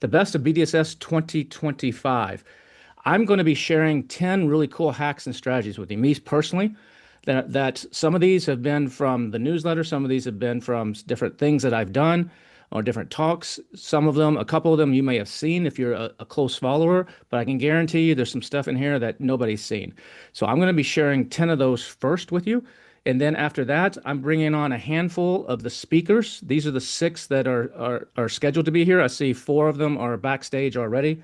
the best of BDSS 2025. I'm going to be sharing 10 really cool hacks and strategies with you. Me personally, that some of these have been from the newsletter, some of these have been from different things that I've done or different talks. Some of them, a couple of them you may have seen if you're a close follower, but I can guarantee you there's some stuff in here that nobody's seen. So I'm going to be sharing 10 of those first with you. And then after that, I'm bringing on a handful of the speakers. These are the 6 that are scheduled to be here. I see 4 of them are backstage already.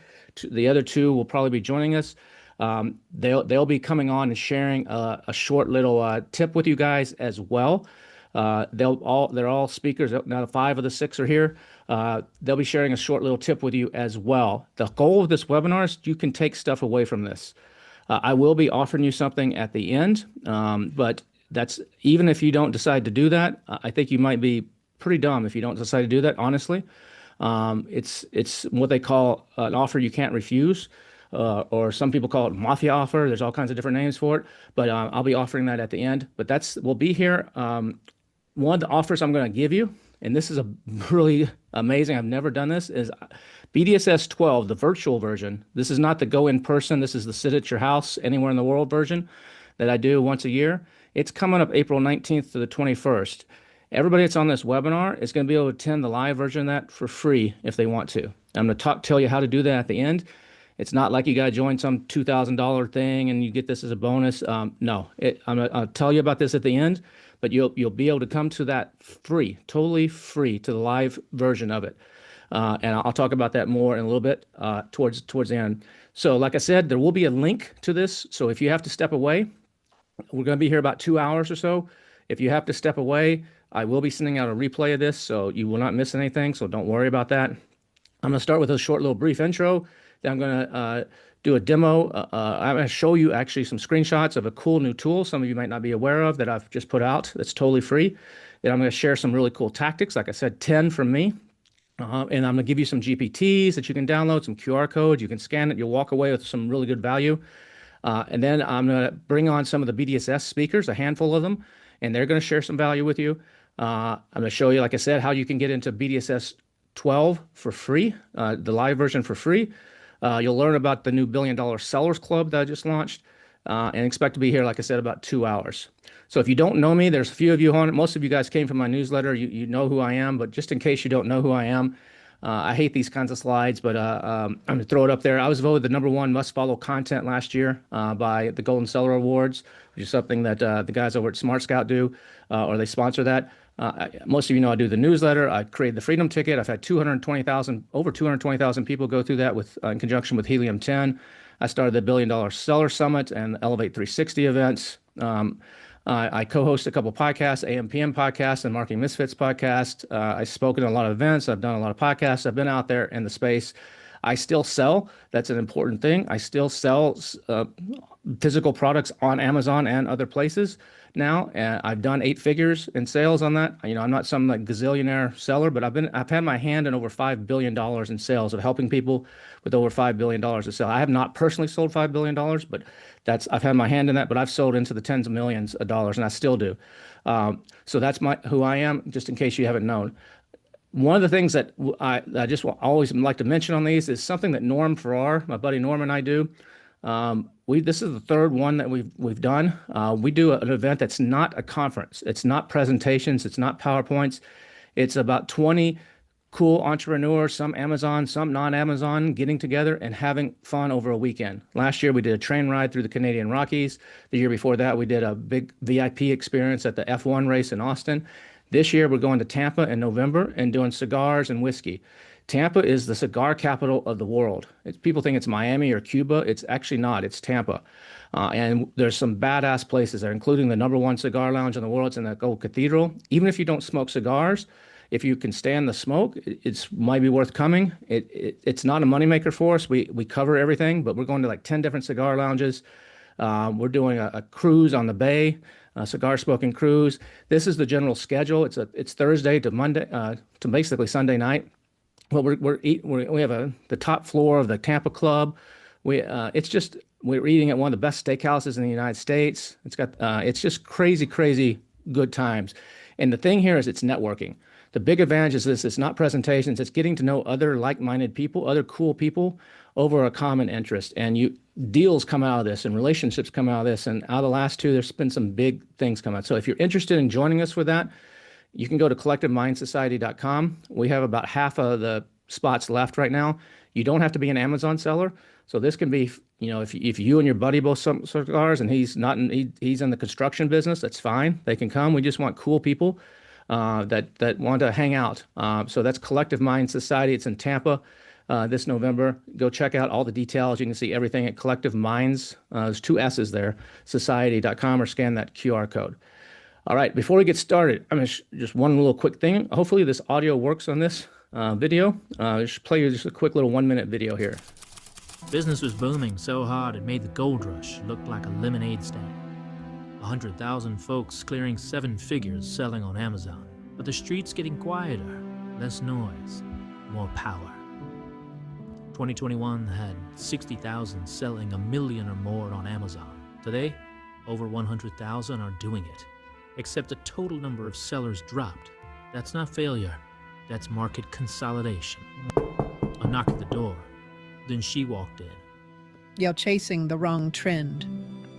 The other 2 will probably be joining us. They'll be coming on and sharing a short little tip with you guys as well. They're all speakers. Now 5 of the 6 are here. They'll be sharing a short little tip with you as well. The goal of this webinar is you can take stuff away from this. I will be offering you something at the end, but that's even if you don't decide to do that. I think you might be pretty dumb if you don't decide to do that. Honestly, it's what they call an offer you can't refuse, or some people call it mafia offer. There's all kinds of different names for it, but I'll be offering that at the end. But we'll be here. One of the offers I'm going to give you, and this is a really amazing. I've never done this. Is BDSS 12, the virtual version. This is not the go in person. This is the sit at your house anywhere in the world version that I do once a year. It's coming up April 19th to the 21st. Everybody that's on this webinar is going to be able to attend the live version of that for free if they want to. I'm going to tell you how to do that at the end. It's not like you got to join some $2,000 thing and you get this as a bonus. No, I'll tell you about this at the end, but you'll be able to come to that free, totally free to the live version of it. And I'll talk about that more in a little bit towards the end. So like I said, there will be a link to this. So if you have to step away, we're going to be here about 2 hours or so. If you have to step away, I will be sending out a replay of this, so you will not miss anything, so don't worry about that. I'm going to start with a short little brief intro. Then I'm going to do a demo. I'm going to show you actually some screenshots of a cool new tool some of you might not be aware of that I've just put out that's totally free. Then I'm going to share some really cool tactics, like I said, 10 from me. And I'm going to give you some GPTs that you can download, some QR codes. You can scan it. You'll walk away with some really good value. And then I'm going to bring on some of the BDSS speakers, a handful of them, and they're going to share some value with you. I'm going to show you, like I said, how you can get into BDSS 12 for free, the live version for free. You'll learn about the new $1 Billion Sellers Club that I just launched, and expect to be here, like I said, about 2 hours. So if you don't know me, there's a few of you on it. Most of you guys came from my newsletter. You know who I am, but just in case you don't know who I am, I hate these kinds of slides, but I'm going to throw it up there. I was voted the #1 must-follow content last year by the Golden Seller Awards, which is something that the guys over at Smart Scout do, or they sponsor that. Most of you know I do the newsletter. I created the Freedom Ticket. I've had over 220,000 people go through that in conjunction with Helium 10. I started the $1 Billion Seller Summit and the Elevate 360 events. I co-host a couple podcasts, AM/PM podcast and Marketing Misfits podcast. I've spoken at a lot of events. I've done a lot of podcasts. I've been out there in the space. I still sell. That's an important thing. I still sell physical products on Amazon and other places now. I've done 8 figures in sales on that. I'm not some like gazillionaire seller, but I've had my hand in over $5 billion in sales of helping people with over $5 billion to sell. I have not personally sold $5 billion, but I've had my hand in that, but I've sold into the tens of millions of dollars, and I still do. So that's who I am, just in case you haven't known. One of the things that I just always like to mention on these is something that Norm Farrar, my buddy Norm, and I do. This is the 3rd one that we've done. We do an event that's not a conference. It's not presentations. It's not PowerPoints. It's about 20 cool entrepreneurs, some Amazon, some non-Amazon, getting together and having fun over a weekend. Last year, we did a train ride through the Canadian Rockies. The year before that, we did a big VIP experience at the F1 race in Austin. This year, we're going to Tampa in November and doing cigars and whiskey. Tampa is the cigar capital of the world. People think it's Miami or Cuba. It's actually not. It's Tampa. And there's some badass places there, including the #1 cigar lounge in the world. It's in the Gold Cathedral. Even if you don't smoke cigars, if you can stand the smoke, it might be worth coming. It's not a moneymaker for us. We cover everything, but we're going to like 10 different cigar lounges. We're doing a cruise on the bay, a cigar smoking cruise. This is the general schedule. It's Thursday to Monday to basically Sunday night. Well, we have the top floor of the Tampa Club. We're eating at one of the best steakhouses in the United States. It's just crazy good times. And the thing here is it's networking. The big advantage is this: it's not presentations, it's getting to know other like-minded people, other cool people over a common interest. And deals come out of this and relationships come out of this. And out of the last two, there's been some big things come out. So if you're interested in joining us with that, you can go to collectivemindsociety.com. We have about half of the spots left right now. You don't have to be an Amazon seller. So this can be, if you and your buddy both some cigars and he's not he's in the construction business, that's fine. They can come. We just want cool people that want to hang out. So that's Collective Mind Society. It's in Tampa this November. Go check out all the details. You can see everything at Collective Minds. There's 2 S's there, society.com, or scan that QR code. All right, before we get started, I'm just one little quick thing. Hopefully this audio works on this video. Just play you just a quick little 1-minute video here. Business was booming so hard it made the gold rush look like a lemonade stand. 100,000 folks clearing 7 figures selling on Amazon. But the streets getting quieter, less noise, more power. 2021 had 60,000 selling $1 million or more on Amazon. Today, over 100,000 are doing it. Except the total number of sellers dropped. That's not failure, that's market consolidation. A knock at the door. Then she walked in. You're chasing the wrong trend.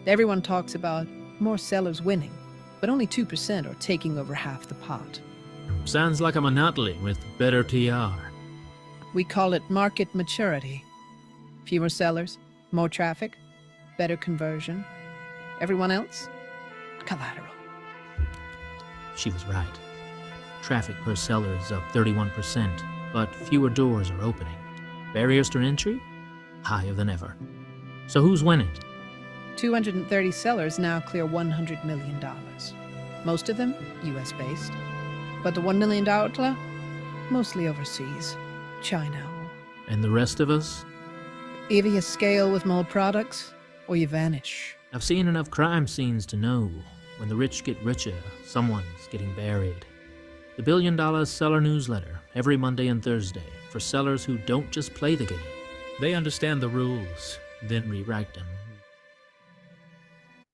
Everyone talks about more sellers winning, but only 2% are taking over half the pot. Sounds like a monopoly with better PR. We call it market maturity. Fewer sellers, more traffic, better conversion. Everyone else? Collateral. She was right. Traffic per seller is up 31%, but fewer doors are opening. Barriers to entry? Higher than ever. So who's winning? 230 sellers now clear $100 million. Most of them US-based. But the $1 million club? Mostly overseas. China. And the rest of us? Either you scale with more products, or you vanish. I've seen enough crime scenes to know when the rich get richer, someone's getting buried. The $1 Billion Seller Newsletter, every Monday and Thursday, for sellers who don't just play the game. They understand the rules, then rewrite them.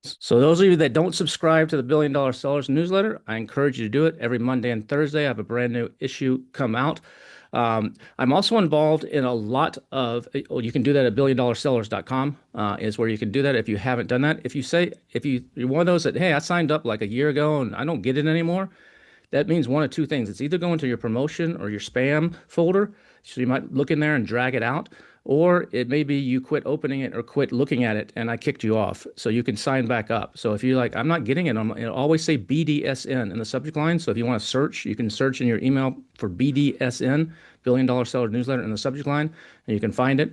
So those of you that don't subscribe to the $1 Billion Sellers Newsletter, I encourage you to do it. Every Monday and Thursday, I have a brand new issue come out. I'm also involved in a lot of, you can do that at $1billiondollarsellers.com is where you can do that if you haven't done that. If you're one of those that, hey, I signed up like a year ago and I don't get it anymore, that means one of two things. It's either going to your promotion or your spam folder, so you might look in there and drag it out, or it may be you quit opening it or quit looking at it and I kicked you off, so you can sign back up. So if you're like, I'm not getting it, it'll always say BDSN in the subject line. So if you want to search, you can search in your email for BDSN, $1 Billion Seller Newsletter, in the subject line, and you can find it,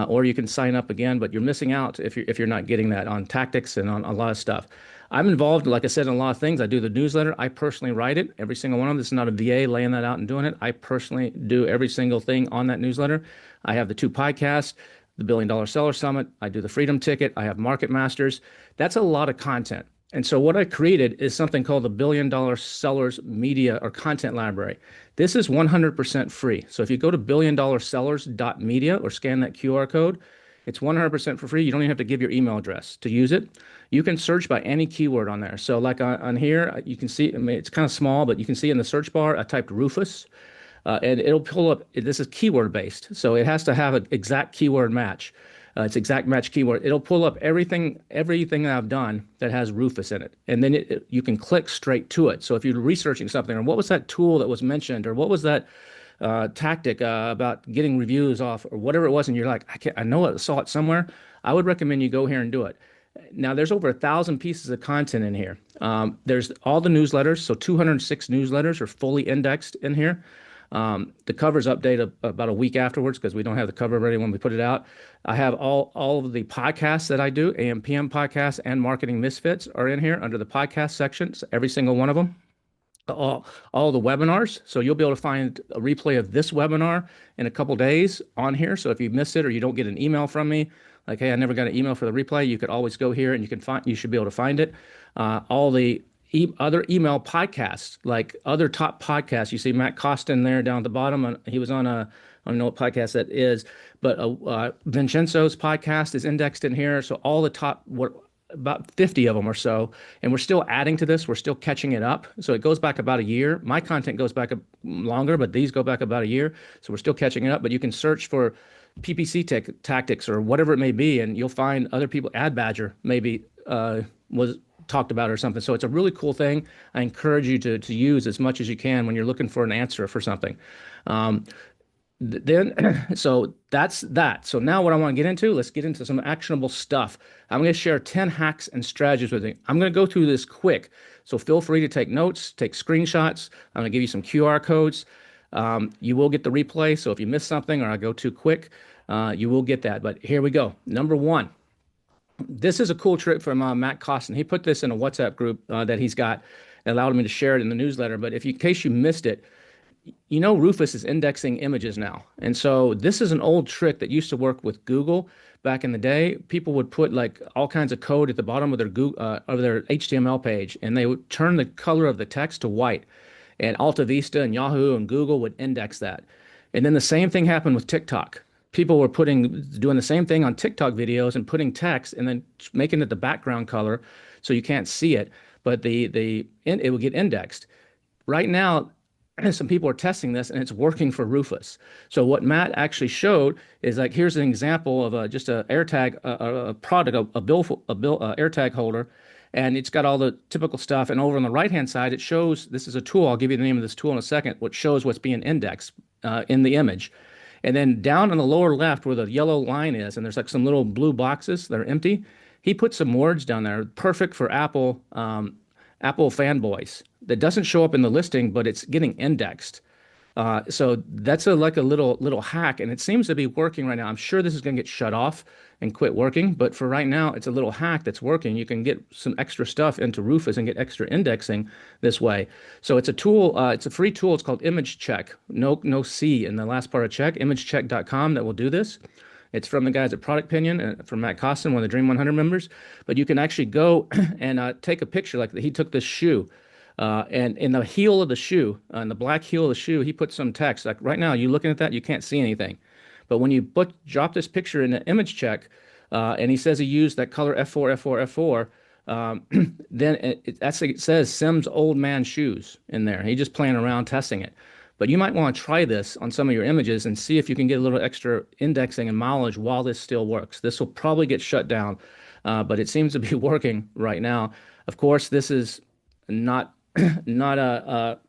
or you can sign up again. But you're missing out if you're not getting that on tactics and on a lot of stuff. I'm involved, like I said, in a lot of things. I do the newsletter. I personally write it, every single one of them. This is not a VA laying that out and doing it. I personally do every single thing on that newsletter. I have the 2 podcasts, the $1 Billion Seller Summit. I do the Freedom Ticket. I have Market Masters. That's a lot of content. And so what I created is something called the $1 Billion Sellers Media or Content Library. This is 100% free. So if you go to $billiondollarsellers.media or scan that QR code, it's 100% for free. You don't even have to give your email address to use it. You can search by any keyword on there. So like on here, you can see, it's kind of small, but you can see in the search bar, I typed Rufus, and it'll pull up, this is keyword based. So it has to have an exact keyword match. It's exact match keyword. It'll pull up everything that I've done that has Rufus in it. And then you can click straight to it. So if you're researching something, or what was that tool that was mentioned, or what was that tactic about getting reviews off, or whatever it was, and you're like, I know I saw it somewhere, I would recommend you go here and do it. Now, there's over 1,000 pieces of content in here. There's all the newsletters, so 206 newsletters are fully indexed in here. The covers update about a week afterwards because we don't have the cover ready when we put it out. I have all of the podcasts that I do, AM PM podcasts and Marketing Misfits are in here under the podcast section, so every single one of them. All the webinars. So you'll be able to find a replay of this webinar in a couple days on here. So if you miss it or you don't get an email from me, like, hey, I never got an email for the replay, you could always go here and you should be able to find it. All the other email podcasts, like other top podcasts, you see Matt Costin there down at the bottom. He was on I don't know what podcast that is, but Vincenzo's podcast is indexed in here. So all the top, about 50 of them or so, and we're still adding to this. We're still catching it up. So it goes back about a year. My content goes back longer, but these go back about a year. So we're still catching it up. But you can search for PPC tactics or whatever it may be, and you'll find other people. Ad Badger maybe was talked about or something. So it's a really cool thing. I encourage you to use as much as you can when you're looking for an answer for something. Then so that's that. So now what I want to get into, let's get into some actionable stuff. I'm going to share 10 hacks and strategies with you. I'm going to go through this quick, so feel free to take notes, take screenshots. I'm going to give you some QR codes. You will get the replay, so if you miss something or I go too quick, you will get that. But here we go. Number one, this is a cool trick from Matt Costin. He put this in a WhatsApp group that he's got and allowed me to share it in the newsletter. But in case you missed it, you know Rufus is indexing images now. And so this is an old trick that used to work with Google back in the day. People would put like all kinds of code at the bottom of their HTML page, and they would turn the color of the text to white. And Alta Vista and Yahoo and Google would index that. And then the same thing happened with TikTok. People were doing the same thing on TikTok videos and putting text and then making it the background color so you can't see it, but it would get indexed. Right now, some people are testing this and it's working for Rufus. So what Matt actually showed is like, here's an example of just a AirTag, a product, a AirTag holder, and it's got all the typical stuff. And over on the right-hand side, it shows, this is a tool, I'll give you the name of this tool in a second, which shows what's being indexed in the image. And then down on the lower left where the yellow line is, and there's like some little blue boxes that are empty, he put some words down there, perfect for Apple fanboys, that doesn't show up in the listing, but it's getting indexed. So that's like a little hack, and it seems to be working right now. I'm sure this is going to get shut off and quit working, but for right now, it's a little hack that's working. You can get some extra stuff into Rufus and get extra indexing this way. So it's a tool. It's a free tool. It's called Image Check. No C in the last part of check. ImageCheck.com that will do this. It's from the guys at Product Opinion and from Matt Costin, one of the Dream 100 members. But you can actually go and take a picture. Like he took this shoe, and in the heel of the shoe, in the black heel of the shoe, he put some text. Like right now, you looking at that, you can't see anything. But when you drop this picture in the image check, and he says he used that color F4, then it says Sim's old man shoes in there. He's just playing around testing it. But you might want to try this on some of your images and see if you can get a little extra indexing and mileage while this still works. This will probably get shut down, but it seems to be working right now. Of course, this is not you're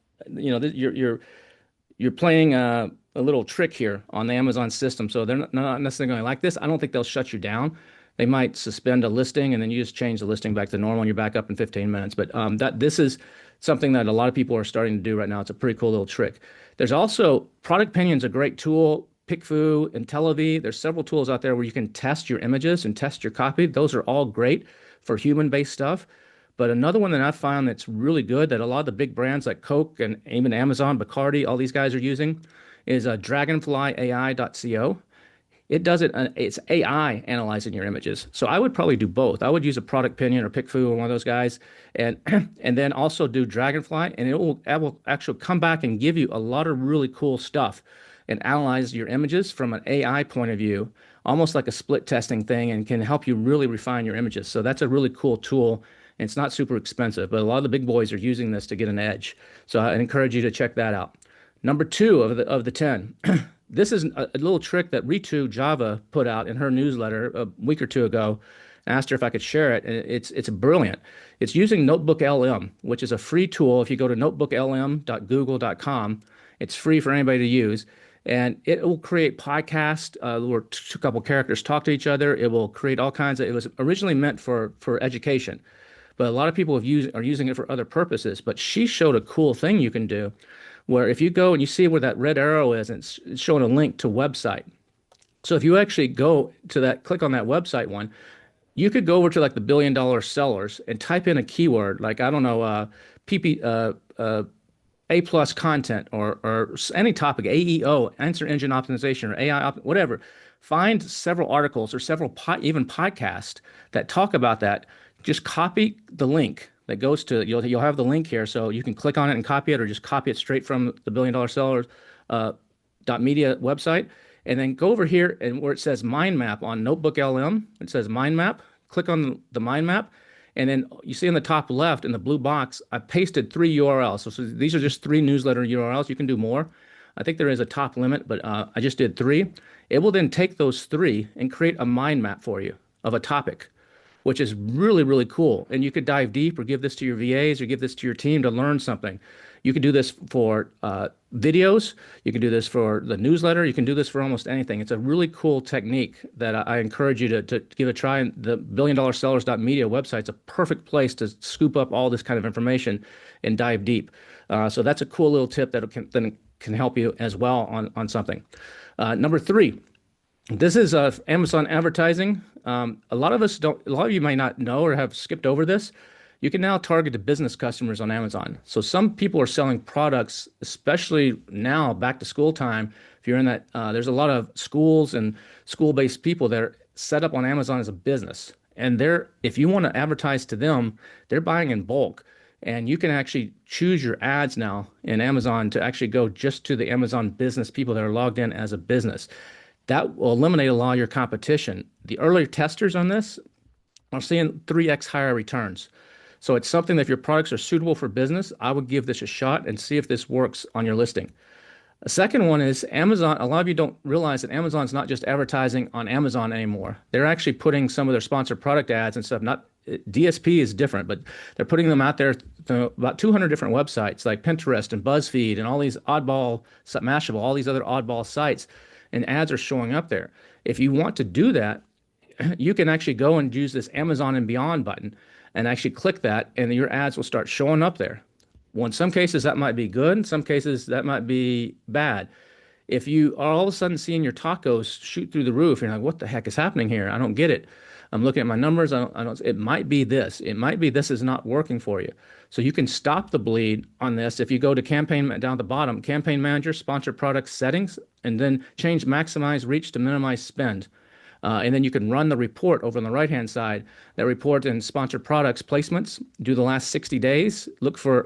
playing a little trick here on the Amazon system, so they're not necessarily going to like this. I don't think they'll shut you down. They might suspend a listing and then you just change the listing back to normal and you're back up in 15 minutes. But this is something that a lot of people are starting to do right now. It's a pretty cool little trick. There's also Product Opinion's a great tool. PicFu and IntelliV. There's several tools out there where you can test your images and test your copy. Those are all great for human-based stuff. But another one that I found that's really good that a lot of the big brands like Coke and even Amazon, Bacardi, all these guys are using is dragonflyai.co. It does it. It's AI analyzing your images. So I would probably do both. I would use a Product Opinion or PicFu or one of those guys, and then also do Dragonfly, and it will actually come back and give you a lot of really cool stuff and analyze your images from an AI point of view, almost like a split testing thing, and can help you really refine your images. So that's a really cool tool. And it's not super expensive, but a lot of the big boys are using this to get an edge. So I encourage you to check that out. Number 2 of the 10. This is a little trick that Ritu Java put out in her newsletter a week or two ago. I asked her if I could share it, and it's brilliant. It's using NotebookLM, which is a free tool. If you go to notebooklm.google.com, it's free for anybody to use, and it will create podcasts where a couple characters talk to each other. It will create all kinds of. It was originally meant for education, but a lot of people are using it for other purposes. But she showed a cool thing you can do, where if you go and you see where that red arrow is, and it's showing a link to website. So if you actually go to that, click on that website one, you could go over to like the $1 billion sellers and type in a keyword like, I don't know, A plus content or any topic, AEO, answer engine optimization, or AI, whatever. Find several articles or several even podcasts that talk about that. Just copy the link that goes to, you'll have the link here, so you can click on it and copy it, or just copy it straight from the $1 billion sellers .media website, and then go over here and where it says mind map on NotebookLM, it says mind map. click on the mind map, and then you see in the top left in the blue box, I pasted 3 URLs. So these are just 3 newsletter URLs. You can do more. I think there is a top limit, but I just did 3. It will then take those 3 and create a mind map for you of a topic, which is really, really cool. And you could dive deep or give this to your VAs or give this to your team to learn something. You can do this for videos. You can do this for the newsletter. You can do this for almost anything. It's a really cool technique that I encourage you to give a try. And the billiondollar-sellers.media website's a perfect place to scoop up all this kind of information and dive deep. So that's a cool little tip that can help you as well on something. Number 3. This is Amazon advertising. A lot of you might not know or have skipped over this. You can now target the business customers on Amazon. So some people are selling products, especially now back to school time. If you're in that, there's a lot of schools and school-based people that are set up on Amazon as a business. And if you want to advertise to them, they're buying in bulk. And you can actually choose your ads now in Amazon to actually go just to the Amazon business people that are logged in as a business. That will eliminate a lot of your competition. The early testers on this are seeing 3x higher returns. So it's something that if your products are suitable for business, I would give this a shot and see if this works on your listing. A second one is Amazon. A lot of you don't realize that Amazon's not just advertising on Amazon anymore. They're actually putting some of their sponsored product ads and stuff. DSP is different, but they're putting them out there to about 200 different websites like Pinterest and BuzzFeed and all these oddball, Mashable, all these other oddball sites, and ads are showing up there. If you want to do that, you can actually go and use this Amazon and Beyond button and actually click that, and your ads will start showing up there. Well, in some cases, that might be good. In some cases, that might be bad. If you are all of a sudden seeing your tacos shoot through the roof, you're like, what the heck is happening here? I don't get it. I'm looking at my numbers. It might be this. It might be this is not working for you. So you can stop the bleed on this. If you go to campaign down at the bottom, campaign manager, sponsored product settings, and then change maximize reach to minimize spend. And then you can run the report over on the right-hand side. That report in sponsored products placements, do the last 60 days,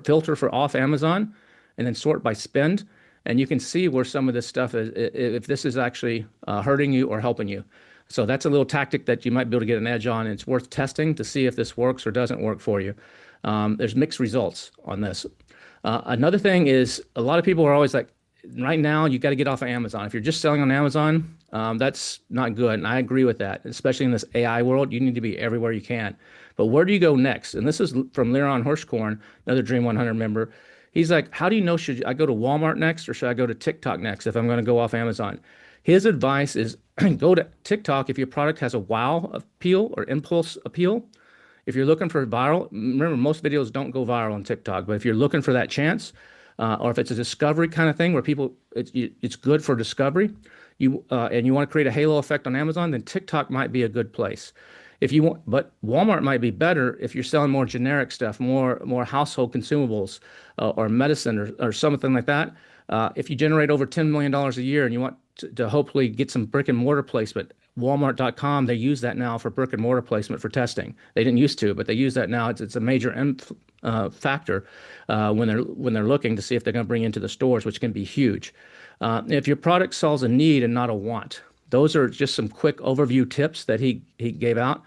filter for off Amazon, and then sort by spend. And you can see where some of this stuff is, if this is actually hurting you or helping you. So that's a little tactic that you might be able to get an edge on. It's worth testing to see if this works or doesn't work for you. There's mixed results on this. Another thing is a lot of people are always like, right now, you got to get off of Amazon. If you're just selling on Amazon, that's not good. And I agree with that, especially in this AI world. You need to be everywhere you can. But where do you go next? And this is from Liron Hirschkorn, another Dream 100 member. He's like, how do you know, should I go to Walmart next or should I go to TikTok next if I'm going to go off Amazon? His advice is go to TikTok if your product has a wow appeal or impulse appeal. If you're looking for viral, remember, most videos don't go viral on TikTok. But if you're looking for that chance, or if it's a discovery kind of thing where it's good for discovery, and you want to create a halo effect on Amazon, then TikTok might be a good place. But Walmart might be better if you're selling more generic stuff, more household consumables, or medicine or something like that. If you generate over $10 million a year and you want to hopefully get some brick and mortar placement, Walmart.com, they use that now for brick and mortar placement for testing. They didn't used to, but they use that now. It's a major factor when they're looking to see if they're going to bring into the stores, which can be huge. If your product solves a need and not a want, those are just some quick overview tips that he gave out.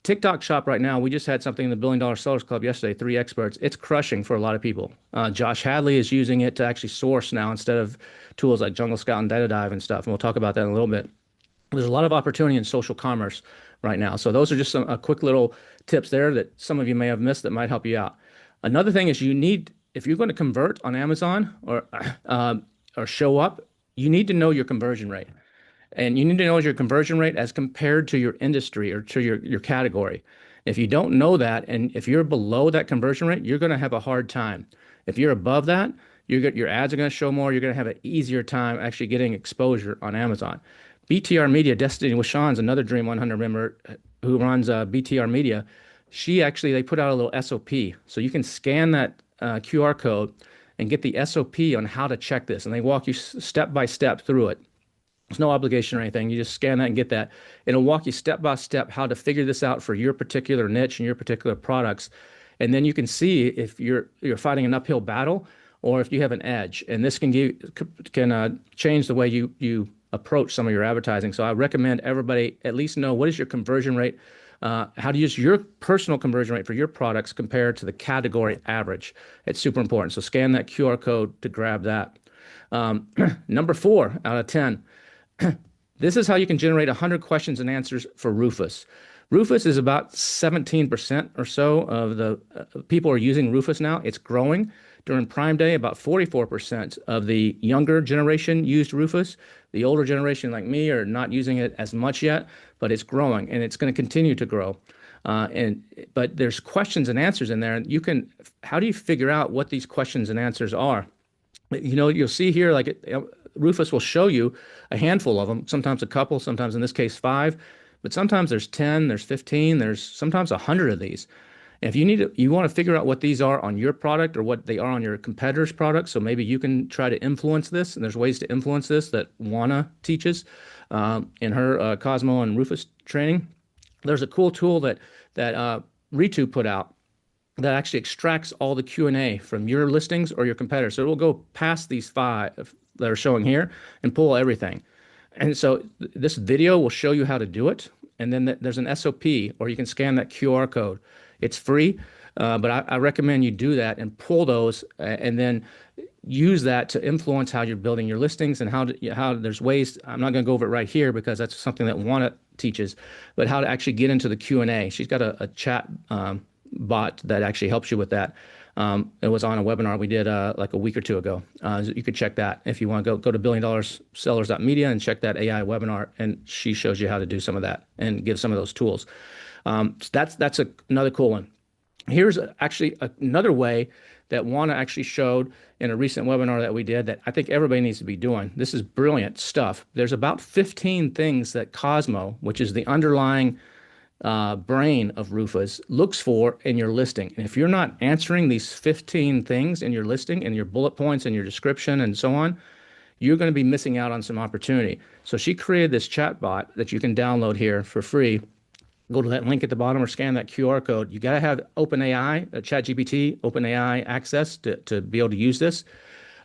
TikTok Shop right now, we just had something in the $1 Billion Sellers Club yesterday, 3 experts. It's crushing for a lot of people. Josh Hadley is using it to actually source now instead of tools like Jungle Scout and Data Dive and stuff. And we'll talk about that in a little bit. There's a lot of opportunity in social commerce right now. So those are just some quick little tips there that some of you may have missed that might help you out. Another thing is if you're going to convert on Amazon or show up, you need to know your conversion rate. And you need to know your conversion rate as compared to your industry or to your category. If you don't know that, and if you're below that conversion rate, you're going to have a hard time. If you're above that, your ads are going to show more. You're going to have an easier time actually getting exposure on Amazon. BTR Media, Destiny Wishon's another Dream 100 member who runs BTR Media. They put out a little SOP. So you can scan that QR code and get the SOP on how to check this. And they walk you step by step through it. There's no obligation or anything. You just scan that and get that. It'll walk you step by step how to figure this out for your particular niche and your particular products. And then you can see if you're fighting an uphill battle or if you have an edge. And this can change the way you approach some of your advertising. So I recommend everybody at least know what is your conversion rate how to use your personal conversion rate for your products compared to the category average. It's super important. So scan that QR code to grab that. Number 4 out of 10. This is how you can generate 100 questions and answers for Rufus. Rufus is about 17% or so of the people are using Rufus now. It's growing. During Prime Day, about 44% of the younger generation used Rufus. The older generation, like me, are not using it as much yet, but it's growing, and it's going to continue to grow. But there's questions and answers in there. And how do you figure out what these questions and answers are? You'll see here, Rufus will show you a handful of them, sometimes a couple, sometimes in this case 5, but sometimes there's 10, there's 15, there's sometimes 100 of these. And if you want to figure out what these are on your product or what they are on your competitor's product, so maybe you can try to influence this, and there's ways to influence this that Juana teaches in her Cosmo and Rufus training. There's a cool tool that Ritu put out that actually extracts all the Q&A from your listings or your competitors. So it will go past these 5 that are showing here and pull everything. And so this video will show you how to do it. And then there's an SOP, or you can scan that QR code. It's free, but I recommend you do that and pull those and then use that to influence how you're building your listings and how there's ways. I'm not going to go over it right here because that's something that Juana teaches, but how to actually get into the Q&A. She's got a chat bot that actually helps you with that. It was on a webinar we did like a week or 2 ago. You could check that if you want to go to $1billionsellers.media and check that AI webinar, and she shows you how to do some of that and give some of those tools. So that's another cool one. Here's actually another way that Juana actually showed in a recent webinar that we did that I think everybody needs to be doing. This is brilliant stuff. There's about 15 things that Cosmo, which is the underlying brain of Rufus, looks for in your listing. And if you're not answering these 15 things in your listing and your bullet points and your description and so on, you're going to be missing out on some opportunity. So she created this chat bot that you can download here for free. Go to that link at the bottom or scan that QR code. You got to have OpenAI, ChatGPT, OpenAI access to be able to use this.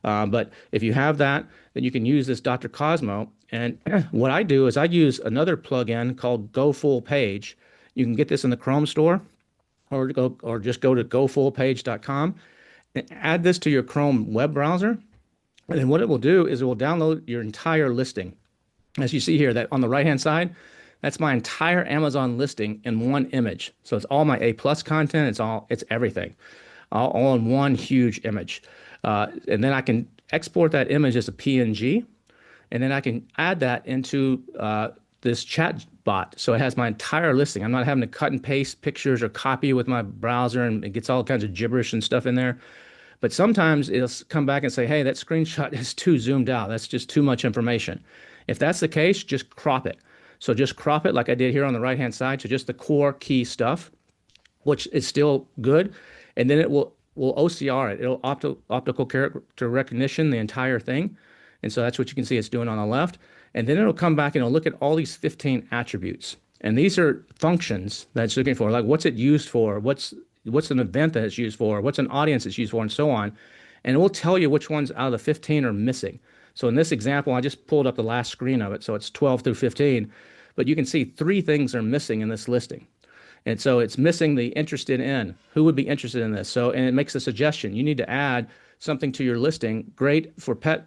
But if you have that, then you can use this Dr. Cosmo. And what I do is I use another plugin called Go Full Page. You can get this in the Chrome store, or just go to gofullpage.com and add this to your Chrome web browser. And then what it will do is it will download your entire listing. As you see here, that on the right-hand side, that's my entire Amazon listing in one image. So it's all my A+ content. It's everything, all in one huge image. And then I can export that image as a PNG, and then I can add that into this chat bot. So it has my entire listing. I'm not having to cut and paste pictures or copy with my browser, and it gets all kinds of gibberish and stuff in there. But sometimes it'll come back and say, hey, that screenshot is too zoomed out. That's just too much information. If that's the case, just crop it. So just crop it like I did here on the right-hand side to just the core key stuff, which is still good. And then it will OCR it. It'll optical character recognition the entire thing. And so that's what you can see it's doing on the left. And then it'll come back and it'll look at all these 15 attributes. And these are functions that it's looking for, like what's it used for, what's an event that it's used for, what's an audience it's used for, and so on. And it will tell you which ones out of the 15 are missing. So in this example, I just pulled up the last screen of it. So it's 12 through 15. But you can see 3 things are missing in this listing. And so it's missing the interested in. Who would be interested in this? And it makes a suggestion. You need to add something to your listing. Great for pet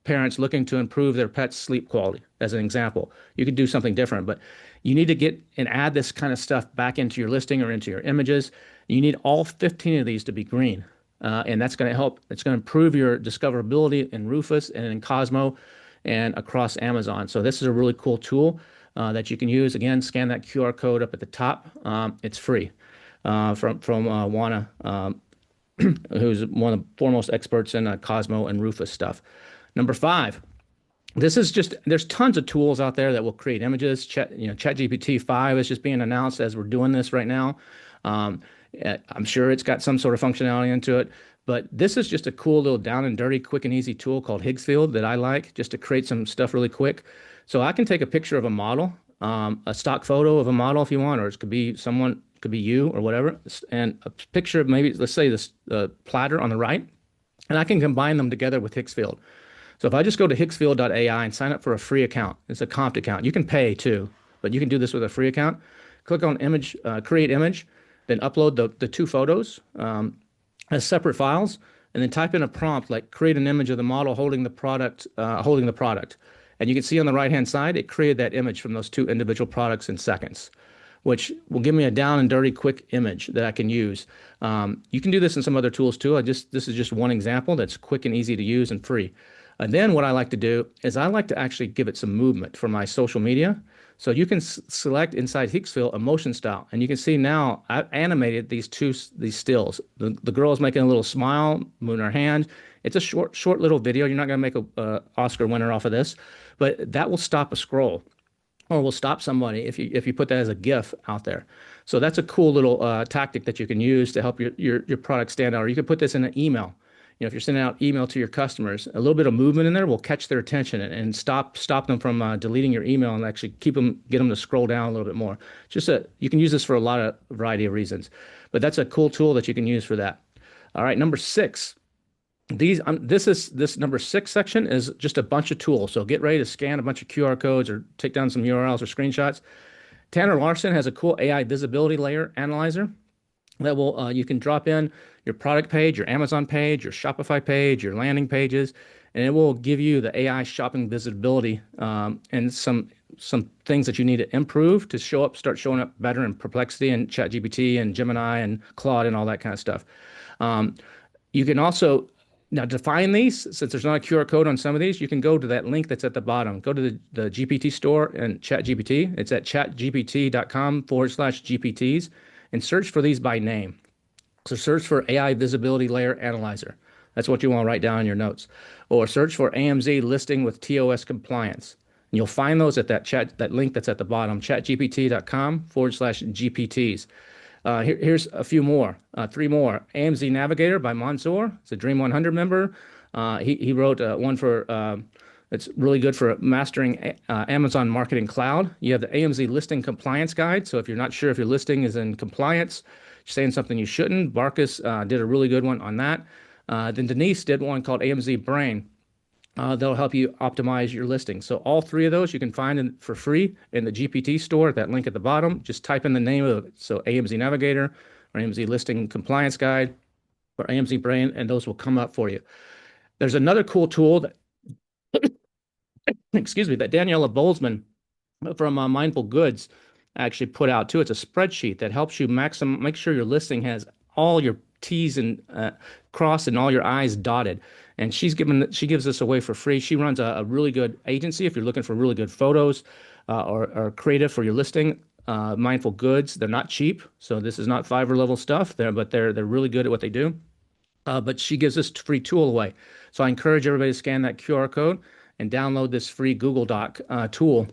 parents looking to improve their pet's sleep quality, as an example. You could do something different, but you need to get and add this kind of stuff back into your listing or into your images. You need all 15 of these to be green. And that's going to help. It's going to improve your discoverability in Rufus and in Cosmo and across Amazon. So this is a really cool tool that you can use. Again, scan that QR code up at the top. It's free from Juana, who's one of the foremost experts in Cosmo and Rufus stuff. Number 5. There's tons of tools out there that will create images. ChatGPT 5 is just being announced as we're doing this right now. I'm sure it's got some sort of functionality into it, but this is just a cool little down and dirty, quick and easy tool called Higgsfield that I like just to create some stuff really quick. So I can take a picture of a model, a stock photo of a model if you want, or it could be someone, it could be you or whatever, and a picture of maybe, let's say this platter on the right, and I can combine them together with Higgsfield. So if I just go to higgsfield.ai and sign up for a free account, it's a comped account. You can pay too, but you can do this with a free account. click on image, create image, then upload the two photos as separate files, and then type in a prompt like create an image of the model holding the product, And you can see on the right-hand side, it created that image from those two individual products in seconds, which will give me a down and dirty quick image that I can use. You can do this in some other tools too. This is just one example that's quick and easy to use and free. And then what I like to do is I like to actually give it some movement for my social media. So you can select inside Hicksville a motion style, and you can see now I've animated these stills. The girl is making a little smile, moving her hand. It's a short little video. You're not going to make a Oscar winner off of this, but that will stop a scroll, or will stop somebody if you put that as a GIF out there. So that's a cool little tactic that you can use to help your product stand out. Or you could put this in an email. If you're sending out email to your customers, a little bit of movement in there will catch their attention and stop them from deleting your email, and actually get them to scroll down a little bit more. You can use this for a variety of reasons, but that's a cool tool that you can use for that. All right, number 6. This number 6 section is just a bunch of tools. So get ready to scan a bunch of QR codes or take down some URLs or screenshots. Tanner Larson has a cool AI visibility layer analyzer that will you can drop in your product page, your Amazon page, your Shopify page, your landing pages, and it will give you the AI shopping visibility and some things that you need to improve to start showing up better in Perplexity and ChatGPT and Gemini and Claude and all that kind of stuff. You can also now define these. Since there's not a QR code on some of these, you can go to that link that's at the bottom. Go to the GPT store and ChatGPT. It's at chatgpt.com/GPTs and search for these by name. So search for AI Visibility Layer Analyzer. That's what you want to write down in your notes. Or search for AMZ listing with TOS compliance. And you'll find those at that link that's at the bottom, chatgpt.com/GPTs. Here's a few more, 3 more. AMZ Navigator by Mansoor. It's a Dream 100 member. He wrote one for, it's really good for mastering Amazon Marketing Cloud. You have the AMZ Listing Compliance Guide. So if you're not sure if your listing is in compliance, you're saying something you shouldn't, Barkus did a really good one on that. Then Denise did one called AMZ Brain. They'll help you optimize your listing. So all 3 of those you can find for free in the GPT store, that link at the bottom. Just type in the name of it. So AMZ Navigator or AMZ Listing Compliance Guide or AMZ Brain, and those will come up for you. There's another cool tool that, excuse me, that Daniela Bolzman from Mindful Goods actually put out too. It's a spreadsheet that helps you make sure your listing has all your T's and crossed and all your I's dotted. And she gives this away for free. She runs a really good agency if you're looking for really good photos or creative for your listing. Mindful Goods, they're not cheap, so this is not Fiverr level stuff. But they're really good at what they do. But she gives this free tool away. So I encourage everybody to scan that QR code and download this free Google Doc tool.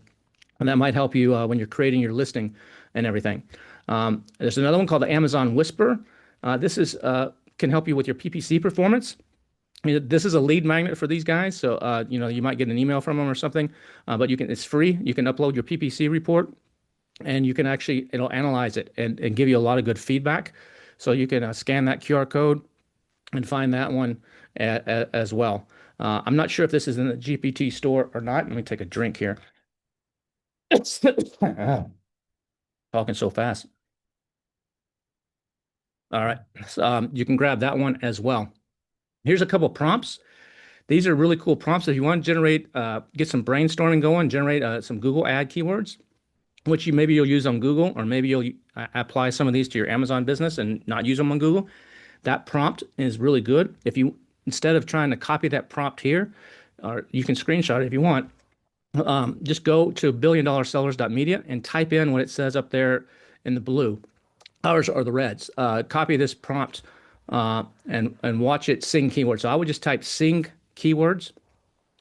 And that might help you when you're creating your listing and everything. There's another one called the Amazon Whisper. This can help you with your PPC performance. This is a lead magnet for these guys, so you might get an email from them or something, but it's free. You can upload your PPC report, and you can it'll analyze it and give you a lot of good feedback. So you can scan that QR code and find that one as well. I'm not sure if this is in the GPT store or not. Let me take a drink here. Talking so fast. All right, so, you can grab that one as well. Here's a couple prompts. These are really cool prompts. If you want to generate, get some brainstorming going, generate some Google ad keywords, which maybe you'll use on Google, or maybe you'll apply some of these to your Amazon business and not use them on Google. That prompt is really good. If you, instead of trying to copy that prompt here, or you can screenshot it if you want, just go to billiondollar-sellers.media and type in what it says up there in the blue. Ours are the reds. Copy this prompt and watch it sing keywords. So I would just type sing keywords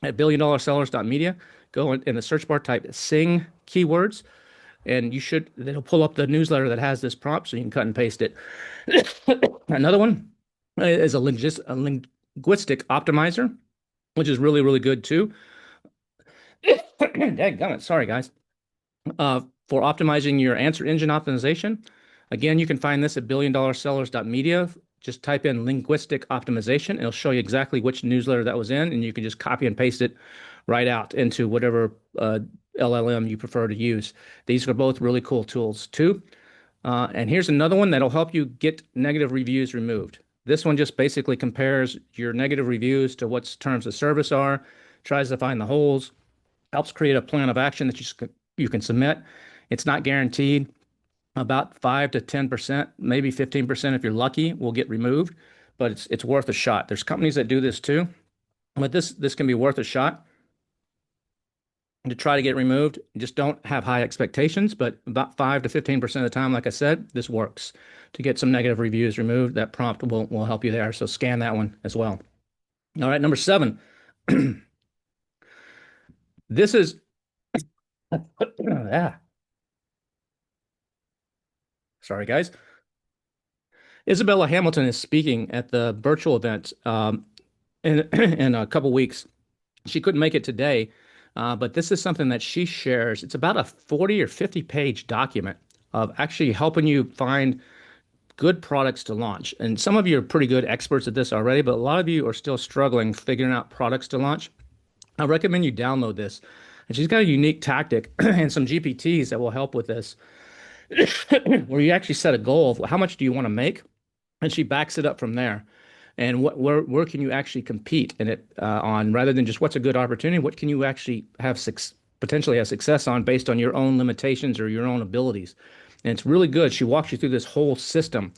at billiondollar-sellers.media. Go in the search bar, type sing keywords, and it'll pull up the newsletter that has this prompt, so you can cut and paste it. Another one is a linguistic optimizer, which is really, really good too. Dadgummit, sorry guys. For optimizing your answer engine optimization. Again, you can find this at billiondollar-sellers.media. Just type in linguistic optimization. It'll show you exactly which newsletter that was in, and you can just copy and paste it right out into whatever LLM you prefer to use. These are both really cool tools too. And here's another one that'll help you get negative reviews removed. This one just basically compares your negative reviews to what terms of service are, tries to find the holes, helps create a plan of action that you can submit. It's not guaranteed. About 5 to 10%, maybe 15% if you're lucky, will get removed, but it's worth a shot. There's companies that do this too, but this can be worth a shot to try to get removed. Just don't have high expectations, but about 5 to 15% of the time, like I said, this works to get some negative reviews removed. That prompt will help you there. So scan that one as well. All right, number 7. This is yeah. Sorry, guys. Isabella Hamilton is speaking at the virtual event in a couple weeks. She couldn't make it today, but this is something that she shares. It's about a 40 or 50 page document of actually helping you find good products to launch. And some of you are pretty good experts at this already, but a lot of you are still struggling figuring out products to launch. I recommend you download this. And she's got a unique tactic and some GPTs that will help with this, where you actually set a goal of how much do you want to make, and she backs it up from there. And where can you actually compete in it on, rather than just what's a good opportunity? What can you actually potentially have success on based on your own limitations or your own abilities? And it's really good. She walks you through this whole system,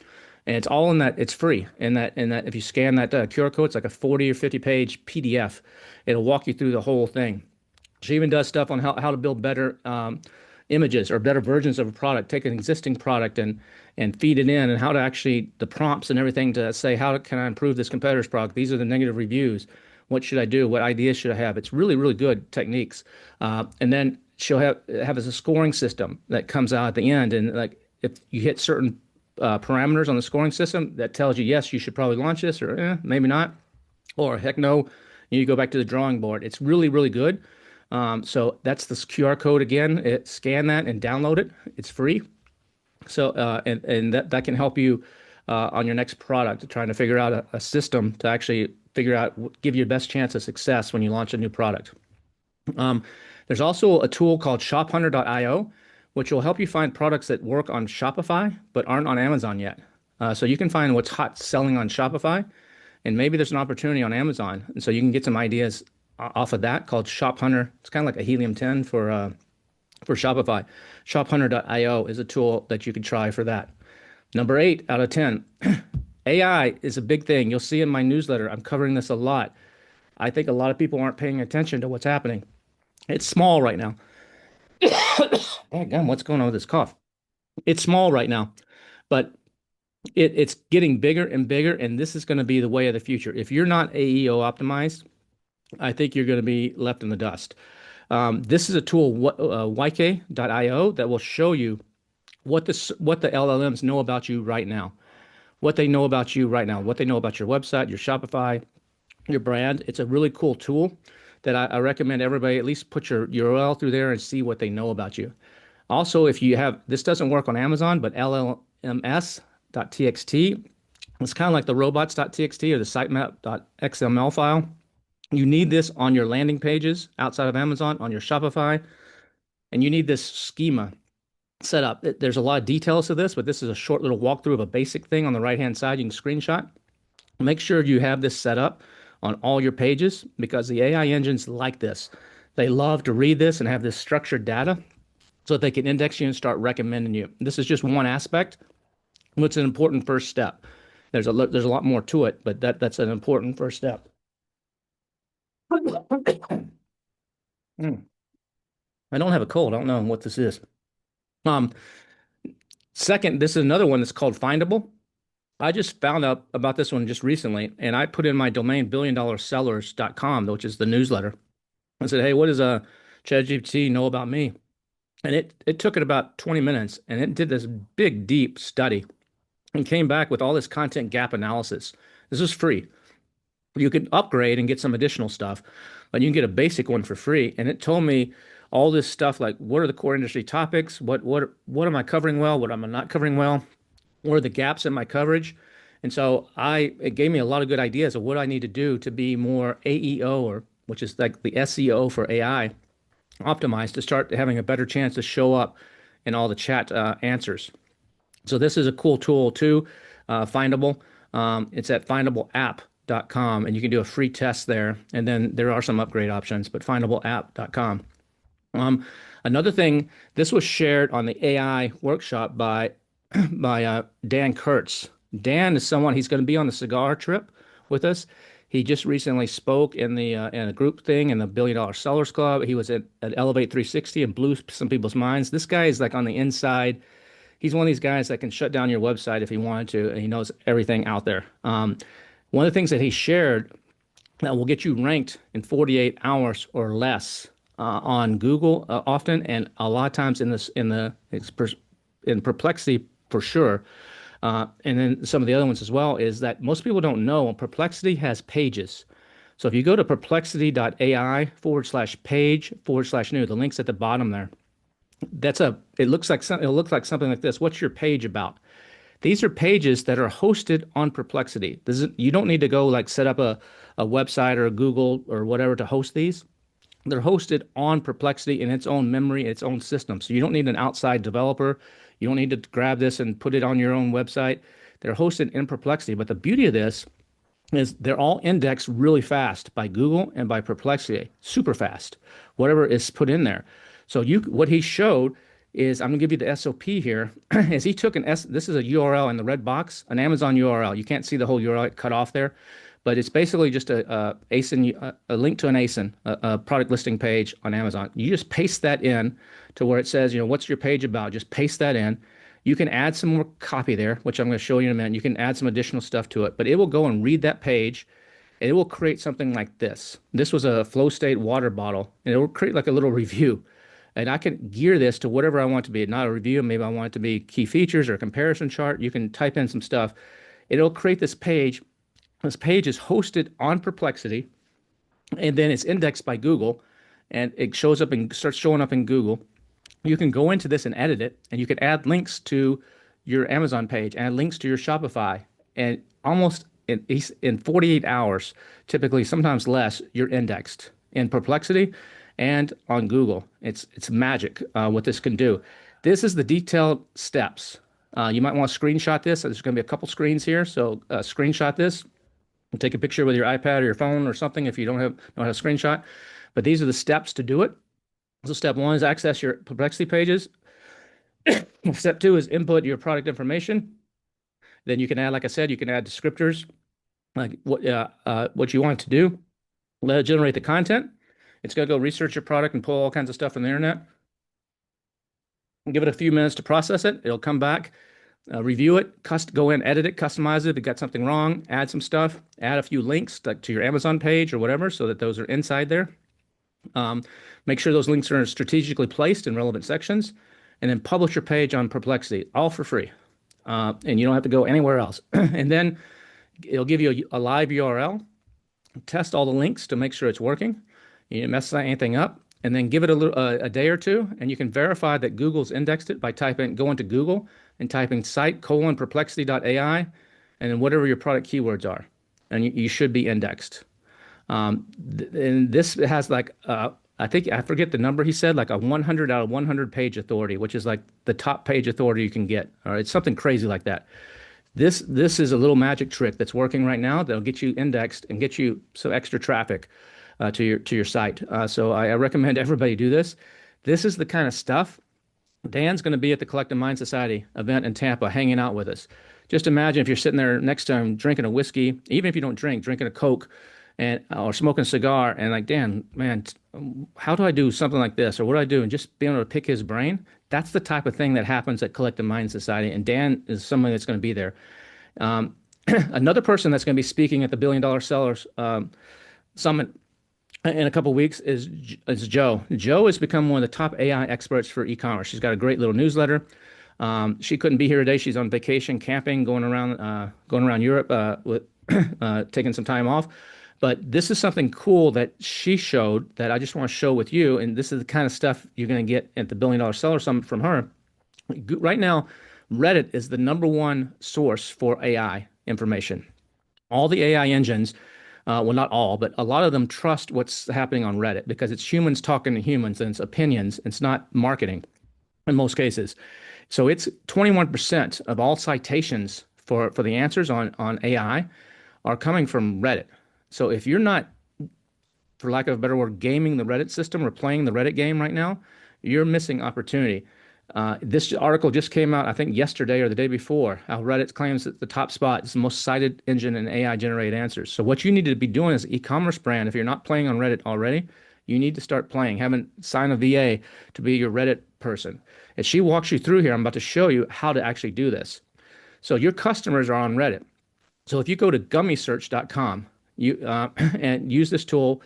and it's all in that. It's free. And that if you scan that QR code, it's like a 40 or 50 page PDF. It'll walk you through the whole thing. She even does stuff on how to build better images or better versions of a product. Take an existing product and feed it in, and how to actually the prompts and everything to say, how can I improve this competitor's product? These are the negative reviews. What should I do? What ideas should I have? It's really, really good techniques. And then she'll have a scoring system that comes out at the end. And like if you hit certain parameters on the scoring system, that tells you, yes, you should probably launch this, or maybe not, or heck no, you go back to the drawing board. It's really, really good. So that's this QR code again. Scan that and download it. It's free. So and that can help you on your next product, trying to figure out a system to actually give you the best chance of success when you launch a new product. There's also a tool called shophunter.io, which will help you find products that work on Shopify but aren't on Amazon yet. So you can find what's hot selling on Shopify, and maybe there's an opportunity on Amazon. And so you can get some ideas off of that, called Shop Hunter. It's kind of like a Helium 10 for Shopify. Shophunter.io is a tool that you can try for that. Number 8 out of 10. AI is a big thing. You'll see in my newsletter, I'm covering this a lot. I think a lot of people aren't paying attention to what's happening. It's small right now. Damn, what's going on with this cough? It's small right now, but it's getting bigger and bigger, and this is going to be the way of the future. If you're not AEO optimized, I think you're going to be left in the dust. This is a tool, yk.io, that will show you what the LLMs know about you right now, what they know about you right now, what they know about your website, your Shopify, your brand. It's a really cool tool that I recommend everybody at least put your URL through there and see what they know about you. Also, if you have, this doesn't work on Amazon, but llms.txt, it's kind of like the robots.txt or the sitemap.xml file. You need this on your landing pages outside of Amazon, on your Shopify, and you need this schema set up. There's a lot of details to this, but this is a short little walkthrough of a basic thing on the right-hand side. You can screenshot. Make sure you have this set up on all your pages, because the AI engines like this. They love to read this and have this structured data so that they can index you and start recommending you. This is just one aspect, but it's an important first step. There's a lot more to it, but that's an important first step. I don't have a cold. I don't know what this is. Second, this is another one that's called Findable. I just found out about this one just recently, and I put in my domain billiondollarsellers.com, which is the newsletter. I said, hey, what does ChatGPT know about me? And it took it about 20 minutes, and it did this big, deep study and came back with all this content gap analysis. This is free. You could upgrade and get some additional stuff, but you can get a basic one for free. And it told me all this stuff, like what are the core industry topics? What am I covering well? What am I not covering well? What are the gaps in my coverage? And so it gave me a lot of good ideas of what I need to do to be more AEO, which is like the SEO for AI, optimized to start having a better chance to show up in all the chat answers. So this is a cool tool too, Findable. It's at findableapp.com, and you can do a free test there. And then there are some upgrade options, but findableapp.com. Another thing, this was shared on the AI workshop by Dan Kurtz. Dan is someone, he's going to be on the cigar trip with us. He just recently spoke in a group thing in the $1 Billion Sellers Club. He was at Elevate 360 and blew some people's minds. This guy is like on the inside. He's one of these guys that can shut down your website if he wanted to, and he knows everything out there. One of the things that he shared that will get you ranked in 48 hours or less on Google often, and a lot of times in Perplexity for sure, and then some of the other ones as well, is that most people don't know Perplexity has pages. So if you go to perplexity.ai/page/new, the link's at the bottom there. It looks like something like this. What's your page about? These are pages that are hosted on Perplexity. You don't need to go like set up a website or a Google or whatever to host these. They're hosted on Perplexity in its own memory, its own system. So you don't need an outside developer. You don't need to grab this and put it on your own website. They're hosted in Perplexity. But the beauty of this is they're all indexed really fast by Google and by Perplexity, super fast, whatever is put in there. So what he showed is, I'm going to give you the SOP here, is he took this is a URL in the red box, an Amazon URL. You can't see the whole URL cut off there, but it's basically just a link to an ASIN, a product listing page on Amazon. You just paste that in to where it says, what's your page about? Just paste that in. You can add some more copy there, which I'm going to show you in a minute. You can add some additional stuff to it, but it will go and read that page, and it will create something like this. This was a flow state water bottle, and it will create like a little review. And I can gear this to whatever I want it to be. Not a review, maybe I want it to be key features or a comparison chart. You can type in some stuff. It'll create this page. This page is hosted on Perplexity, and then it's indexed by Google, and it shows up and starts showing up in Google. You can go into this and edit it, and you can add links to your Amazon page, add links to your Shopify, and almost in 48 hours, typically sometimes less, you're indexed in Perplexity and on Google. It's magic what this can do. This is the detailed steps. You might want to screenshot this. There's going to be a couple screens here, so screenshot this and take a picture with your iPad or your phone or something if you don't have a screenshot. But these are the steps to do it. So step 1 is access your Perplexity pages. Step 2 is input your product information. Then you can add, like I said, you can add descriptors, like what you want to do. Let it generate the content. It's going to go research your product and pull all kinds of stuff from the internet. Give it a few minutes to process it. It'll come back, review it, go in, edit it, customize it. If you got something wrong, add some stuff, add a few links to your Amazon page or whatever so that those are inside there. Make sure those links are strategically placed in relevant sections, and then publish your page on Perplexity, all for free. And you don't have to go anywhere else. And then it'll give you a live URL, test all the links to make sure it's working. You didn't mess anything up, and then give it a day or two, and you can verify that Google's indexed it by going to Google and typing site:/perplexity.ai, and then whatever your product keywords are, and you should be indexed. And this has like I forget the number he said, like a 100 out of 100 page authority, which is like the top page authority you can get. All right, it's something crazy like that. This is a little magic trick that's working right now that'll get you indexed and get you some extra traffic to your site. So I recommend everybody do this. This is the kind of stuff. Dan's going to be at the Collective Mind Society event in Tampa hanging out with us. Just imagine if you're sitting there next to him drinking a whiskey, even if you don't drink, drinking a Coke or smoking a cigar, and like, Dan, man, how do I do something like this? Or what do I do? And just being able to pick his brain. That's the type of thing that happens at Collective Mind Society. And Dan is someone that's going to be there. Another person that's going to be speaking at the $1 Billion Sellers Summit in a couple of weeks is Joe. Joe has become one of the top AI experts for e-commerce. She's got a great little newsletter. She couldn't be here today. She's on vacation, camping, going around Europe with taking some time off. But this is something cool that she showed that I just want to show with you. And this is the kind of stuff you're going to get at the $1 Billion Seller Summit from her. Right now, Reddit is the #1 source for AI information. All the AI engines well, not all, but a lot of them trust what's happening on Reddit because it's humans talking to humans and it's opinions. It's not marketing in most cases. So it's 21% of all citations for the answers on AI are coming from Reddit. So if you're not, for lack of a better word, gaming the Reddit system or playing the Reddit game right now, you're missing opportunity. This article just came out, I think, yesterday or the day before, how Reddit claims that the top spot is the most cited engine in AI generated answers. So what you need to be doing as an e-commerce brand, if you're not playing on Reddit already, you need to start playing. Sign a VA to be your Reddit person. And she walks you through here. I'm about to show you how to actually do this. So your customers are on Reddit. So if you go to gummysearch.com and use this tool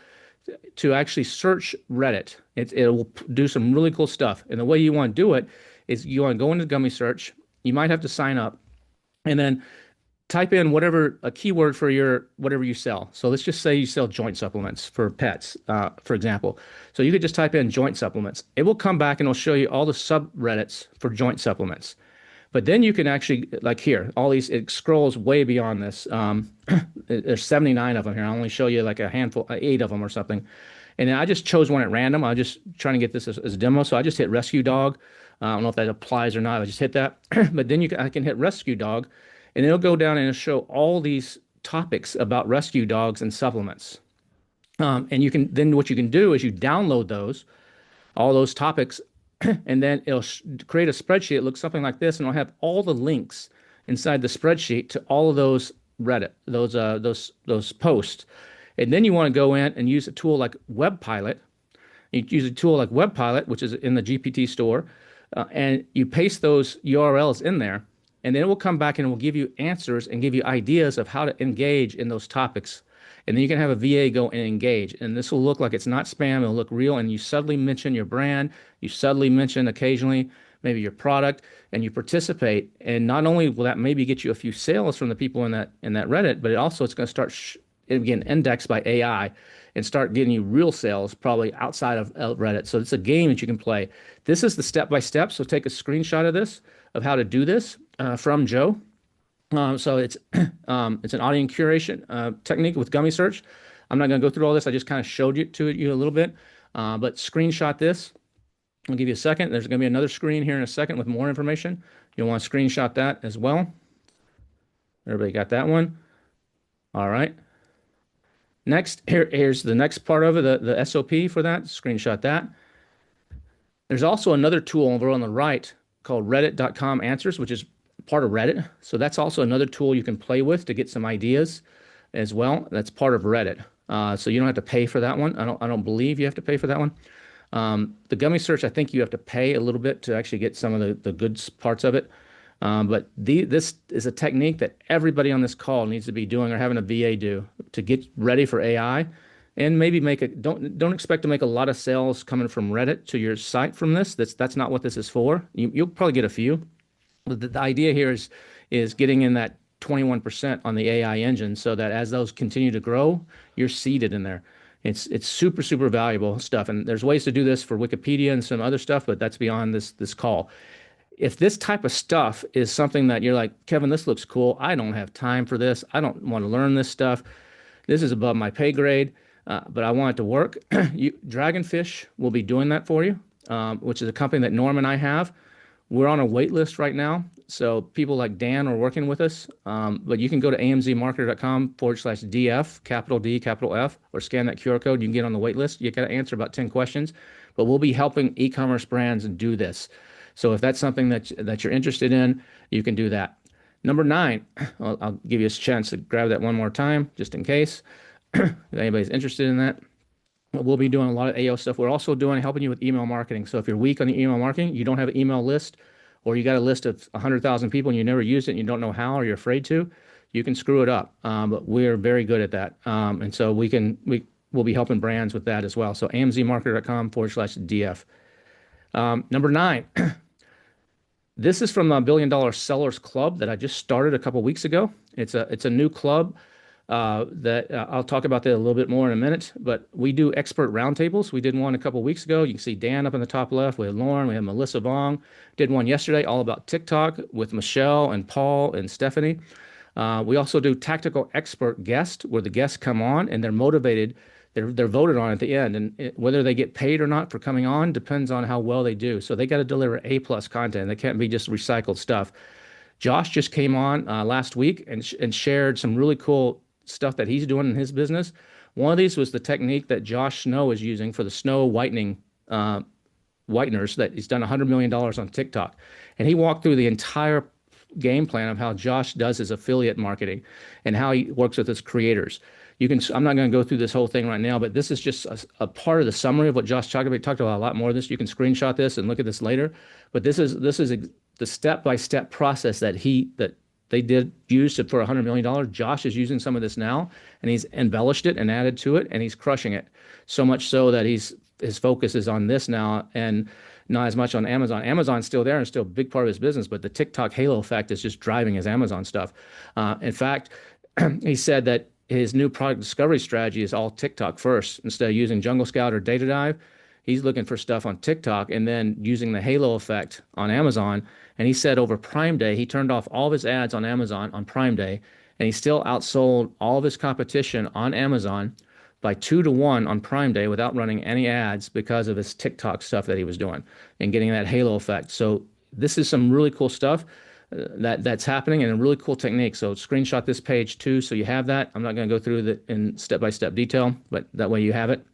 to actually search Reddit, it will do some really cool stuff. And the way you want to do it is you want to go into Gummy Search. You might have to sign up and then type in a keyword for whatever you sell. So let's just say you sell joint supplements for pets, for example. So you could just type in joint supplements. It will come back and it'll show you all the subreddits for joint supplements. But then you can actually, like here, it scrolls way beyond this. There's 79 of them here. I'll only show you like a handful, 8 of them or something. And then I just chose one at random. I'm just trying to get this as a demo. So I just hit rescue dog. I don't know if that applies or not. I just hit that. But then I can hit rescue dog and it'll go down and it'll show all these topics about rescue dogs and supplements. And what you can do is you download all those topics, and then it'll create a spreadsheet. It looks something like this, and it'll have all the links inside the spreadsheet to all of those Reddit, those posts. And then you want to go in and use a tool like WebPilot. You use a tool like WebPilot, which is in the GPT store, and you paste those URLs in there, and then it will come back and it will give you answers and give you ideas of how to engage in those topics. And then you can have a VA go and engage. And this will look like it's not spam. It'll look real. And you subtly mention your brand. You subtly mention occasionally maybe your product, and you participate. And not only will that maybe get you a few sales from the people in that Reddit, but it's going to start again indexed by AI and start getting you real sales probably outside of Reddit. So it's a game that you can play. This is the step-by-step. So take a screenshot of this, of how to do this from Joe. So it's an audience curation technique with Gummy Search. I'm not going to go through all this. I just kind of showed you a little bit, but screenshot this. I'll give you a second. There's going to be another screen here in a second with more information. You'll want to screenshot that as well. Everybody got that one? All right. Next, here's the next part of it, the SOP for that. Screenshot that. There's also another tool over on the right called reddit.com answers, which is part of Reddit. So that's also another tool you can play with to get some ideas as well. That's part of Reddit. So you don't have to pay for that one. I don't believe you have to pay for that one. The Gummy Search, I think you have to pay a little bit to actually get some of the good parts of it. But this is a technique that everybody on this call needs to be doing or having a VA do to get ready for AI, and maybe don't expect to make a lot of sales coming from Reddit to your site from this. That's not what this is for. You'll probably get a few. But the idea here is getting in that 21% on the AI engine so that as those continue to grow, you're seated in there. It's super, super valuable stuff. And there's ways to do this for Wikipedia and some other stuff, but that's beyond this call. If this type of stuff is something that you're like, Kevin, this looks cool. I don't have time for this. I don't want to learn this stuff. This is above my pay grade, but I want it to work. Dragonfish will be doing that for you, which is a company that Norm and I have. We're on a wait list right now. So people like Dan are working with us, but you can go to amzmarketer.com/DF, capital D, capital F, or scan that QR code. You can get on the wait list. You got to answer about 10 questions, but we'll be helping e-commerce brands do this. So if that's something that you're interested in, you can do that. Number 9, I'll give you a chance to grab that one more time, just in case if anybody's interested in that. We'll be doing a lot of AO stuff. We're also helping you with email marketing. So if you're weak on the email marketing, you don't have an email list, or you got a list of 100,000 people and you never used it and you don't know how, or you're afraid to, you can screw it up. But we're very good at that. And so we'll be helping brands with that as well. So amzmarketer.com/DF. Number 9, this is from the $1 Billion Sellers Club that I just started a couple weeks ago. It's a new club that I'll talk about that a little bit more in a minute, but we do expert roundtables. We did one a couple weeks ago. You can see Dan up in the top left. We have Lauren. We have Melissa Vong. Did one yesterday all about TikTok with Michelle and Paul and Stephanie. We also do tactical expert guest, where the guests come on and they're motivated. They're voted on at the end, and whether they get paid or not for coming on depends on how well they do. So they got to deliver A+ content. They can't be just recycled stuff. Josh just came on last week and shared some really cool stuff that he's doing in his business. One of these was the technique that Josh Snow is using for the snow whitening whiteners, that he's done $100 million on TikTok. And he walked through the entire game plan of how Josh does his affiliate marketing and how he works with his creators. I'm not going to go through this whole thing right now, but this is just a part of the summary of what Josh talked about. He talked about a lot more of this. You can screenshot this and look at this later. But this is the step-by-step process that they did use for $100 million. Josh is using some of this now, and he's embellished it and added to it, and he's crushing it. So much so that his focus is on this now and not as much on Amazon. Amazon's still there and still a big part of his business, but the TikTok halo effect is just driving his Amazon stuff. In fact, he said that his new product discovery strategy is all TikTok first. Instead of using Jungle Scout or Data Dive, he's looking for stuff on TikTok and then using the halo effect on Amazon. And he said over Prime Day, he turned off all of his ads on Amazon on Prime Day, and he still outsold all of his competition on Amazon by 2-to-1 on Prime Day without running any ads because of his TikTok stuff that he was doing and getting that halo effect. So this is some really cool stuff that's happening, and a really cool technique. So screenshot this page too, so you have that. I'm not going to go through it in step-by-step detail, but that way you have it.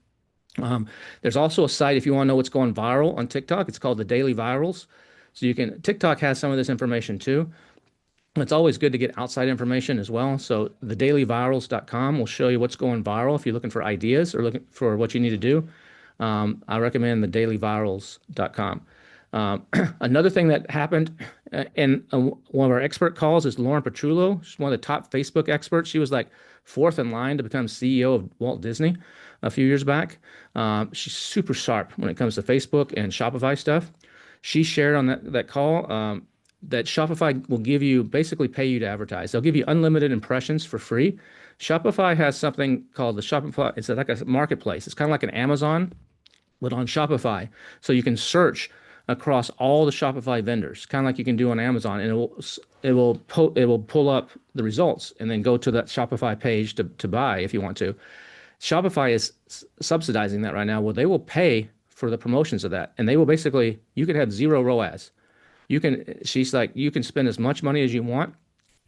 There's also a site if you want to know what's going viral on TikTok. It's called the Daily Virals. So TikTok has some of this information too. It's always good to get outside information as well. So thedailyvirals.com will show you what's going viral if you're looking for ideas or looking for what you need to do. I recommend thedailyvirals.com. Another thing that happened in one of our expert calls is Lauren Petrullo. She's one of the top Facebook experts. She was like fourth in line to become CEO of Walt Disney a few years back. She's super sharp when it comes to Facebook and Shopify stuff. She shared on that call that Shopify will basically pay you to advertise. They'll give you unlimited impressions for free. Shopify has something called the Shopify. It's like a marketplace. It's kind of like an Amazon, but on Shopify. So you can search across all the Shopify vendors, kind of like you can do on Amazon, and it will pull up the results and then go to that Shopify page to buy if you want to. Shopify is subsidizing that right now, where they will pay for the promotions of that, and they will basically, you could have zero ROAS. She's like, you can spend as much money as you want,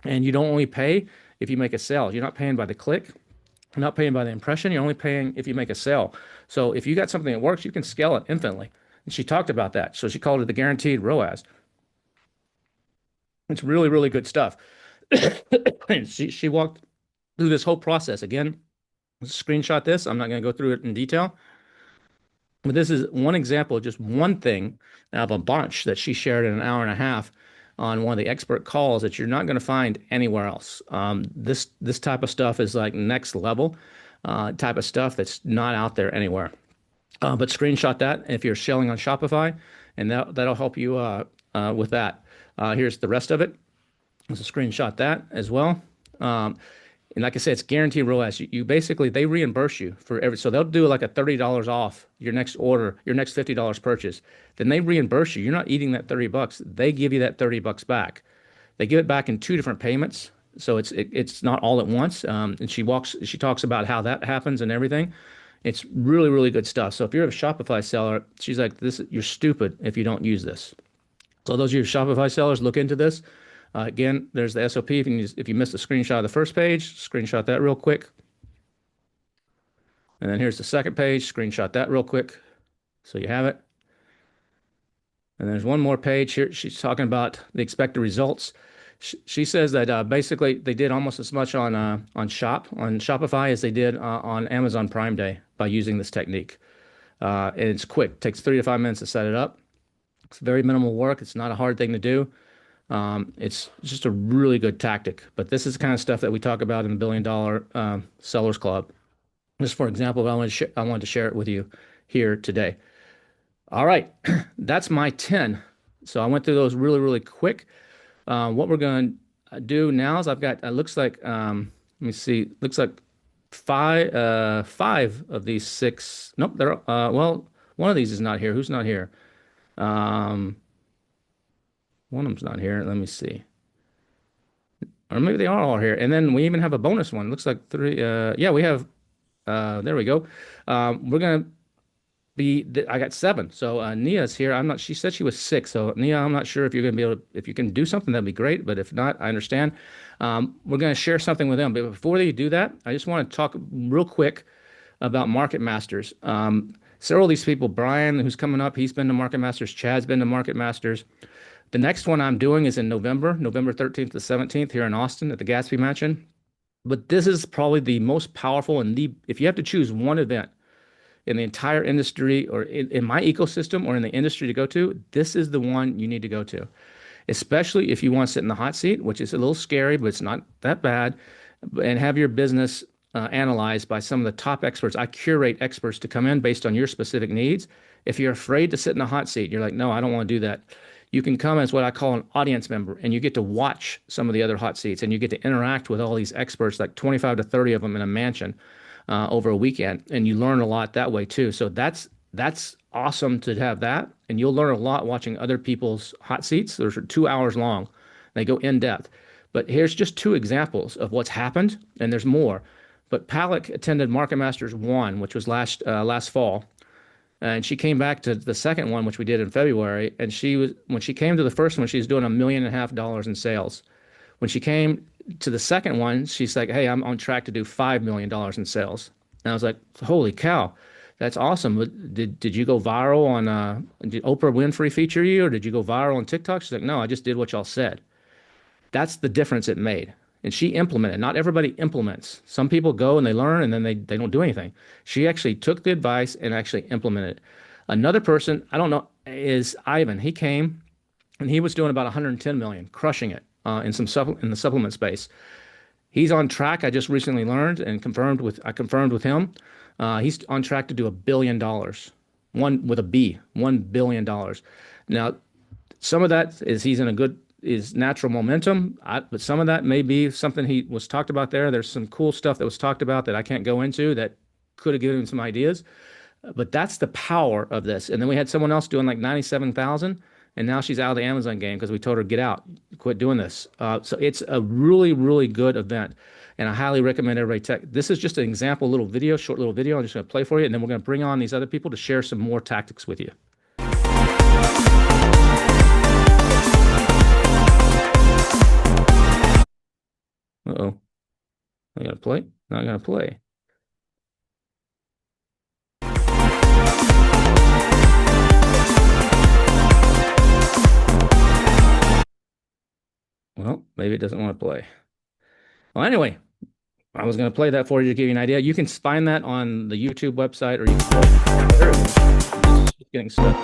and you don't only pay if you make a sale. You're not paying by the click. You're not paying by the impression. You're only paying if you make a sale. So if you got something that works, you can scale it infinitely. And she talked about that. So she called it the guaranteed ROAS. It's really, really good stuff. And she walked through this whole process. Again, screenshot this. I'm not going to go through it in detail. But this is one example of just one thing out of a bunch that she shared in an hour and a half on one of the expert calls that you're not going to find anywhere else. This type of stuff is like next level type of stuff that's not out there anywhere. But screenshot that if you're selling on Shopify, and that'll help you with that. Here's the rest of it. Let's screenshot that as well. And like I said, it's guaranteed ROAS. You basically, they reimburse you for so they'll do like a $30 off your next order, your next $50 purchase. Then they reimburse you. You're not eating that $30. They give you that $30 back. They give it back in 2 different payments. So it's not all at once. And she talks about how that happens and everything. It's really, really good stuff. So if you're a Shopify seller, she's like, you're stupid if you don't use this. So those of you Shopify sellers, look into this. Again, there's the SOP. If you missed a screenshot of the first page, screenshot that real quick. And then here's the second page, screenshot that real quick so you have it. And there's one more page here. She's talking about the expected results. She says that basically they did almost as much on Shopify as they did on Amazon Prime Day by using this technique. And it's quick. It takes 3 to 5 minutes to set it up. It's very minimal work. It's not a hard thing to do. It's just a really good tactic. But this is the kind of stuff that we talk about in the $1 Billion Sellers Club. Just for example, I wanted to share it with you here today. All right, that's my 10. So I went through those really, really quick. What we're going to do now is I've got, it looks like, let me see, looks like five of these 6. Nope, well, one of these is not here. Who's not here? One of them's not here. Let me see. or maybe they are all here. And then we even have a bonus one. Looks like 3. Yeah, we have. There we go. We're gonna be. I got 7. So Nia's here. I'm not. She said she was 6. So Nia, I'm not sure if you're gonna be able to. If you can do something, that'd be great. But if not, I understand. We're gonna share something with them. But before they do that, I just want to talk real quick about Market Masters. Several of these people, Brian, who's coming up, he's been to Market Masters. Chad's been to Market Masters. The next one I'm doing is in November 13th to 17th here in Austin at the Gatsby Mansion. But this is probably the most powerful and if you have to choose one event in the entire industry or in my ecosystem or in the industry to go to, this is the one you need to go to, especially if you want to sit in the hot seat, which is a little scary, but it's not that bad, and have your business analyzed by some of the top experts. I curate experts to come in based on your specific needs. If you're afraid to sit in the hot seat, you're like, no, I don't want to do that. You can come as what I call an audience member, and you get to watch some of the other hot seats, and you get to interact with all these experts, like 25 to 30 of them in a mansion over a weekend, and you learn a lot that way too. So that's awesome to have that, and you'll learn a lot watching other people's hot seats. Those are 2 hours long. They go in depth. But here's just 2 examples of what's happened, and there's more. But Palak attended Market Masters 1, which was last fall, and she came back to the second one, which we did in February. And when she came to the first one, she was doing $1.5 million in sales. When she came to the second one, she's like, "Hey, I'm on track to do $5 million in sales." And I was like, "Holy cow, that's awesome!" But did you go viral on? Did Oprah Winfrey feature you, or did you go viral on TikTok? She's like, "No, I just did what y'all said." That's the difference it made. And she implemented. Not everybody implements. Some people go and they learn and then they don't do anything. She actually took the advice and actually implemented it. Another person, I don't know, is Ivan. He came and he was doing about 110 million, crushing it in the supplement space. He's on track. I just recently learned and confirmed with him. He's on track to do $1 billion. One with a B, $1 billion. Now, some of that is is natural momentum, but some of that may be something he was talked about there. There's some cool stuff that was talked about that I can't go into that could have given him some ideas, but that's the power of this. And then we had someone else doing like 97,000, and now she's out of the Amazon game because we told her, get out, quit doing this. So it's a really, really good event, and I highly recommend everybody this is just an example, short little video. I'm just going to play for you, and then we're going to bring on these other people to share some more tactics with you. Uh-oh. I gotta play. Not gonna play. Well, maybe it doesn't want to play. Well, anyway, I was gonna play that for you to give you an idea. You can find that on the YouTube website, or you can there it is. It's getting stuck.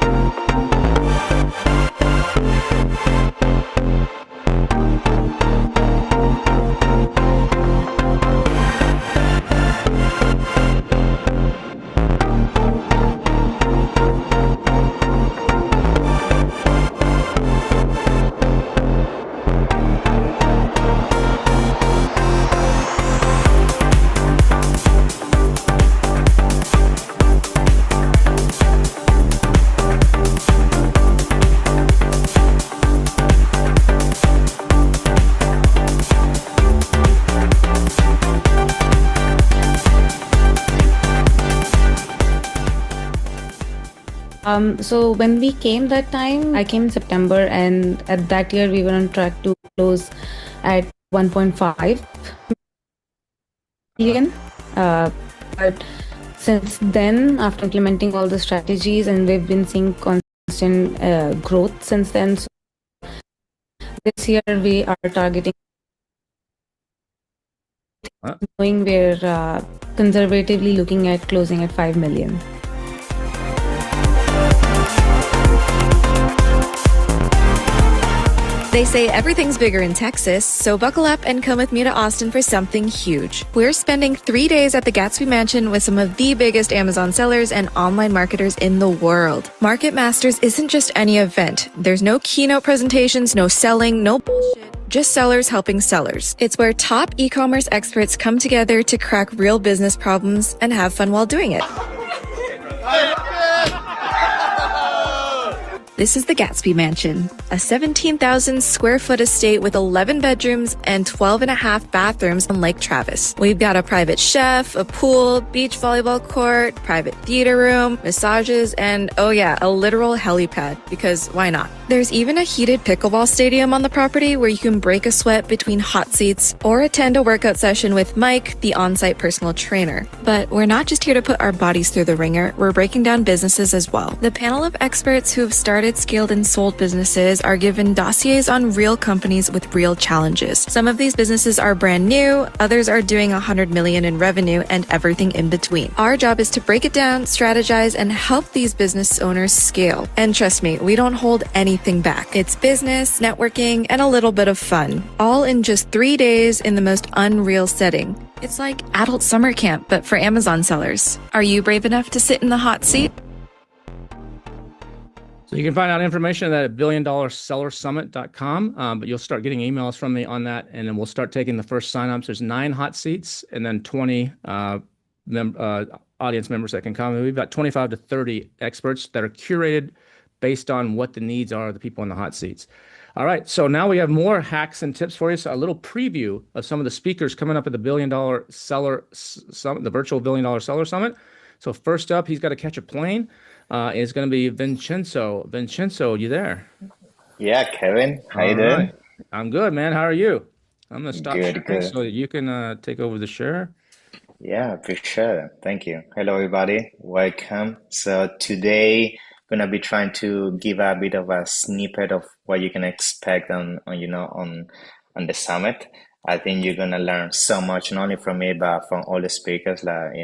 So when we came that time, I came in September, and at that year we were on track to close at 1.5 million. But since then, after implementing all the strategies, and we've been seeing constant growth since then. So this year we are targeting, knowing we're conservatively looking at closing at 5 million. They say everything's bigger in Texas, so buckle up and come with me to Austin for something huge. We're spending 3 days at the Gatsby Mansion with some of the biggest Amazon sellers and online marketers in the world. Market Masters isn't just any event. There's no keynote presentations, no selling, no bullshit. Just sellers helping sellers. It's where top e-commerce experts come together to crack real business problems and have fun while doing it. This is the Gatsby Mansion, a 17,000 square foot estate with 11 bedrooms and 12 and a half bathrooms on Lake Travis. We've got a private chef, a pool, beach volleyball court, private theater room, massages, and oh yeah, a literal helipad, because why not? There's even a heated pickleball stadium on the property where you can break a sweat between hot seats or attend a workout session with Mike, the on-site personal trainer. But we're not just here to put our bodies through the ringer, we're breaking down businesses as well. The panel of experts who have started, scaled, and sold businesses are given dossiers on real companies with real challenges. Some of these businesses are brand new, others are doing 100 million in revenue, and everything in between. Our job is to break it down, strategize, and help these business owners scale. And trust me, we don't hold anything back. It's business, networking, and a little bit of fun, all in just 3 days in the most unreal setting. It's like adult summer camp, but for Amazon sellers. Are you brave enough to sit in the hot seat? So you can find out information at billiondollarsellersummit.com, but you'll start getting emails from me on that, and then we'll start taking the first signups. There's 9 hot seats and then 20 audience members that can come. We've got 25 to 30 experts that are curated based on what the needs are of the people in the hot seats. All right, so now we have more hacks and tips for you. So a little preview of some of the speakers coming up at the Billion Dollar Seller Summit, the virtual Billion Dollar Seller Summit. So first up, he's got to catch a plane. Is going to be Vincenzo. Vincenzo, you there? Yeah, Kevin, how you doing? Right. I'm good, man. How are you? I'm going to stop sharing Good. so that you can take over the share. Yeah, for sure. Thank you. Hello, everybody. Welcome. So today, gonna be trying to give a bit of a snippet of what you can expect on the summit. I think you're gonna learn so much, not only from me, but from all the speakers, like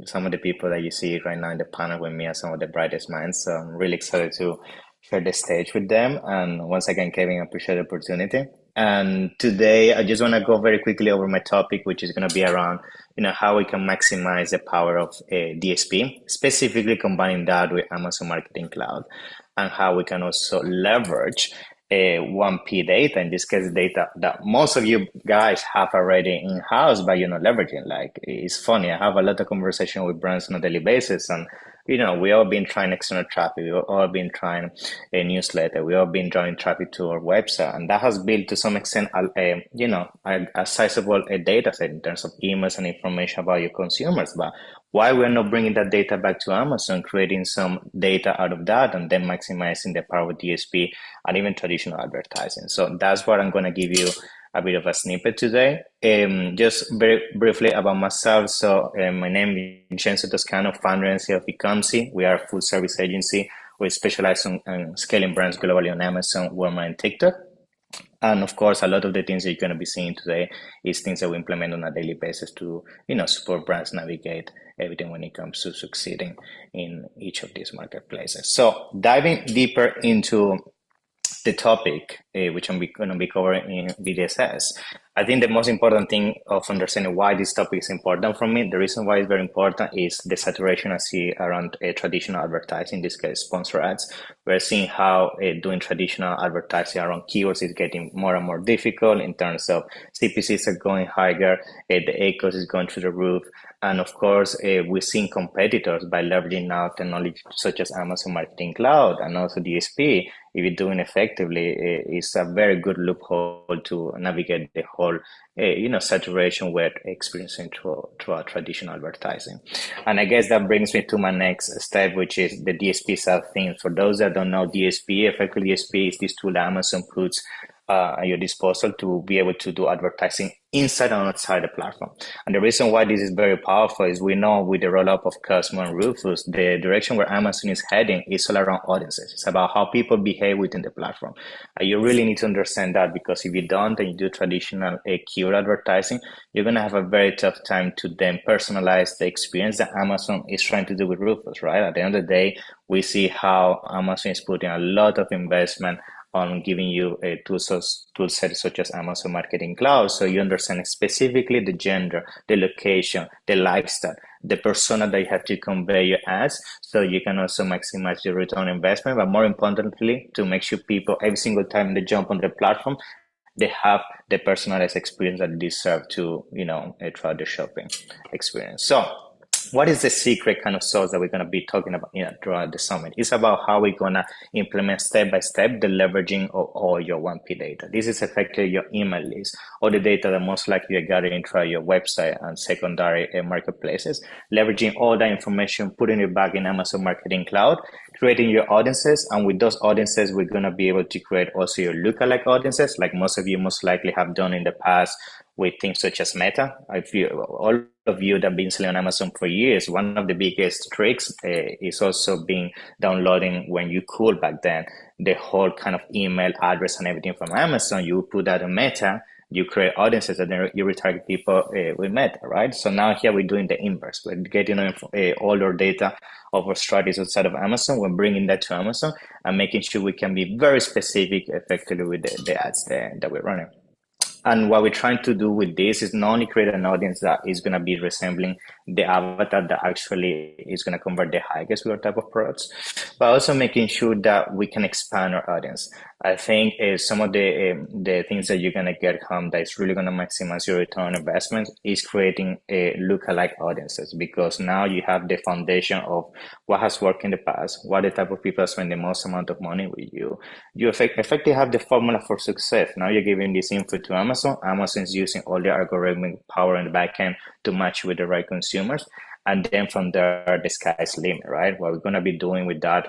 some of the people that you see right now in the panel with me are some of the brightest minds. So I'm really excited to share the stage with them. And once again, Kevin, I appreciate the opportunity. And today, I just want to go very quickly over my topic, which is going to be around, how we can maximize the power of a DSP, specifically combining that with Amazon Marketing Cloud, and how we can also leverage 1P data, in this case, data that most of you guys have already in-house, but you're not leveraging. Like, it's funny, I have a lot of conversation with brands on a daily basis, and we all been trying external traffic, we've all been trying a newsletter, we all been drawing traffic to our website, and that has built to some extent a sizable data set in terms of emails and information about your consumers. But why we're not bringing that data back to Amazon, creating some data out of that, and then maximizing the power of DSP and even traditional advertising? So that's what I'm going to give you a bit of a snippet today. Just very briefly about myself. So my name is Vincenzo Toscano, founder and CEO of Ecomcy. We are a full service agency. We specialize on scaling brands globally on Amazon, Walmart, and TikTok. And of course, a lot of the things that you're going to be seeing today is things that we implement on a daily basis to, support brands navigate everything when it comes to succeeding in each of these marketplaces. So diving deeper into the topic, which I'm going to be covering in BDSS, I think the most important thing of understanding why this topic is important for me, the reason why it's very important is the saturation I see around traditional advertising, in this case, sponsor ads. We're seeing how doing traditional advertising around keywords is getting more and more difficult in terms of CPCs are going higher, the ACOS is going through the roof. And of course, we're seeing competitors by leveraging now technology such as Amazon Marketing Cloud and also DSP. If you're doing effectively, it's a very good loophole to navigate the whole, saturation we're experiencing through our traditional advertising. And I guess that brings me to my next step, which is the DSP side of things. For those that don't know DSP, effectively DSP is this tool that Amazon puts at your disposal to be able to do advertising inside and outside the platform. And the reason why this is very powerful is we know with the roll-up of Cosmo and Rufus, the direction where Amazon is heading is all around audiences. It's about how people behave within the platform. You really need to understand that, because if you don't and you do traditional keyword advertising, you're going to have a very tough time to then personalize the experience that Amazon is trying to do with Rufus, right? At the end of the day, we see how Amazon is putting a lot of investment on giving you a tool set such as Amazon Marketing Cloud, so you understand specifically the gender, the location, the lifestyle, the persona that you have to convey your ads, so you can also maximize your return on investment, but more importantly, to make sure people, every single time they jump on the platform, they have the personalized experience that they deserve to, throughout the shopping experience. So what is the secret kind of sauce that we're going to be talking about throughout the summit? It's about how we're going to implement step by step the leveraging of all your 1P data. This is effectively your email list, all the data that most likely you're gathering through your website and secondary marketplaces, leveraging all that information, putting it back in Amazon Marketing Cloud, creating your audiences. And with those audiences, we're going to be able to create also your lookalike audiences, like most of you most likely have done in the past with things such as Meta. If you, all of you that have been selling on Amazon for years, one of the biggest tricks is also being downloading when you could back then, the whole kind of email address and everything from Amazon. You put that in Meta, you create audiences, and then you retarget people with Meta, right? So now here we're doing the inverse. We're getting all our data of our strategies outside of Amazon. We're bringing that to Amazon and making sure we can be very specific effectively with the ads that we're running. And what we're trying to do with this is not only create an audience that is going to be resembling the avatar that actually is going to convert the highest with our type of products, but also making sure that we can expand our audience. I think some of the things that you're going to get home that is really going to maximize your return on investment is creating a lookalike audiences, because now you have the foundation of what has worked in the past, what the type of people spend the most amount of money with you. You effectively have the formula for success. Now you're giving this info to Amazon. Amazon is using all the algorithmic power in the back end to match with the right consumers. And then from there, the sky's the limit, right? What we're going to be doing with that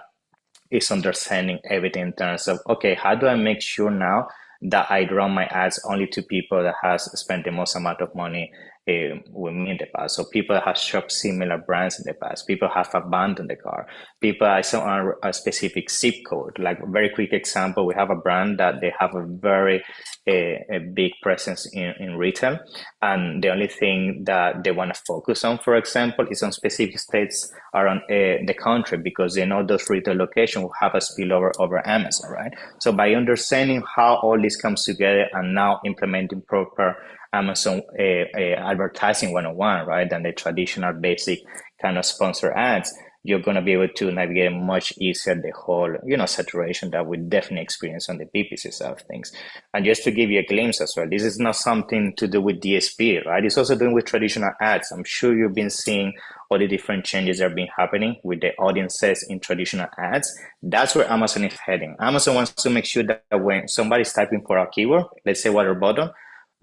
is understanding everything in terms of, okay, how do I make sure now that I run my ads only to people that has spent the most amount of money with me in the past? So people that have shopped similar brands in the past, people have abandoned the cart, people I saw a specific zip code. Like a very quick example, we have a brand that they have a very a big presence in retail, and the only thing that they want to focus on, for example, is on specific states around the country, because they know those retail locations will have a spillover over Amazon, right? So by understanding how all this comes together and now implementing proper Amazon advertising 101, right, than the traditional basic kind of sponsor ads, you're going to be able to navigate much easier the whole, saturation that we definitely experience on the PPC side of things. And just to give you a glimpse as well, this is not something to do with DSP, right? It's also doing with traditional ads. I'm sure you've been seeing all the different changes that have been happening with the audiences in traditional ads. That's where Amazon is heading. Amazon wants to make sure that when somebody's typing for a keyword, let's say water bottle,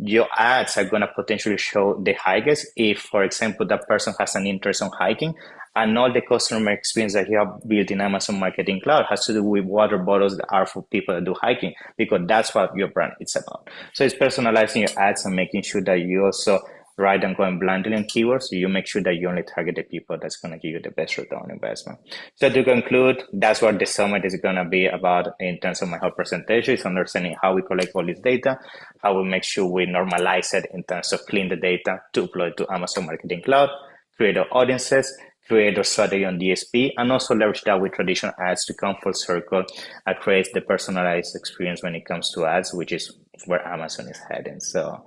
your ads are going to potentially show the highest if, for example, that person has an interest on hiking, and all the customer experience that you have built in Amazon Marketing Cloud has to do with water bottles that are for people that do hiking, because that's what your brand is about. So it's personalizing your ads and making sure that you also, rather than going blindly on keywords, you make sure that you only target the people that's going to give you the best return on investment. So to conclude, that's what the summit is going to be about in terms of my whole presentation, is understanding how we collect all this data, how we make sure we normalize it in terms of clean the data to upload to Amazon Marketing Cloud, create our audiences, create a strategy on DSP, and also leverage that with traditional ads to come full circle and create the personalized experience when it comes to ads, which is where Amazon is heading. So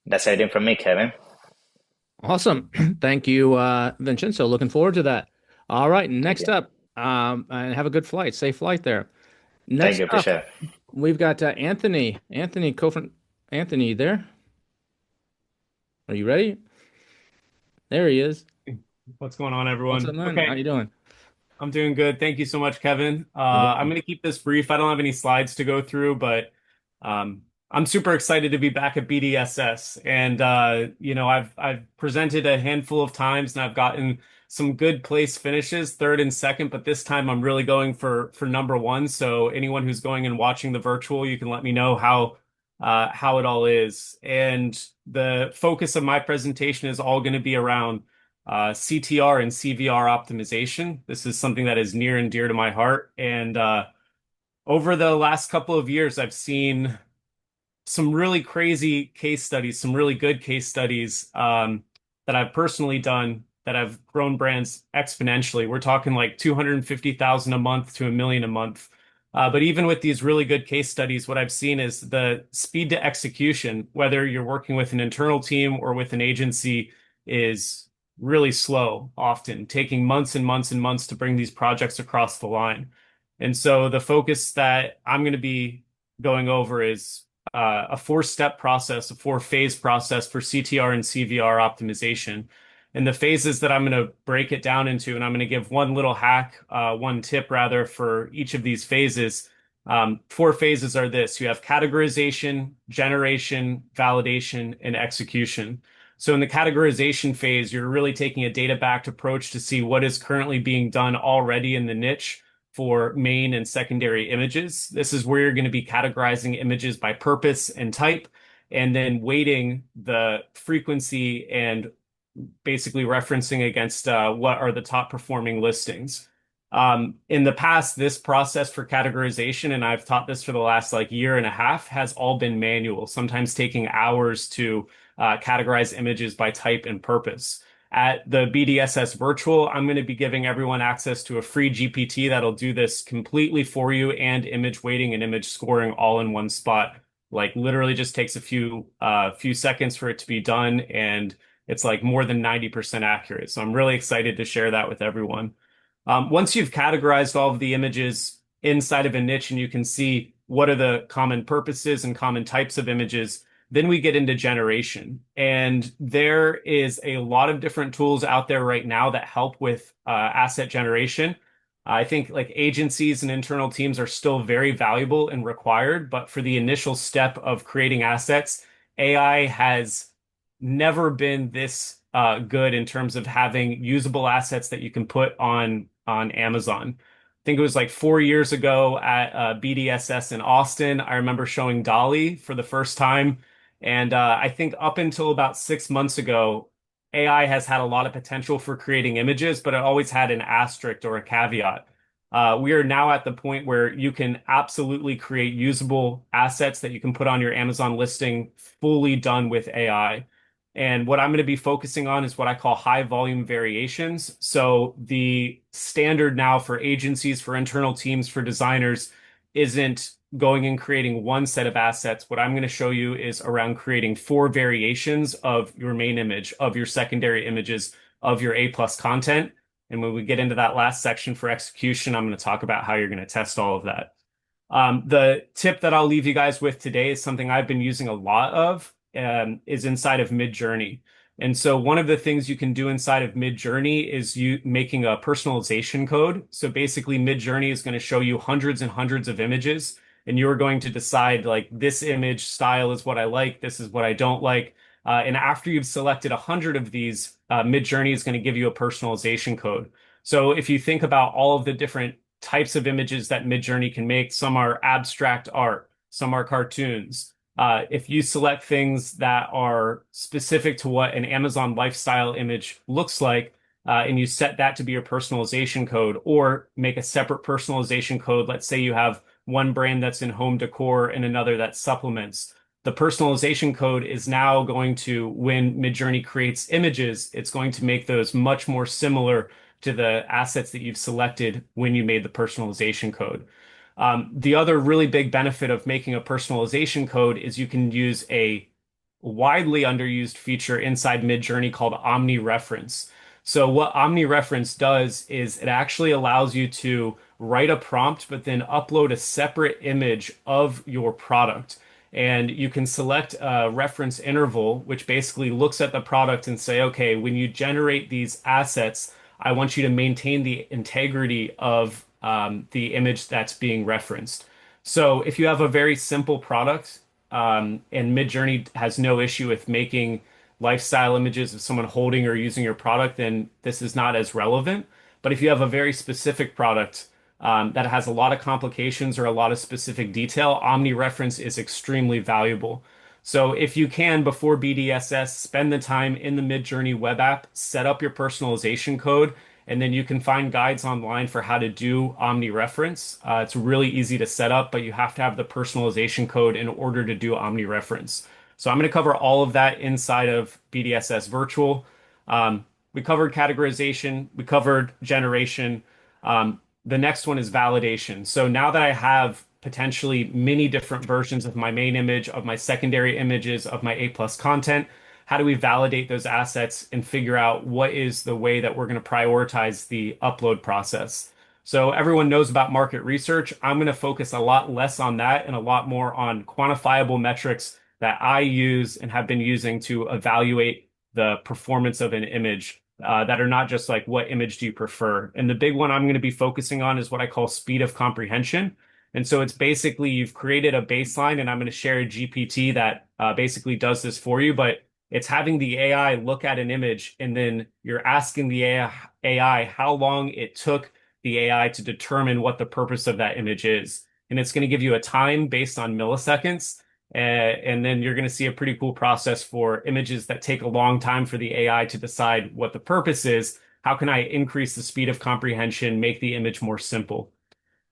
that's everything from me, Kevin. Awesome. Thank you, Vincenzo. Looking forward to that. All right. Next up, and have a good flight. Safe flight there. Next Thank you, appreciate it. We've got Anthony. Anthony, you there? Are you ready? There he is. What's going on, everyone? What's up, man? How you doing? I'm doing good. Thank you so much, Kevin. I'm going to keep this brief. I don't have any slides to go through, but I'm super excited to be back at BDSS. And I've presented a handful of times, and I've gotten some good place finishes, third and second, but this time I'm really going for number one. So anyone who's going and watching the virtual, you can let me know how it all is. And the focus of my presentation is all going to be around CTR and CVR optimization. This is something that is near and dear to my heart. And over the last couple of years, I've seen some really crazy case studies, some really good case studies that I've personally done that have grown brands exponentially. We're talking like 250,000 a month to $1 million a month. But even with these really good case studies, what I've seen is the speed to execution, whether you're working with an internal team or with an agency, is really slow, often taking months and months and months to bring these projects across the line. And so the focus that I'm going to be going over is a 4-step process, a 4-phase process for CTR and CVR optimization. And the phases that I'm going to break it down into, and I'm going to give one little hack, one tip rather, for each of these phases. Four phases are this. You have categorization, generation, validation, and execution. So in the categorization phase, you're really taking a data-backed approach to see what is currently being done already in the niche for main and secondary images. This is where you're going to be categorizing images by purpose and type, and then weighting the frequency and basically referencing against what are the top performing listings. In the past, this process for categorization, and I've taught this for the last like year and a half, has all been manual, sometimes taking hours to categorize images by type and purpose. At the BDSS virtual, I'm going to be giving everyone access to a free GPT that'll do this completely for you, and image weighting and image scoring all in one spot. Like literally just takes a few seconds for it to be done, and it's like more than 90% accurate. So I'm really excited to share that with everyone. Once you've categorized all of the images inside of a niche and you can see what are the common purposes and common types of images, then we get into generation. And there is a lot of different tools out there right now that help with asset generation. I think like agencies and internal teams are still very valuable and required, but for the initial step of creating assets, AI has never been this good in terms of having usable assets that you can put on Amazon. I think it was like 4 years ago at BDSS in Austin. I remember showing Dolly for the first time. And I think up until about 6 months ago, AI has had a lot of potential for creating images, but it always had an asterisk or a caveat. We are now at the point where you can absolutely create usable assets that you can put on your Amazon listing fully done with AI. And what I'm going to be focusing on is what I call high volume variations. So the standard now for agencies, for internal teams, for designers isn't going and creating one set of assets. What I'm going to show you is around creating 4 variations of your main image, of your secondary images, of your A plus content. And when we get into that last section for execution, I'm going to talk about how you're going to test all of that. The tip that I'll leave you guys with today is something I've been using a lot of, is inside of Midjourney. And so one of the things you can do inside of Midjourney is you making a personalization code. So basically Midjourney is going to show you hundreds and hundreds of images, and you're going to decide like this image style is what I like, this is what I don't like. And after you've selected 100 of these, Midjourney is going to give you a personalization code. So if you think about all of the different types of images that Midjourney can make, some are abstract art, some are cartoons. If you select things that are specific to what an Amazon lifestyle image looks like, and you set that to be your personalization code, or make a separate personalization code, let's say you have one brand that's in home decor and another that supplements. The personalization code is now going to, when Midjourney creates images, it's going to make those much more similar to the assets that you've selected when you made the personalization code. The other really big benefit of making a personalization code is you can use a widely underused feature inside Midjourney called omni-reference. So what omni-reference does is it actually allows you to write a prompt, but then upload a separate image of your product. And you can select a reference interval, which basically looks at the product and say, okay, when you generate these assets, I want you to maintain the integrity of the image that's being referenced. So if you have a very simple product, and Midjourney has no issue with making lifestyle images of someone holding or using your product, then this is not as relevant. But if you have a very specific product that has a lot of complications or a lot of specific detail, omni-reference is extremely valuable. So if you can, before BDSS, spend the time in the Midjourney web app, set up your personalization code, and then you can find guides online for how to do omni-reference. It's really easy to set up, but you have to have the personalization code in order to do omni-reference. So I'm going to cover all of that inside of BDSS Virtual. We covered categorization, we covered generation. The next one is validation. So now that I have potentially many different versions of my main image, of my secondary images, of my A plus content, how do we validate those assets and figure out what is the way that we're going to prioritize the upload process? So everyone knows about market research. I'm going to focus a lot less on that and a lot more on quantifiable metrics that I use and have been using to evaluate the performance of an image that are not just like, what image do you prefer? And the big one I'm going to be focusing on is what I call speed of comprehension. And so it's basically you've created a baseline, and I'm going to share a GPT that basically does this for you, but it's having the AI look at an image, and then you're asking the AI how long it took the AI to determine what the purpose of that image is. And it's going to give you a time based on milliseconds. And then you're going to see a pretty cool process for images that take a long time for the AI to decide what the purpose is. How can I increase the speed of comprehension, make the image more simple?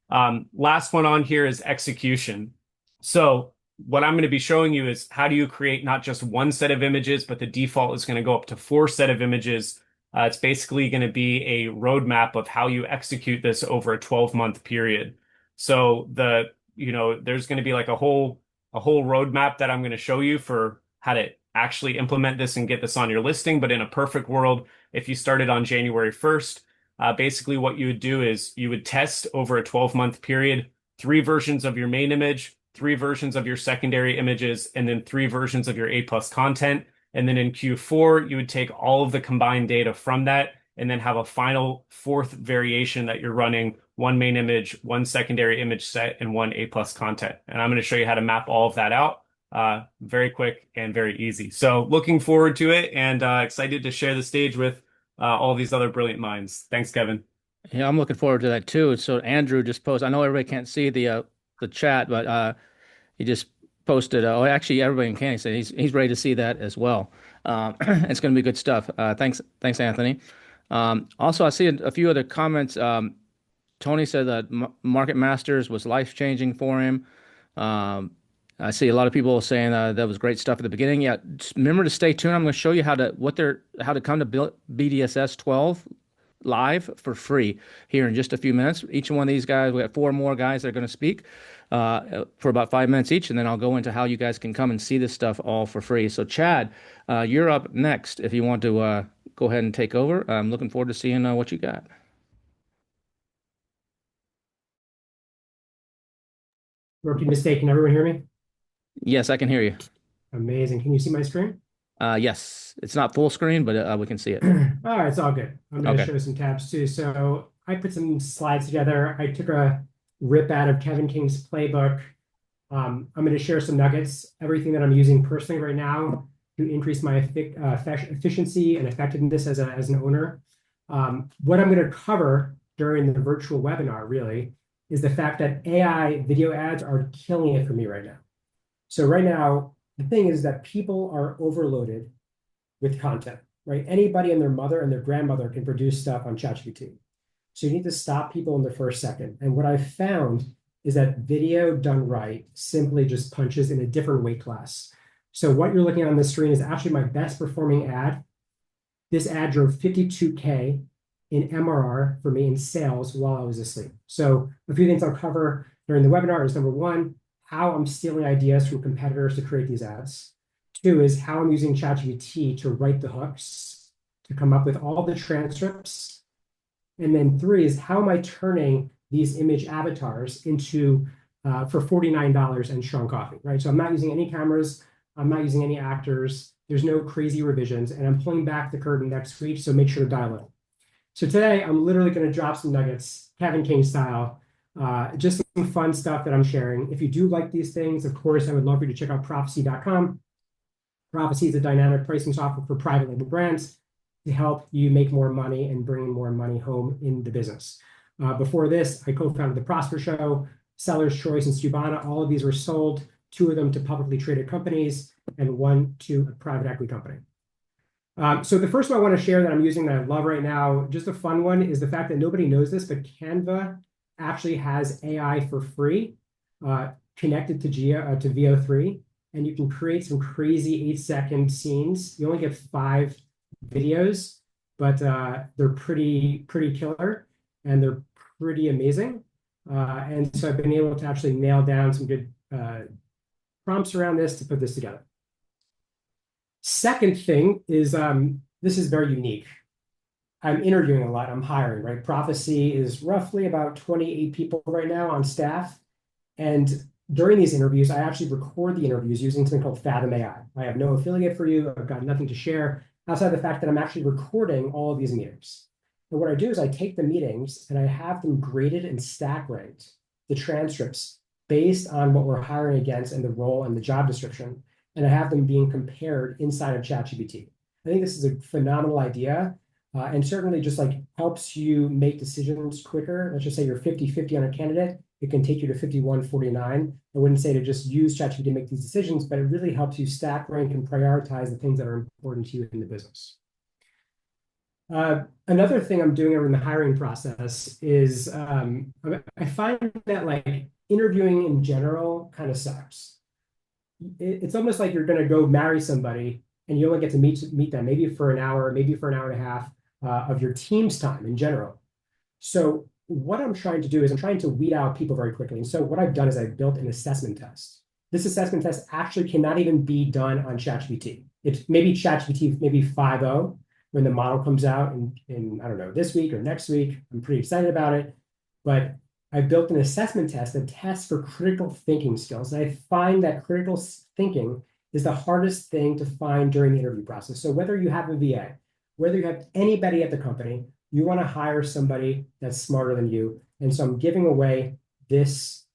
Last one on here is execution. So what I'm going to be showing you is how do you create not just one set of images, but the default is going to go up to 4 set of images. It's basically going to be a roadmap of how you execute this over a 12-month period. So there's going to be like a whole roadmap that I'm going to show you for how to actually implement this and get this on your listing. But in a perfect world, if you started on January 1st, basically what you would do is you would test over a 12-month period 3 versions of your main image, 3 versions of your secondary images, and then 3 versions of your A+ content. And then in Q4, you would take all of the combined data from that and then have a final 4th variation that you're running, 1 main image, 1 secondary image set, and 1 A+ content. And I'm going to show you how to map all of that out. Very quick and very easy. So looking forward to it, and excited to share the stage with all these other brilliant minds. Thanks, Kevin. Yeah, I'm looking forward to that too. So Andrew just posted. I know everybody can't see the chat, but he just posted. Oh, actually, everybody can see. He's ready to see that as well. It's going to be good stuff. Thanks, Anthony. Also, I see a few other comments. Tony said that Market Masters was life-changing for him. I see a lot of people saying that was great stuff at the beginning. Yeah, just remember to stay tuned. I'm going to show you how to come to BDSS 12 live for free here in just a few minutes. Each one of these guys, we have 4 more guys that are going to speak for about 5 minutes each, and then I'll go into how you guys can come and see this stuff all for free. So Chad, you're up next if you want to go ahead and take over. I'm looking forward to seeing what you got. Rookie mistake. Can everyone hear me? Yes, I can hear you. Amazing. Can you see my screen? Yes, it's not full screen, but we can see it. All right, it's all good. I'm going to show some tabs too. So I put some slides together. I took a rip out of Kevin King's playbook. I'm going to share some nuggets, everything that I'm using personally right now to increase my efficiency and effectiveness as an owner. What I'm going to cover during the virtual webinar really is the fact that AI video ads are killing it for me right now. So right now, the thing is that people are overloaded with content, right? Anybody and their mother and their grandmother can produce stuff on ChatGPT. So you need to stop people in the first second. And what I've found is that video done right simply just punches in a different weight class. So what you're looking at on the screen is actually my best performing ad. This ad drove 52K in MRR for me in sales while I was asleep. So a few things I'll cover during the webinar is number 1, how I'm stealing ideas from competitors to create these ads. 2 is how I'm using ChatGPT to write the hooks, to come up with all the transcripts. And then 3 is how am I turning these image avatars into for $49 and strong coffee, right? So I'm not using any cameras. I'm not using any actors. There's no crazy revisions, and I'm pulling back the curtain next week, so make sure to dial in. So today, I'm literally going to drop some nuggets, Kevin King style, just some fun stuff that I'm sharing. If you do like these things, of course, I would love for you to check out Prophecy.com. Prophecy is a dynamic pricing software for private label brands to help you make more money and bring more money home in the business. Before this, I co-founded The Prosper Show, Seller's Choice, and Stubana. All of these were sold, 2 of them to publicly traded companies, and 1 to a private equity company. So the first one I want to share that I'm using that I love right now, just a fun one, is the fact that nobody knows this, but Canva actually has AI for free connected to VO3, and you can create some crazy 8-second scenes. You only get 5 videos, but they're pretty killer, and they're pretty amazing. And so I've been able to actually nail down some good prompts around this to put this together. Second thing is, this is very unique. I'm interviewing a lot. I'm hiring, right? Prophecy is roughly about 28 people right now on staff. And during these interviews, I actually record the interviews using something called Fathom AI. I have no affiliate for you. I've got nothing to share. outside of the fact that I'm actually recording all of these meetings. And what I do is I take the meetings and I have them graded and stack ranked, the transcripts, based on what we're hiring against and the role and the job description. And I have them being compared inside of ChatGPT. I think this is a phenomenal idea. And certainly just like helps you make decisions quicker. Let's just say you're 50-50 on a candidate. It can take you to 51-49. I wouldn't say to just use ChatGPT to make these decisions, but it really helps you stack rank and prioritize the things that are important to you in the business. Another thing I'm doing in the hiring process is I find that like interviewing in general kind of sucks. It's almost like you're going to go marry somebody and you only get to meet them maybe for an hour, maybe for an hour and a half of your team's time in general. So what I'm trying to do is I'm trying to weed out people very quickly. And so what I've done is I've built an assessment test. This assessment test actually cannot even be done on ChatGPT. It's maybe ChatGPT, maybe 5.0 when the model comes out in, I don't know, this week or next week. I'm pretty excited about it. But I built an assessment test that tests for critical thinking skills. And I find that critical thinking is the hardest thing to find during the interview process. So whether you have a VA, whether you have anybody at the company, you want to hire somebody that's smarter than you. And so I'm giving away this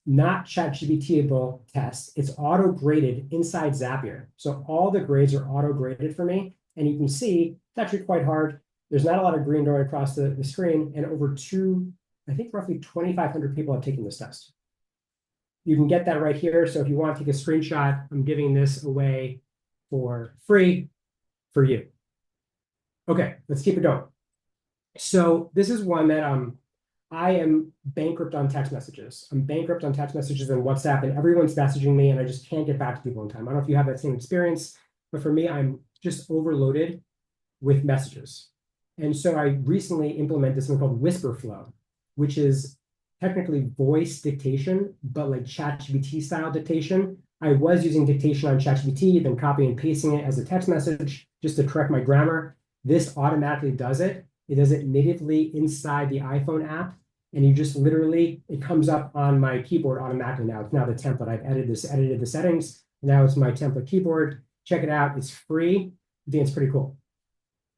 not ChatGPT-able test. It's auto-graded inside Zapier. So all the grades are auto-graded for me. And you can see it's actually quite hard. There's not a lot of green going across the screen. And over I think roughly 2,500 people have taken this test. You can get that right here. So if you want to take a screenshot, I'm giving this away for free for you. Okay, let's keep it going. So this is one that I am bankrupt on text messages. I'm bankrupt on text messages and WhatsApp, and everyone's messaging me, and I just can't get back to people in time. I don't know if you have that same experience, but for me, I'm just overloaded with messages. And so I recently implemented something called Whisper Flow, which is technically voice dictation, but like ChatGPT style dictation. I was using dictation on ChatGPT, then copying and pasting it as a text message just to correct my grammar. This automatically does it. It does it natively inside the iPhone app. And you just literally, it comes up on my keyboard automatically now. It's now the template. I've edited the settings. Now it's my template keyboard. Check it out. It's free. I think it's pretty cool.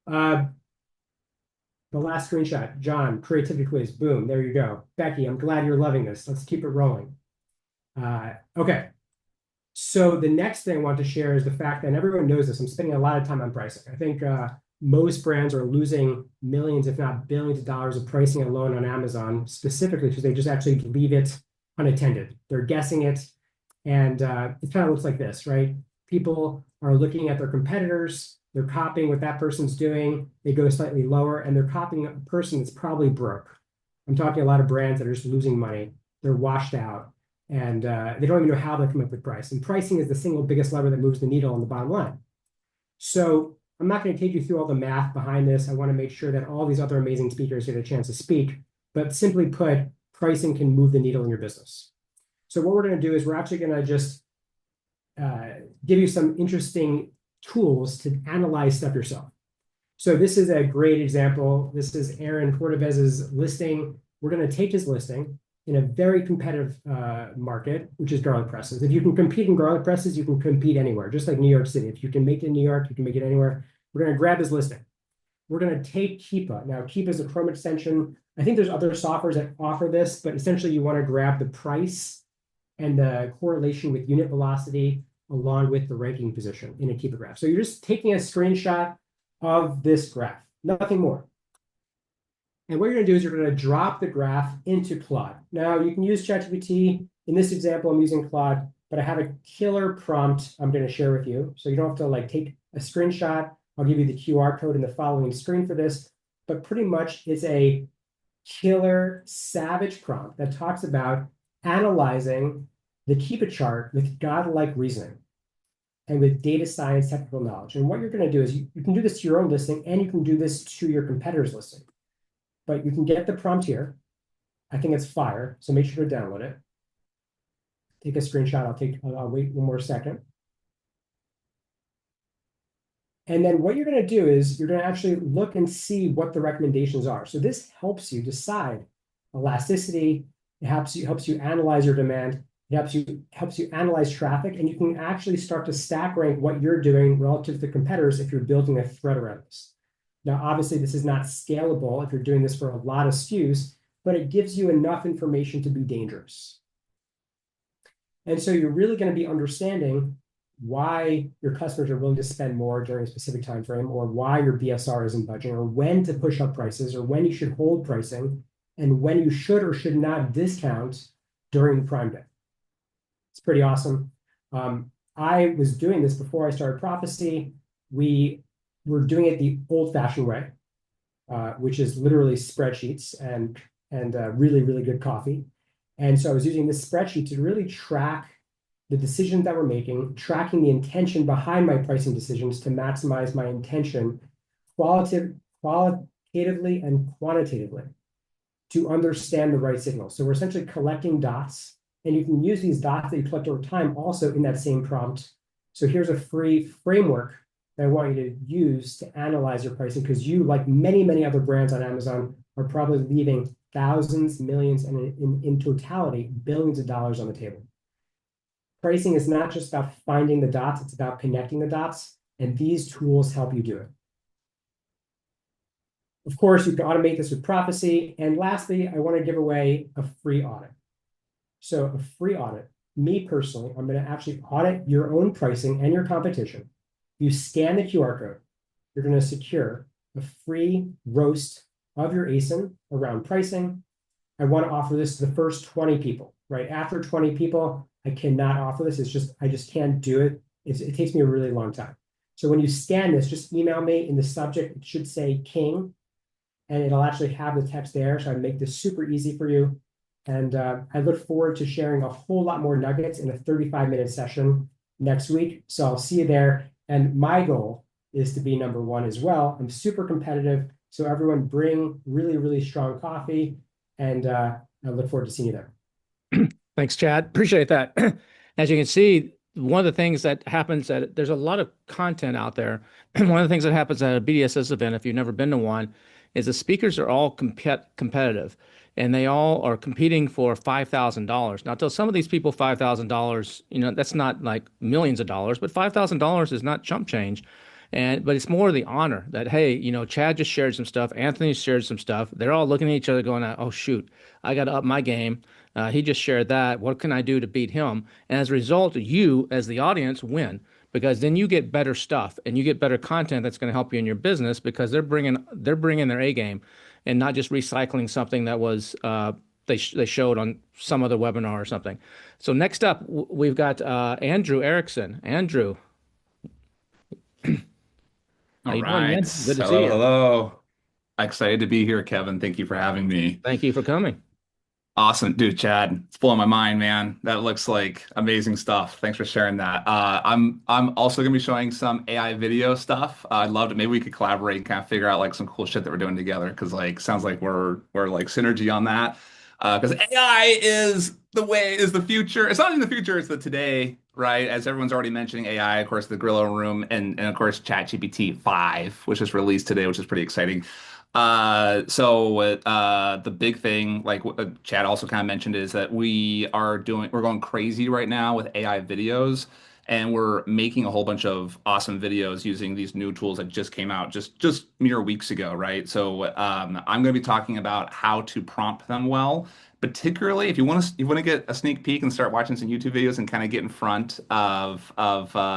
The last screenshot, John, creativity quiz. Boom, there you go. Becky, I'm glad you're loving this. Let's keep it rolling. Okay. So the next thing I want to share is the fact that, and everyone knows this, I'm spending a lot of time on pricing. I think most brands are losing millions, if not billions of dollars of pricing alone on Amazon, specifically because they just actually leave it unattended. They're guessing it. And it kind of looks like this, right? People are looking at their competitors. They're copying what that person's doing. They go slightly lower, and they're copying a person that's probably broke. I'm talking a lot of brands that are just losing money. They're washed out, and they don't even know how they come up with price. And pricing is the single biggest lever that moves the needle on the bottom line. So I'm not going to take you through all the math behind this. I want to make sure that all these other amazing speakers get a chance to speak. But simply put, pricing can move the needle in your business. So what we're going to do is we're actually going to just give you some interesting tools to analyze stuff yourself. So this is a great example. This is Aaron Portevez's listing. We're going to take his listing in a very competitive market, which is garlic presses. If you can compete in garlic presses, you can compete anywhere, just like New York City. If you can make it in New York, you can make it anywhere. We're going to grab his listing. We're going to take Keepa. Now, Keepa is a Chrome extension. I think there's other softwares that offer this, but essentially you want to grab the price and the correlation with unit velocity along with the ranking position in a Keepa graph. So you're just taking a screenshot of this graph, nothing more. And what you're going to do is you're going to drop the graph into Claude. Now, you can use ChatGPT. In this example, I'm using Claude, but I have a killer prompt I'm going to share with you. So you don't have to like take a screenshot. I'll give you the QR code in the following screen for this. But pretty much it's a killer savage prompt that talks about analyzing the Keepa chart with godlike reasoning and with data science technical knowledge. And what you're going to do is you can do this to your own listing, and you can do this to your competitor's listing. But you can get the prompt here. I think it's fire, so make sure to download it. Take a screenshot. I'll wait one more second. And then what you're going to do is you're going to actually look and see what the recommendations are. So this helps you decide elasticity. It helps you analyze your demand. It helps you analyze traffic, and you can actually start to stack rank what you're doing relative to competitors if you're building a thread around this. Now, obviously, this is not scalable if you're doing this for a lot of SKUs, but it gives you enough information to be dangerous. And so you're really going to be understanding why your customers are willing to spend more during a specific time frame, or why your BSR isn't budging, or when to push up prices, or when you should hold pricing, and when you should or should not discount during Prime Day. It's pretty awesome. I was doing this before I started Prophecy. We were doing it the old-fashioned way, which is literally spreadsheets and really, really good coffee. And so I was using this spreadsheet to really track the decisions that we're making, tracking the intention behind my pricing decisions to maximize my intention qualitatively and quantitatively to understand the right signal. So we're essentially collecting dots, and you can use these dots that you collect over time also in that same prompt. So here's a free framework that I want you to use to analyze your pricing, because you, like many, many other brands on Amazon, are probably leaving thousands, millions, and in totality, billions of dollars on the table. Pricing is not just about finding the dots, it's about connecting the dots, and these tools help you do it. Of course, you can automate this with Prophecy. And lastly, I want to give away a free audit. So a free audit, me personally, I'm going to actually audit your own pricing and your competition. You scan the QR code, you're going to secure a free roast of your ASIN around pricing. I want to offer this to the first 20 people, right? After 20 people, I cannot offer this. I just can't do it. It takes me a really long time. So when you scan this, just email me. In the subject, it should say King, and it'll actually have the text there. So I make this super easy for you. And I look forward to sharing a whole lot more nuggets in a 35-minute session next week. So I'll see you there. And my goal is to be number one as well. I'm super competitive. So everyone bring really, really strong coffee. And I look forward to seeing you there. Thanks, Chad. Appreciate that. As you can see, one of the things that happens that there's a lot of content out there. And one of the things that happens at a BDSS event, if you've never been to one, is the speakers are all competitive, and they all are competing for $5,000. Now, tell some of these people $5,000, that's not like millions of dollars, but $5,000 is not chump change. But it's more the honor that, hey, Chad just shared some stuff. Anthony shared some stuff. They're all looking at each other going, oh, shoot, I got to up my game. He just shared that. What can I do to beat him? And as a result, you, as the audience, win, because then you get better stuff and you get better content that's going to help you in your business, because they're bringing their A game and not just recycling something that was they showed on some other webinar or something. So next up, we've got Andrew Erickson. Andrew. How you doing, man? Good to see you. Hello. Excited to be here, Kevin. Thank you for having me. Thank you for coming. Awesome. Dude, Chad, it's blowing my mind, man. That looks like amazing stuff. Thanks for sharing that. I'm also gonna be showing some AI video stuff. I'd love to, maybe we could collaborate and kind of figure out like some cool shit that we're doing together, because like sounds like we're like synergy on that. Because AI is the future. It's not in the future, it's the today, right? As everyone's already mentioning AI, of course, the Grillo Room, and of course ChatGPT 5, which is released today, which is pretty exciting. The big thing, like Chad also kind of mentioned, is that we're going crazy right now with AI videos, and we're making a whole bunch of awesome videos using these new tools that just came out just mere weeks ago, right? So I'm going to be talking about how to prompt them well, particularly if you want to get a sneak peek and start watching some YouTube videos and kind of get in front of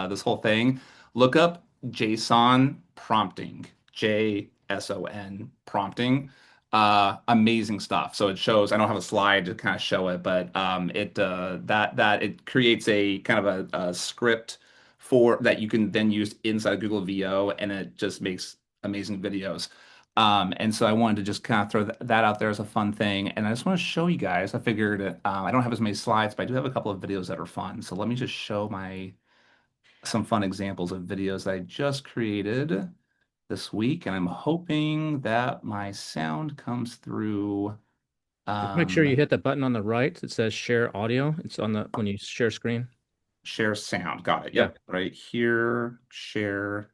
this whole thing. Look up JSON prompting. JSON prompting. Amazing stuff. So it shows, I don't have a slide to kind of show it, but it creates a kind of a script for that you can then use inside Google VO, and it just makes amazing videos. And so I wanted to just kind of throw that out there as a fun thing. And I just want to show you guys, I figured I don't have as many slides, but I do have a couple of videos that are fun. So let me just show some fun examples of videos that I just created this week, and I'm hoping that my sound comes through. Just make sure you hit the button on the right that says share audio. It's on when you share screen. Share sound. Got it. Yeah. Yep. Right here. Share.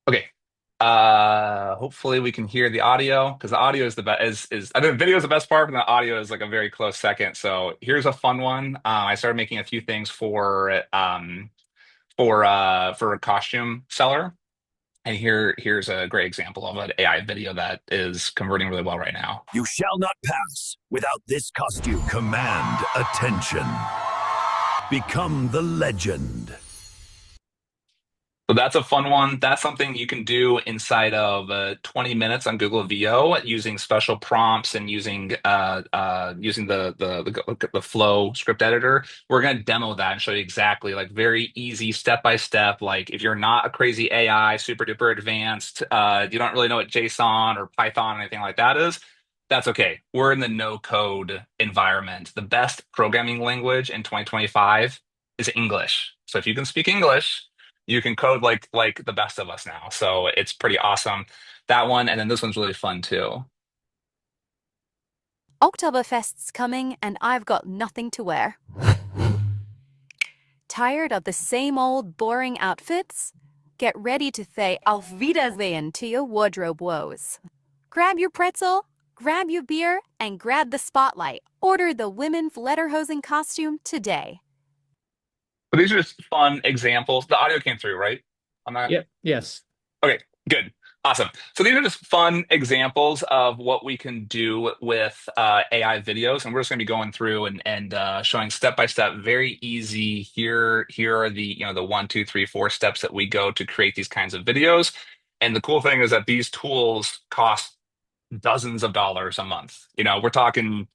Okay. Hopefully we can hear the audio because the audio is the best. Is I think video is the best part, and the audio is like a very close second. So here's a fun one. I started making a few things for a costume seller, and here's a great example of an AI video that is converting really well right now. You shall not pass without this costume. Command attention. Become the legend. So that's a fun one. That's something you can do inside of 20 minutes on Google VO using special prompts and using using the Flow script editor. We're going to demo that and show you exactly like very easy step by step. Like if you're not a crazy AI, super duper advanced, you don't really know what JSON or Python or anything like that is. That's okay. We're in the no code environment. The best programming language in 2025 is English. So if you can speak English, you can code like the best of us now. So it's pretty awesome. That one, and then this one's really fun too. Oktoberfest's coming and I've got nothing to wear. Tired of the same old boring outfits? Get ready to say Auf Wiedersehen to your wardrobe woes. Grab your pretzel, grab your beer, and grab the spotlight. Order the women's lederhosen costume today. But these are just fun examples. The audio came through, right? On that? Yep. Yes. Okay, good. Awesome. So these are just fun examples of what we can do with AI videos, and we're just going to be going through and showing step by step, very easy. Here are the the 1, 2, 3, 4 steps that we go to create these kinds of videos. And the cool thing is that these tools cost dozens of dollars a month. We're talking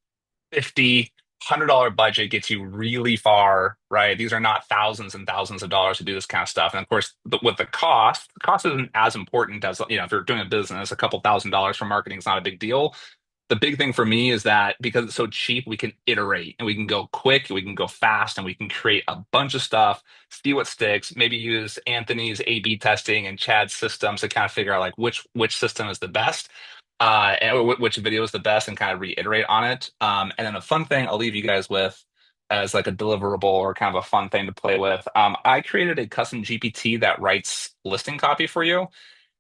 50, $100 budget gets you really far, right? These are not thousands and thousands of dollars to do this kind of stuff. And of course, with the cost isn't as important as, if you're doing a business, a couple $1,000s for marketing is not a big deal. The big thing for me is that because it's so cheap, we can iterate and we can go quick, we can go fast, and we can create a bunch of stuff, see what sticks, maybe use Anthony's A/B testing and Chad's systems to kind of figure out like which system is the best and which video is the best and kind of reiterate on it. And then a fun thing I'll leave you guys with as like a deliverable or kind of a fun thing to play with. I created a custom GPT that writes listing copy for you.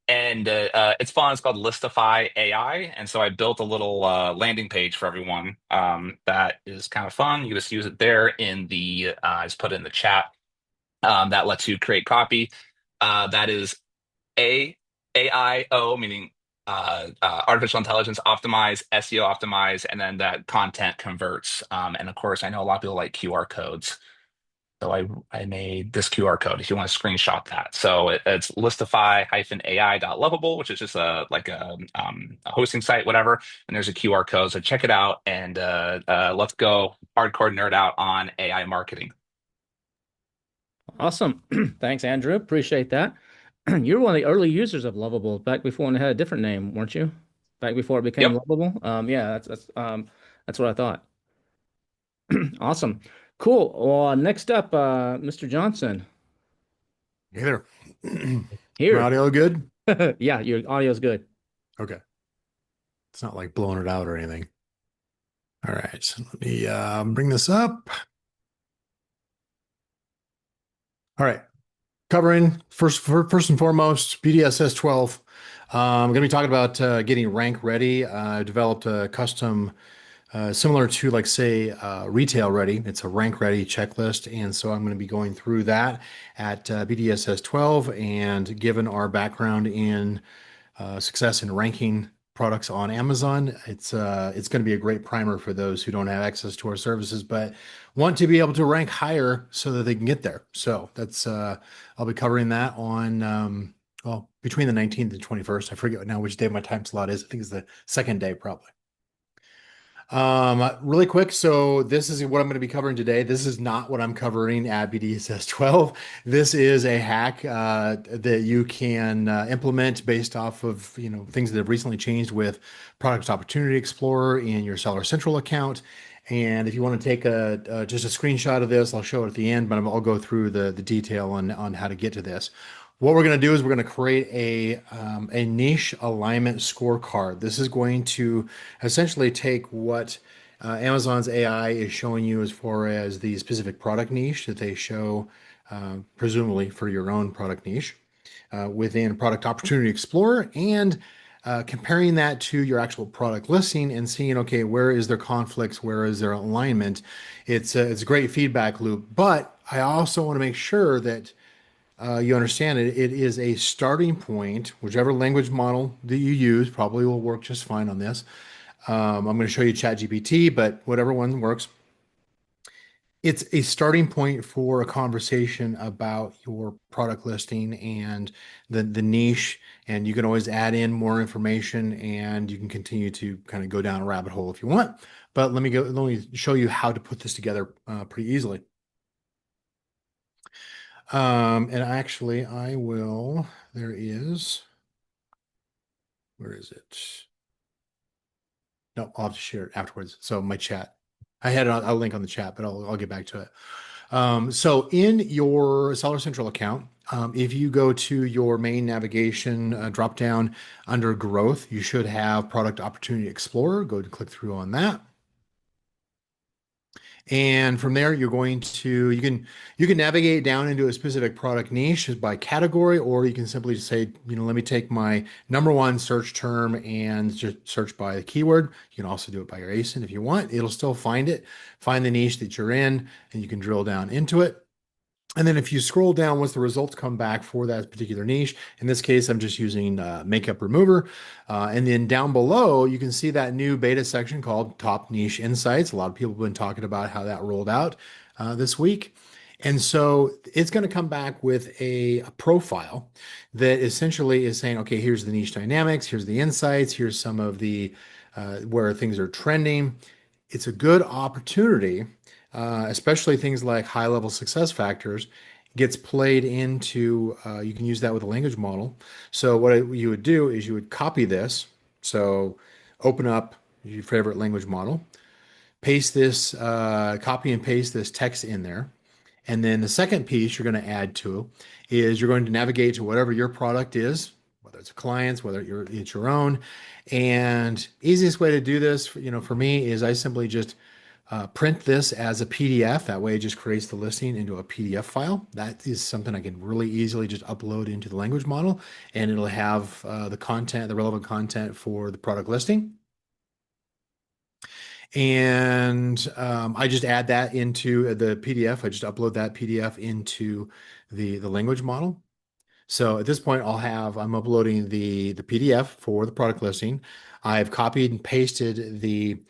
And it's fun. It's called Listify AI. And so I built a little landing page for everyone that is kind of fun. You just use it there I just put it in the chat. That lets you create copy. That is AIO, meaning artificial intelligence optimize, SEO optimize, and then that content converts. And of course, I know a lot of people like QR codes. So I made this QR code if you want to screenshot that. So it's listify-ai.lovable, which is just a hosting site, whatever. And there's a QR code. So check it out and let's go hardcore nerd out on AI marketing. Awesome. Thanks, Andrew. Appreciate that. You were one of the early users of Lovable back before it had a different name, weren't you? Back before it became Lovable. Yeah, that's what I thought. Awesome. Cool. Well, next up, Mr. Johnson. Hey there. Here. Your audio good? Yeah, your audio's good. Okay. It's not like blowing it out or anything. All right. So let me bring this up. All right. Covering first and foremost, BDSS 12. I'm going to be talking about getting rank ready. I developed a custom similar to like say retail ready. It's a rank ready checklist. And so I'm going to be going through that at BDSS 12. And given our background in success in ranking products on Amazon, it's going to be a great primer for those who don't have access to our services, but want to be able to rank higher so that they can get there. So that's I'll be covering that on between the 19th and 21st. I forget now which day my time slot is. I think it's the second day probably. Really quick. So this is what I'm going to be covering today. This is not what I'm covering at BDSS 12. This is a hack that you can implement based off of, things that have recently changed with Product Opportunity Explorer in your Seller Central account. And if you want to take just a screenshot of this, I'll show it at the end, but I'll go through the detail on how to get to this. What we're going to do is we're going to create a niche alignment scorecard. This is going to essentially take what Amazon's AI is showing you as far as the specific product niche that they show, presumably for your own product niche. within Product Opportunity Explorer and comparing that to your actual product listing and seeing, okay, where is their conflicts? Where is their alignment? It's a great feedback loop, but I also want to make sure that you understand it. It is a starting point. Whichever language model that you use probably will work just fine on this. I'm going to show you ChatGPT, but whatever one works. It's a starting point for a conversation about your product listing and the niche, and you can always add in more information, and you can continue to kind of go down a rabbit hole if you want. But let me show you how to put this together pretty easily. And actually, I will. There is. Where is it? No, I'll have to share it afterwards. So my chat. I had a link on the chat, but I'll get back to it. So in your Seller Central account, if you go to your main navigation drop down under growth, you should have Product Opportunity Explorer. Go and click through on that. And from there, you're going to, you can navigate down into a specific product niche by category, or you can simply just say, let me take my #1 search term and just search by the keyword. You can also do it by your ASIN if you want. It'll still find the niche that you're in, and you can drill down into it. And then if you scroll down, once the results come back for that particular niche, in this case, I'm just using makeup remover. And then down below, you can see that new beta section called Top Niche Insights. A lot of people have been talking about how that rolled out this week. And so it's going to come back with a profile that essentially is saying, okay, here's the niche dynamics, here's the insights, here's some of the where things are trending. It's a good opportunity, especially things like high-level success factors, gets played into, you can use that with a language model. So what you would do is you would copy this. So open up your favorite language model, paste this, copy and paste this text in there. And then the second piece you're going to add to is you're going to navigate to whatever your product is, whether it's a client's, whether it's your own. And easiest way to do this, for me is I simply just print this as a PDF. That way it just creates the listing into a PDF file. That is something I can really easily just upload into the language model, and it'll have the relevant content for the product listing. And I just add that into the PDF. I just upload that PDF into the language model. So at this point, I'm uploading the PDF for the product listing. I've copied and pasted the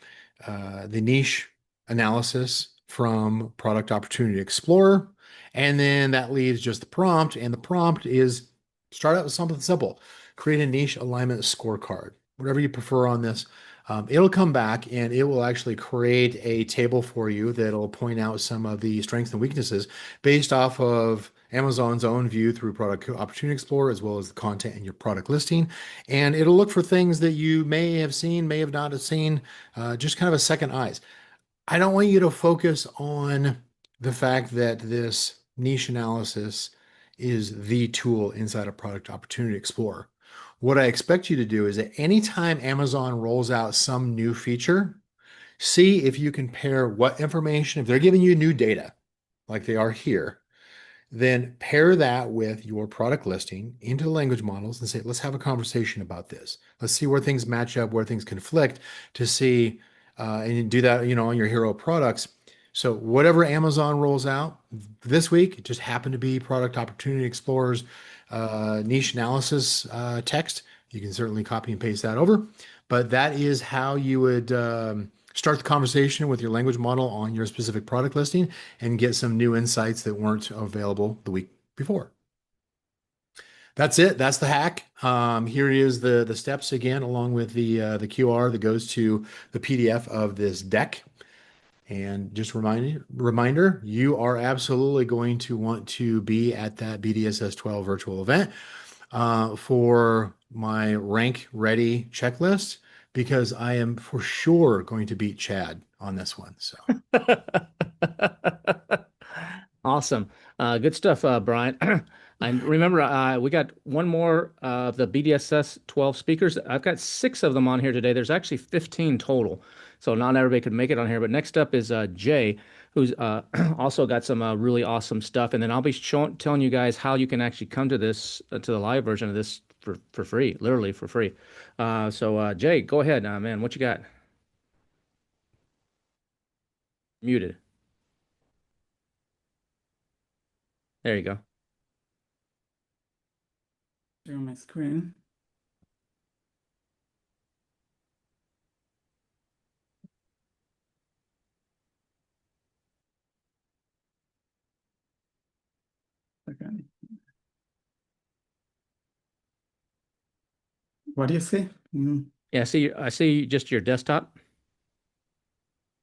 niche analysis from Product Opportunity Explorer, and then that leaves just the prompt. And the prompt is start out with something simple: create a niche alignment scorecard, whatever you prefer on this. It'll come back and it will actually create a table for you that'll point out some of the strengths and weaknesses based off of Amazon's own view through Product Opportunity Explorer, as well as the content in your product listing. And it'll look for things that you may have seen, may have not have seen, just kind of a second eyes. I don't want you to focus on the fact that this niche analysis is the tool inside of Product Opportunity Explorer. What I expect you to do is that anytime Amazon rolls out some new feature, see if you can pair what information, if they're giving you new data, like they are here, then pair that with your product listing into the language models and say, let's have a conversation about this. Let's see where things match up, where things conflict, to see, and you do that, on your hero products. So whatever Amazon rolls out this week, it just happened to be Product Opportunity Explorer's niche analysis text. You can certainly copy and paste that over, but that is how you would start the conversation with your language model on your specific product listing and get some new insights that weren't available the week before. That's it. That's the hack. Here is the steps again, along with the QR that goes to the PDF of this deck. And just reminder, you are absolutely going to want to be at that BDSS 12 virtual event for my rank ready checklist, because I am for sure going to beat Chad on this one. So awesome. Good stuff, Brian. And remember, we got one more of the BDSS 12 speakers. I've got 6 of them on here today. There's actually 15 total. So not everybody could make it on here. But next up is Jay, who's also got some really awesome stuff. And then I'll be telling you guys how you can actually come to this, to the live version of this for free, literally for free. So Jay, go ahead, man. What you got? Muted. There you go. Share my screen. Okay. What do you see? Yeah, I see just your desktop.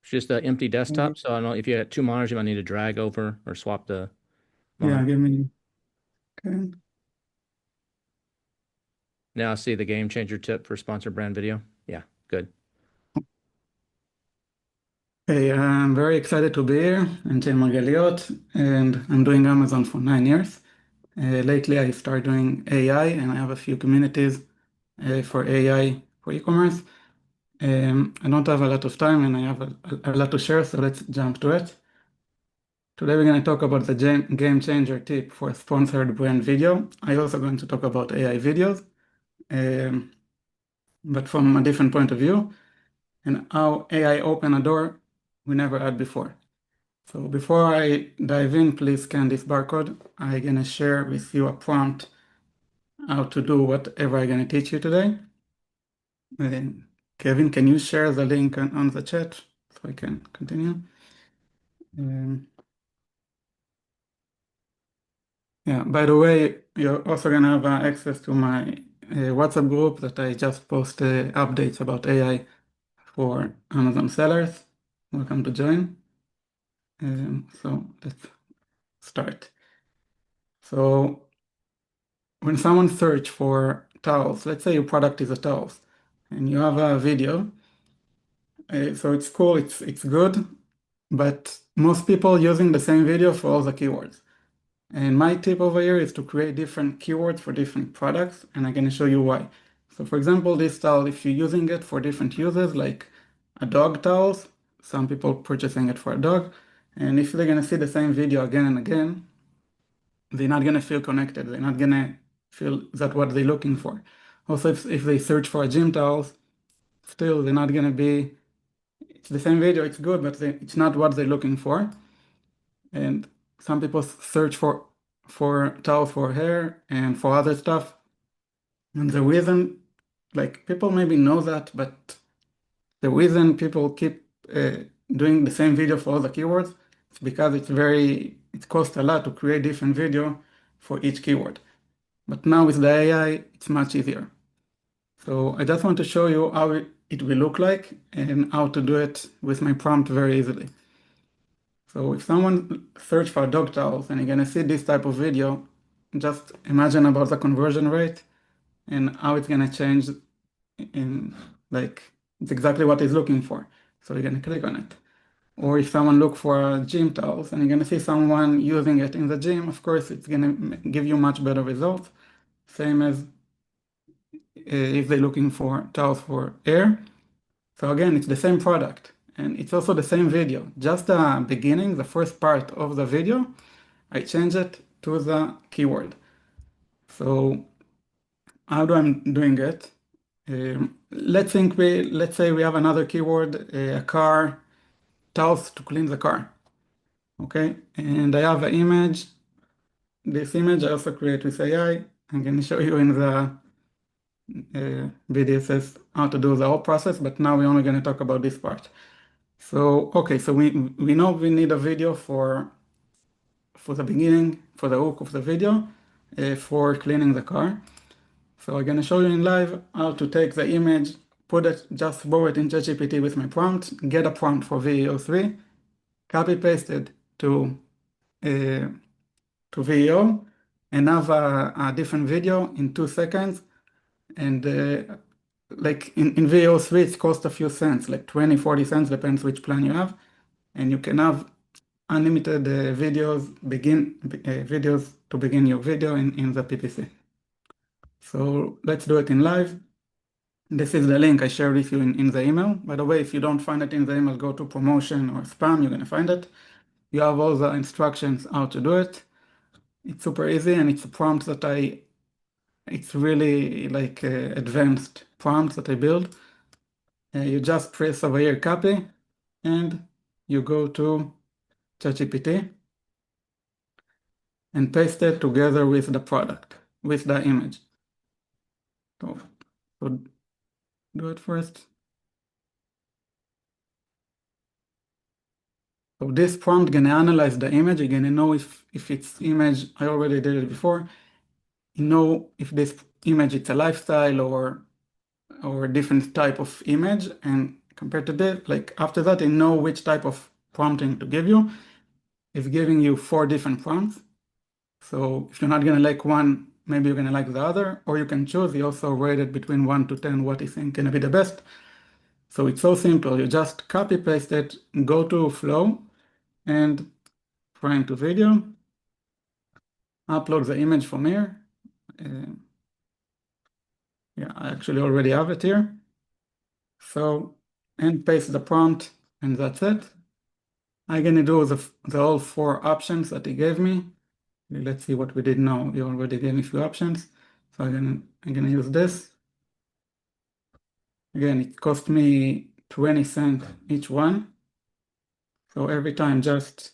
It's just an empty desktop. So I don't know if you had 2 monitors, you might need to drag over or swap the monitor. Yeah, give me. Okay. Now I see the game changer tip for sponsored brand video. Yeah, good. Hey, I'm very excited to be here. I'm Jay Margaliot, and I'm doing Amazon for 9 years. Lately, I started doing AI, and I have a few communities for AI for e-commerce. I don't have a lot of time, and I have a lot to share, so let's jump to it. Today, we're going to talk about the game changer tip for sponsored brand video. I'm also going to talk about AI videos, but from a different point of view, and how AI open a door we never had before. So before I dive in, please scan this barcode. I'm going to share with you a prompt how to do whatever I'm going to teach you today. Kevin, can you share the link on the chat so I can continue? Yeah, by the way, you're also going to have access to my WhatsApp group that I just post updates about AI for Amazon sellers. Welcome to join. So let's start. So when someone search for towels, let's say your product is a towels, and you have a video, so it's cool, it's good, but most people using the same video for all the keywords. And my tip over here is to create different keywords for different products, and I'm going to show you why. So for example, this towel, if you're using it for different uses, like a dog towels, some people purchasing it for a dog, and if they're going to see the same video again and again, they're not going to feel connected. They're not going to feel that what they're looking for. Also, if they search for a gym towels, still they're not going to be, it's the same video, it's good, but it's not what they're looking for. And some people search for towels for hair and for other stuff. And the reason, like people maybe know that, but the reason people keep doing the same video for all the keywords is because it costs a lot to create different video for each keyword. But now with the AI, it's much easier. So I just want to show you how it will look like and how to do it with my prompt very easily. So if someone search for dog towels and you're gonna see this type of video, just imagine about the conversion rate and how it's gonna change in like it's exactly what he's looking for. So you're gonna click on it. Or if someone look for gym towels and you're gonna see someone using it in the gym, of course it's gonna give you much better results. Same as if they're looking for towels for air. So again, it's the same product and it's also the same video. Just the beginning, the first part of the video, I change it to the keyword. So how do I'm doing it? Let's say we have another keyword, a car, towels to clean the car. Okay, and I have an image. This image I also create with AI. I'm going to show you in the BDSS how to do the whole process, but now we're only going to talk about this part. So, okay, so we know we need a video for the beginning, for the hook of the video, for cleaning the car. So I'm going to show you in live how to take the image, just throw it in ChatGPT with my prompt, get a prompt for VEO3, copy paste it to VEO, and have a different video in 2 seconds. And like in VEO3, it costs a few cents, like 20, 40 cents, depends which plan you have. And you can have unlimited videos to begin your video in the PPC. So let's do it in live. This is the link I shared with you in the email. By the way, if you don't find it in the email, go to promotion or spam, you're gonna find it. You have all the instructions how to do it. It's super easy, and it's a prompt that it's really like advanced prompts that I build. You just press over here, copy, and you go to ChatGPT and paste it together with the product, with the image. So do it first. So this prompt gonna analyze the image. You're gonna know if it's image, I already did it before. You know if this image it's a lifestyle or a different type of image, and compared to that, like after that, you know which type of prompting to give you. It's giving you 4 different prompts. So if you're not gonna like one, maybe you're gonna like the other, or you can choose. You also rate it between 1 to 10, what you think gonna be the best. So it's so simple. You just copy paste it, go to Flow, and frame to video, upload the image from here. Yeah, I actually already have it here. So, and paste the prompt, and that's it. I'm gonna do the all 4 options that he gave me. Let's see what we did now. He already gave me a few options. So I'm gonna use this. Again, it cost me 20 cents each one. So every time just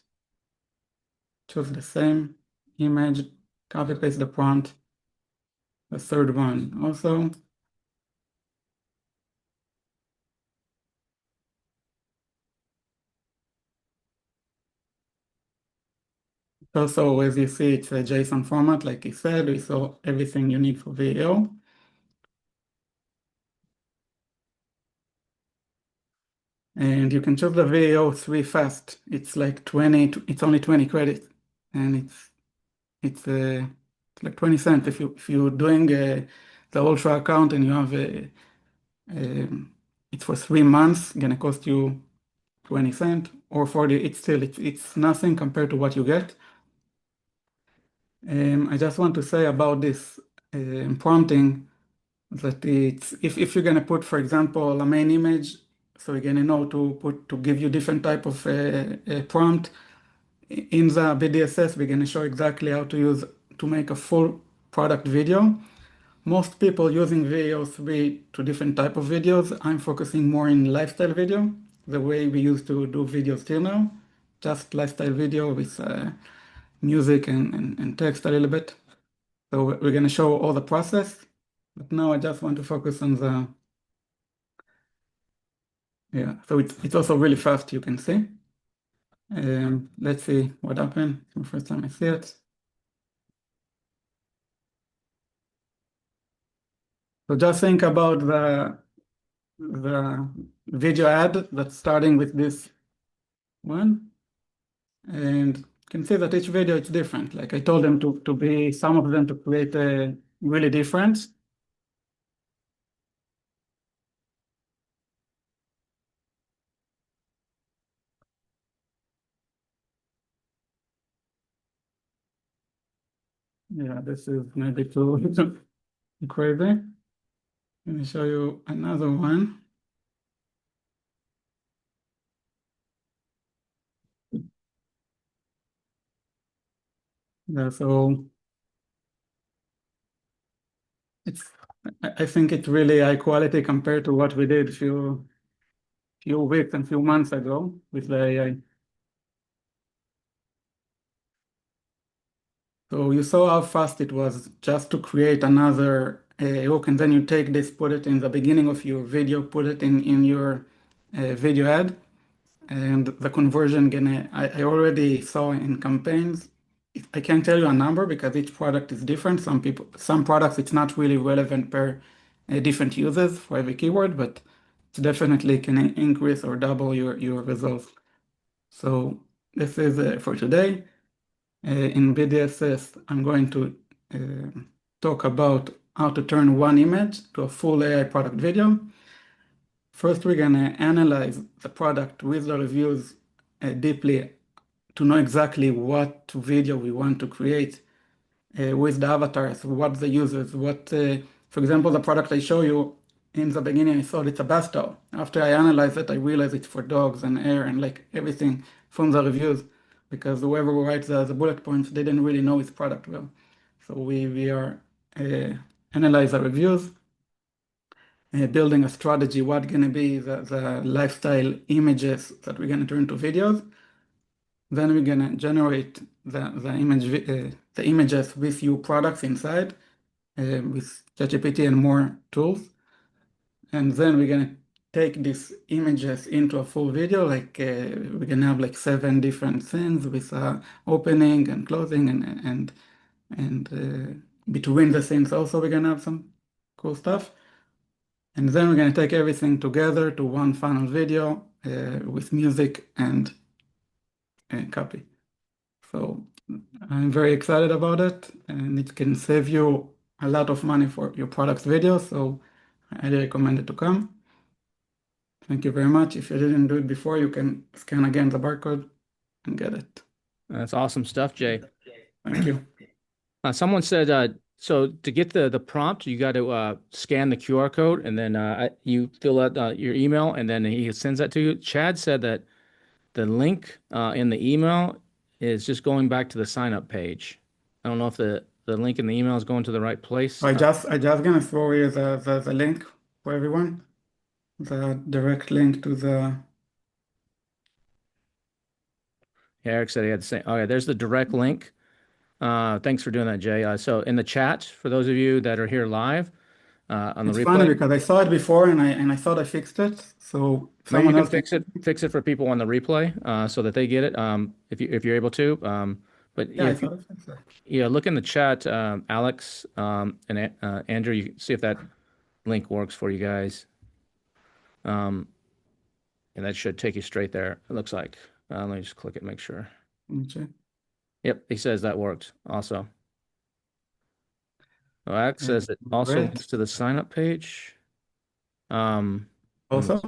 choose the same image, copy paste the prompt. The third one also. Also, as you see, it's a JSON format, like he said. We saw everything you need for video. And you can choose the video 3 fast. It's like 20, it's only 20 credits. And it's like 20 cents. If you're doing the Ultra account and you have it's for 3 months, gonna cost you 20 cents or 40. It's nothing compared to what you get. I just want to say about this prompting that if you're gonna put, for example, a main image, so you're gonna know to give you different type of prompt. In the BDSS, we're gonna show exactly how to make a full product video. Most people using video 3 to different type of videos. I'm focusing more in lifestyle video, the way we used to do videos till now, just lifestyle video with music and text a little bit. So we're gonna show all the process, but now I just want to focus on the, yeah, so it's also really fast, you can see. Let's see what happened. It's the first time I see it. So just think about the video ad that's starting with this one. And you can see that each video is different. Like I told them to be, some of them to create a really different. Yeah, this is maybe too crazy. Let me show you another one. Yeah, so I think it's really high quality compared to what we did a few weeks and few months ago with the AI. So you saw how fast it was just to create another hook, and then you take this, put it in the beginning of your video, put it in your video ad, and the conversion I already saw in campaigns. I can't tell you a number because each product is different. Some products it's not really relevant per different users for every keyword, but it definitely can increase or double your results. So this is for today. In BDSS, I'm going to talk about how to turn one image to a full AI product video. First, we're going to analyze the product with the reviews deeply to know exactly what video we want to create with the avatars, what the users, for example, the product I show you, in the beginning, I thought it's a bath towel. After I analyzed it, I realized it's for dogs and air and like everything from the reviews, because whoever writes the bullet points didn't really know his product well. So we are analyze the reviews, building a strategy, what gonna be the lifestyle images that we're gonna turn into videos. Then we're gonna generate the images with your products inside with ChatGPT and more tools. And then we're gonna take these images into a full video, like we're gonna have like 7 different scenes with opening and closing and between the scenes also we're gonna have some cool stuff. And then we're gonna take everything together to one final video with music and copy. So I'm very excited about it, and it can save you a lot of money for your product's video. So I highly recommend it to come. Thank you very much. If you didn't do it before, you can scan again the barcode and get it. That's awesome stuff, Jay. Thank you. Someone said, so to get the prompt, you got to scan the QR code and then you fill out your email and then he sends that to you. Chad said that the link in the email is just going back to the sign up page. I don't know if the link in the email is going to the right place. I just gonna throw you the link for everyone. The direct link to the. Yeah, Eric said he had the same. Okay, there's the direct link. Thanks for doing that, Jay. So in the chat, for those of you that are here live on the It's replay, funny because I saw it before and I thought I fixed it. So maybe you someone can else fix it for people on the replay so that they get it. If you're able to. But Yeah, I if thought I fixed it. yeah, look in the chat, Alex and Andrew. You can see if that link works for you guys. And that should take you straight there. It looks like. Let me just click it, make sure. Okay. Yep, he says that worked. Also, Alex says it also Great. links to the sign up page. Also,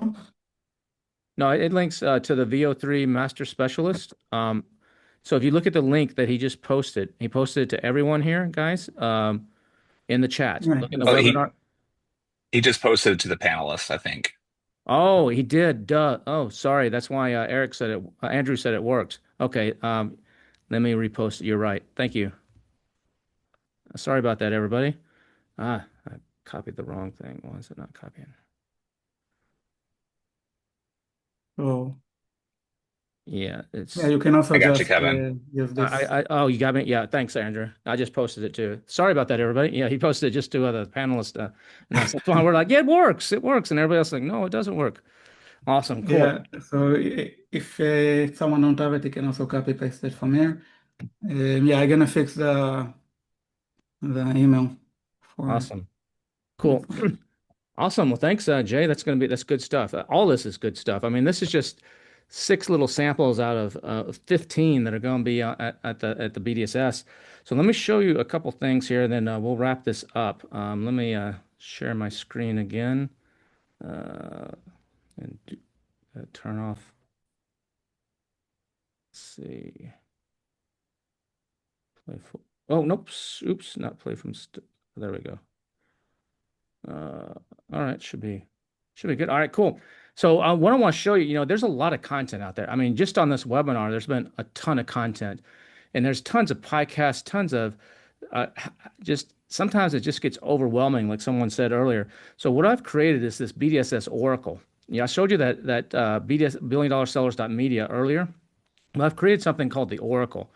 No, it links to the VO3 Master Specialist. So if you look at the link that he just posted, he posted it to everyone here, guys, in the chat. Right. Look in the Oh, webinar. he just posted it to the panelists, I think. Oh, he did. Duh. Oh, sorry. That's why Eric said it. Andrew said it worked. Okay. Let me repost it. You're right. Thank you. Sorry about that, everybody. I copied the wrong thing. Why is it not copying? So Yeah, it's. yeah, you can also I got you, just Kevin. use this. Oh, you got me. Yeah, thanks, Andrew. I just posted it too. Sorry about that, everybody. Yeah, he posted it just to other panelists, and that's why we're like, yeah, it works, and everybody else is like, no, it doesn't work. Awesome, cool. Yeah. So if someone don't have it, you can also copy paste it from here. Yeah, I'm gonna fix the email for. Awesome, cool. Awesome. Well, thanks, Jay. That's good stuff. All this is good stuff. I mean, this is just 6 little samples out of 15 that are going to be at the BDSS. So let me show you a couple things here, and then we'll wrap this up. Let me share my screen again and turn off. Let's see. Oh, nope. Oops, not play from. There we go. All right, should be good. All right, cool. So what I want to show you, there's a lot of content out there. I mean, just on this webinar, there's been a ton of content, and there's tons of podcasts, tons of just sometimes it just gets overwhelming, like someone said earlier. So what I've created is this BDSS Oracle. Yeah, I showed you that BDS $1 billion sellers.media earlier. Well, I've created something called the Oracle.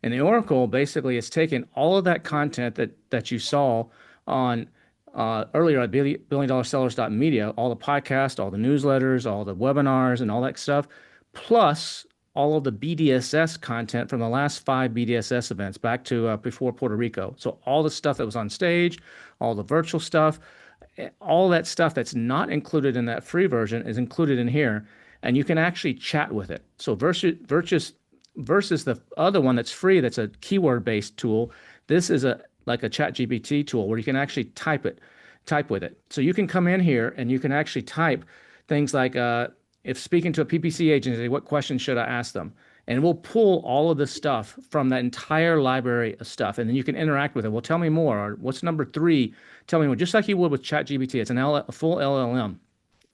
And the Oracle basically is taking all of that content that you saw on earlier at $1 billion sellers.media, all the podcasts, all the newsletters, all the webinars, and all that stuff, plus all of the BDSS content from the last 5 BDSS events back to before Puerto Rico. So all the stuff that was on stage, all the virtual stuff, all that stuff that's not included in that free version is included in here, and you can actually chat with it. So versus the other one that's free, that's a keyword-based tool, this is like a chat GPT tool where you can actually type with it. So you can come in here and you can actually type things like, if speaking to a PPC agency, what questions should I ask them? And we'll pull all of this stuff from that entire library of stuff. And then you can interact with it. Well, tell me more. Or what's number 3? Tell me more. Just like you would with ChatGPT. It's a full LLM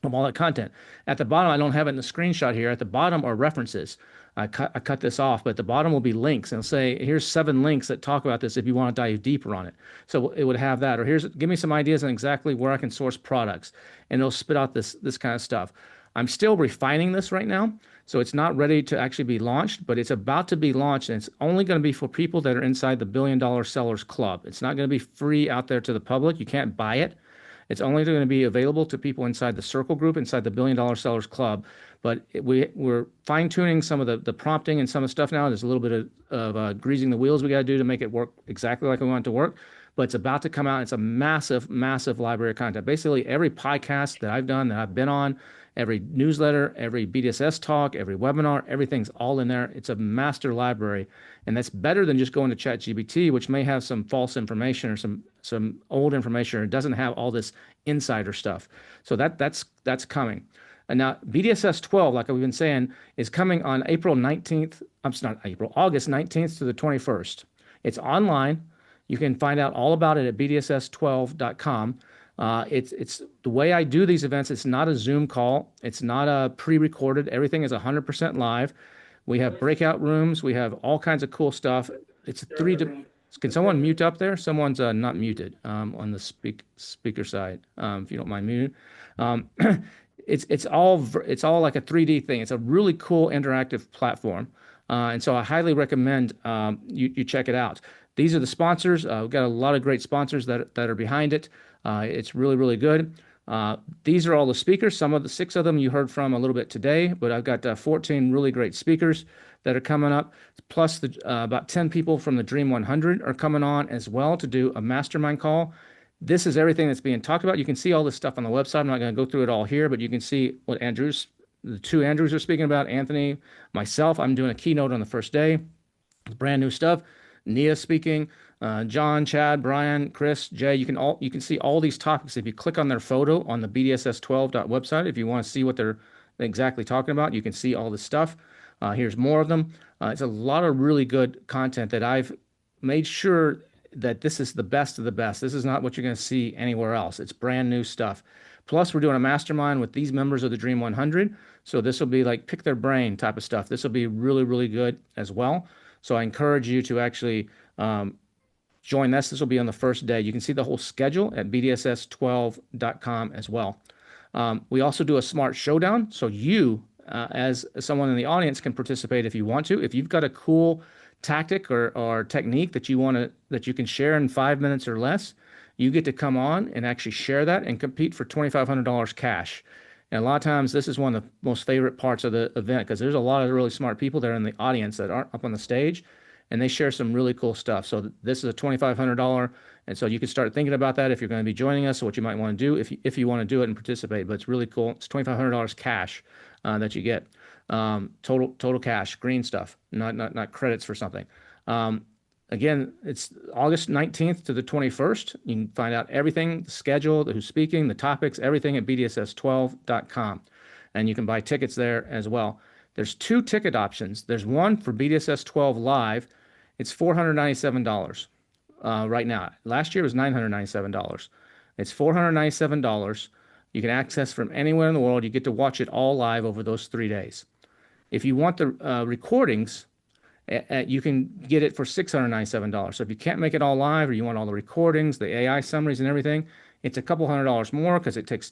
of all that content. At the bottom, I don't have it in the screenshot here. At the bottom are references. I cut this off, but at the bottom will be links, and it'll say, here's 7 links that talk about this if you want to dive deeper on it. So it would have that. Or give me some ideas on exactly where I can source products, and it'll spit out this kind of stuff. I'm still refining this right now, so it's not ready to actually be launched, but it's about to be launched, and it's only going to be for people that are inside the $1 Billion Sellers Club. It's not going to be free out there to the public. You can't buy it. It's only going to be available to people inside the circle group, inside the $1 Billion Sellers Club. But we're fine-tuning some of the prompting and some of the stuff now. There's a little bit of greasing the wheels we got to do to make it work exactly like we want it to work. But it's about to come out. It's a massive, massive library of content. Basically, every podcast that I've done, that I've been on, every newsletter, every BDSS talk, every webinar, everything's all in there. It's a master library. And that's better than just going to ChatGPT, which may have some false information or some old information, or it doesn't have all this insider stuff. So that's coming. And now BDSS 12, like we've been saying, is coming on August 19th to the 21st. It's online. You can find out all about it at bdss12.com. It's the way I do these events. It's not a Zoom call. It's not a pre-recorded. Everything is 100% live. We have breakout rooms. We have all kinds of cool stuff. It's Can someone mute up there? Someone's not muted on the speaker side. If you don't mind muting. It's all like a 3D thing. It's a really cool interactive platform, and so I highly recommend you check it out. These are the sponsors. We've got a lot of great sponsors that are behind it. It's really, really good. These are all the speakers. Some of the 6 of them you heard from a little bit today, but I've got 14 really great speakers that are coming up. Plus, about 10 people from the Dream 100 are coming on as well to do a mastermind call. This is everything that's being talked about. You can see all this stuff on the website. I'm not going to go through it all here, but you can see what the 2 Andrews are speaking about, Anthony, myself. I'm doing a keynote on the first day. Brand new stuff. Nia speaking, John, Chad, Brian, Chris, Jay. You can see all these topics if you click on their photo on the BDSS12 website. If you want to see what they're exactly talking about, you can see all this stuff. Here's more of them. It's a lot of really good content that I've made sure that this is the best of the best. This is not what you're going to see anywhere else. It's brand new stuff. Plus, we're doing a mastermind with these members of the Dream 100. So this will be like pick their brain type of stuff. This will be really, really good as well. So I encourage you to actually join this. This will be on the first day. You can see the whole schedule at bdss12.com as well. We also do a smart showdown. So you, as someone in the audience, can participate if you want to. If you've got a cool tactic or technique that you can share in 5 minutes or less, you get to come on and actually share that and compete for $2,500 cash. And a lot of times this is one of the most favorite parts of the event because there's a lot of really smart people that are in the audience that aren't up on the stage, and they share some really cool stuff. So this is a $2,500, and so you can start thinking about that if you're going to be joining us, or what you might want to do if you want to do it and participate. But it's really cool. It's $2,500 cash that you get. Total cash, green stuff, not credits for something. Again, it's August 19th to the 21st. You can find out everything, the schedule, who's speaking, the topics, everything at bdss12.com. And you can buy tickets there as well. There's 2 ticket options. There's one for BDSS 12 Live. It's $497 right now. Last year was $997. It's $497. You can access from anywhere in the world. You get to watch it all live over those 3 days. If you want the recordings, you can get it for $697. So if you can't make it all live, or you want all the recordings, the AI summaries and everything, it's a couple $100 more because it takes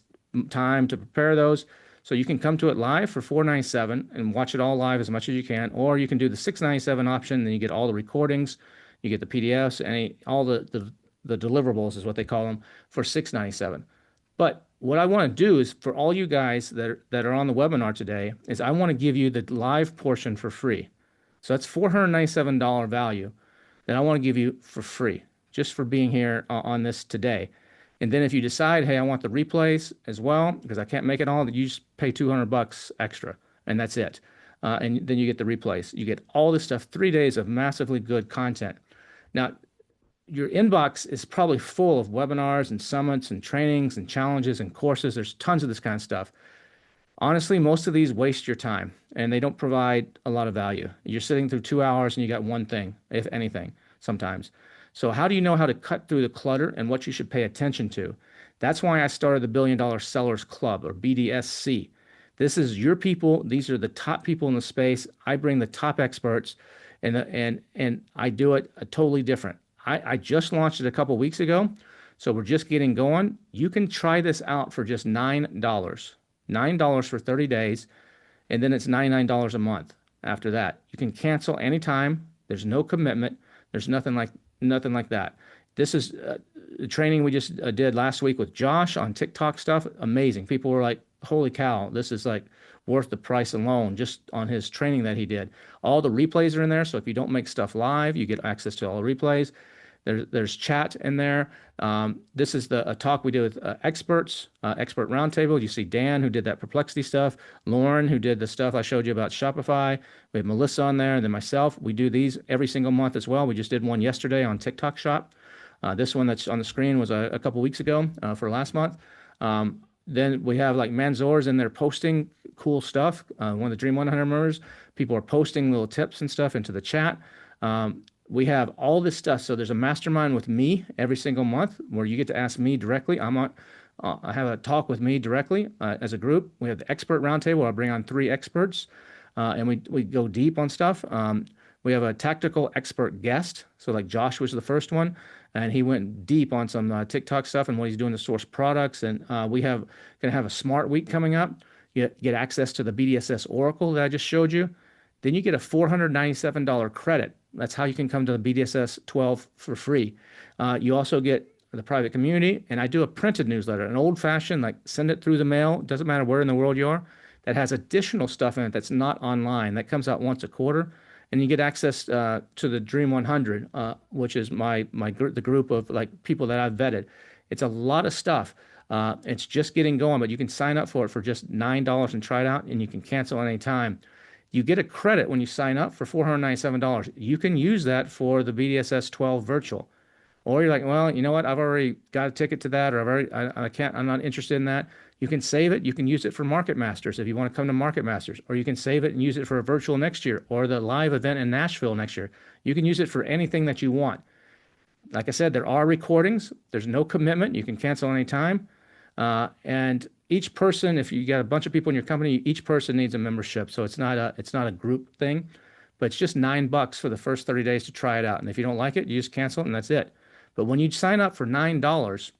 time to prepare those. So you can come to it live for $497 and watch it all live as much as you can, or you can do the $697 option. Then you get all the recordings, you get the PDFs, all the deliverables is what they call them, for $697. But what I want to do is, for all you guys that are on the webinar today, is I want to give you the live portion for free. So that's $497 value that I want to give you for free, just for being here on this today. And then if you decide, hey, I want the replays as well, because I can't make it all, you just pay $200 extra, and that's it. And then you get the replays. You get all this stuff, 3 days of massively good content. Now, your inbox is probably full of webinars and summits and trainings and challenges and courses. There's tons of this kind of stuff. Honestly, most of these waste your time and they don't provide a lot of value. You're sitting through 2 hours and you got one thing, if anything, sometimes. So how do you know how to cut through the clutter and what you should pay attention to? That's why I started the Billion Dollar Sellers Club, or BDSC. This is your people. These are the top people in the space. I bring the top experts, and I do it totally different. I just launched it a couple weeks ago, so we're just getting going. You can try this out for just $9. $9 for 30 days, and then it's $99 a month after that. You can cancel anytime. There's no commitment. There's nothing like that. This is the training we just did last week with Josh on TikTok stuff. Amazing. People were like, holy cow, this is like worth the price alone just on his training that he did. All the replays are in there. So if you don't make stuff live, you get access to all the replays. There's chat in there. This is a talk we did with experts, expert roundtable. You see Dan, who did that Perplexity stuff, Lauren, who did the stuff I showed you about Shopify. We have Melissa on there, and then myself. We do these every single month as well. We just did one yesterday on TikTok Shop. This one that's on the screen was a couple weeks ago for last month. Then we have like Manzor's in there posting cool stuff. One of the Dream 100 members, people are posting little tips and stuff into the chat. We have all this stuff. So there's a mastermind with me every single month where you get to ask me directly. I have a talk with me directly as a group. We have the expert roundtable. I bring on 3 experts, and we go deep on stuff. We have a tactical expert guest. So like Josh was the first one, and he went deep on some TikTok stuff and what he's doing to source products. And we gonna have a smart week coming up. You get access to the BDSS Oracle that I just showed you. Then you get a $497 credit. That's how you can come to the BDSS 12 for free. You also get the private community, and I do a printed newsletter, an old-fashioned, like send it through the mail, doesn't matter where in the world you are, that has additional stuff in it that's not online. That comes out once a quarter, and you get access to the Dream 100, which is the group of like people that I've vetted. It's a lot of stuff. It's just getting going, but you can sign up for it for just $9 and try it out, and you can cancel any time. You get a credit when you sign up for $497. You can use that for the BDSS 12 virtual. Or you're like, well, you know what? I've already got a ticket to that, or I'm not interested in that. You can save it. You can use it for Market Masters if you want to come to Market Masters, or you can save it and use it for a virtual next year or the live event in Nashville next year. You can use it for anything that you want. Like I said, there are recordings. There's no commitment. You can cancel anytime. And each person, if you got a bunch of people in your company, each person needs a membership. So it's not a group thing, but it's just $9 for the first 30 days to try it out. And if you don't like it, you just cancel it and that's it. But when you sign up for $9,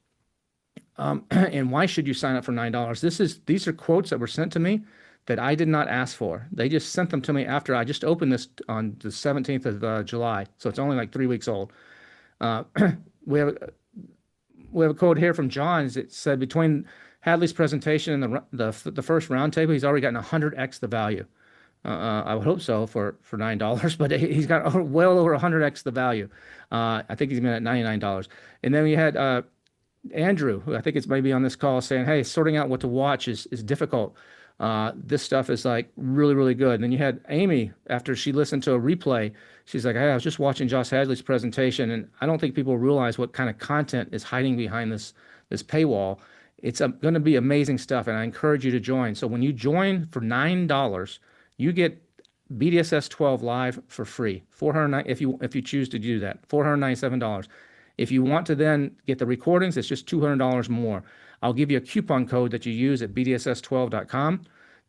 and why should you sign up for $9? These are quotes that were sent to me that I did not ask for. They just sent them to me after I just opened this on the 17th of July. So it's only like 3 weeks old. We have a quote here from John. It said, between Hadley's presentation and the first roundtable, he's already gotten 100x the value. I would hope so for $9, but he's got well over 100x the value. I think he's been at $99. And then we had Andrew, who I think it's maybe on this call, saying, hey, sorting out what to watch is difficult. This stuff is like really, really good. And then you had Amy, after she listened to a replay, she's like, hey, I was just watching Josh Hadley's presentation, and I don't think people realize what kind of content is hiding behind this paywall. It's going to be amazing stuff, and I encourage you to join. So when you join for $9, you get BDSS 12 live for free. If you choose to do that, $497. If you want to then get the recordings, it's just $200 more. I'll give you a coupon code that you use at bdss12.com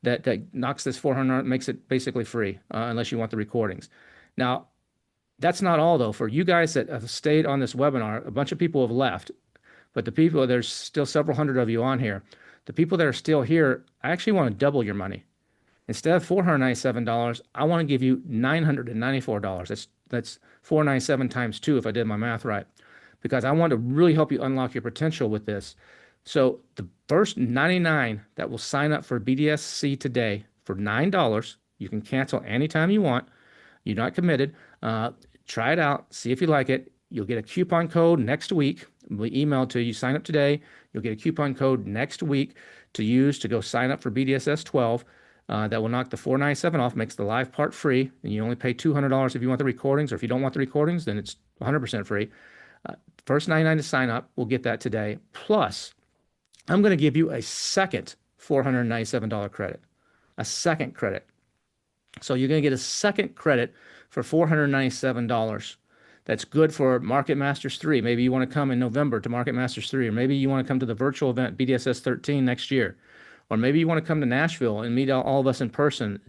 that knocks this $400, makes it basically free, unless you want the recordings. Now, that's not all though. For you guys that have stayed on this webinar, a bunch of people have left, but there's still several hundred of you on here. The people that are still here, I actually want to double your money. Instead of $497, I want to give you $994. That's $497 times 2 if I did my math right, because I want to really help you unlock your potential with this. So the first 99 that will sign up for BDSC today for $9, you can cancel anytime you want. You're not committed. Try it out. See if you like it. You'll get a coupon code next week. We'll email to you. Sign up today. You'll get a coupon code next week to use to go sign up for BDSS 12. That will knock the $497 off, makes the live part free, and you only pay $200 if you want the recordings, or if you don't want the recordings, then it's 100% free. First $99 to sign up, we'll get that today. Plus, I'm going to give you a second $497 credit, a second credit. So you're going to get a second credit for $497. That's good for Market Masters 3. Maybe you want to come in November to Market Masters 3, or maybe you want to come to the virtual event BDSS 13 next year. Or maybe you want to come to Nashville and meet all of us in person.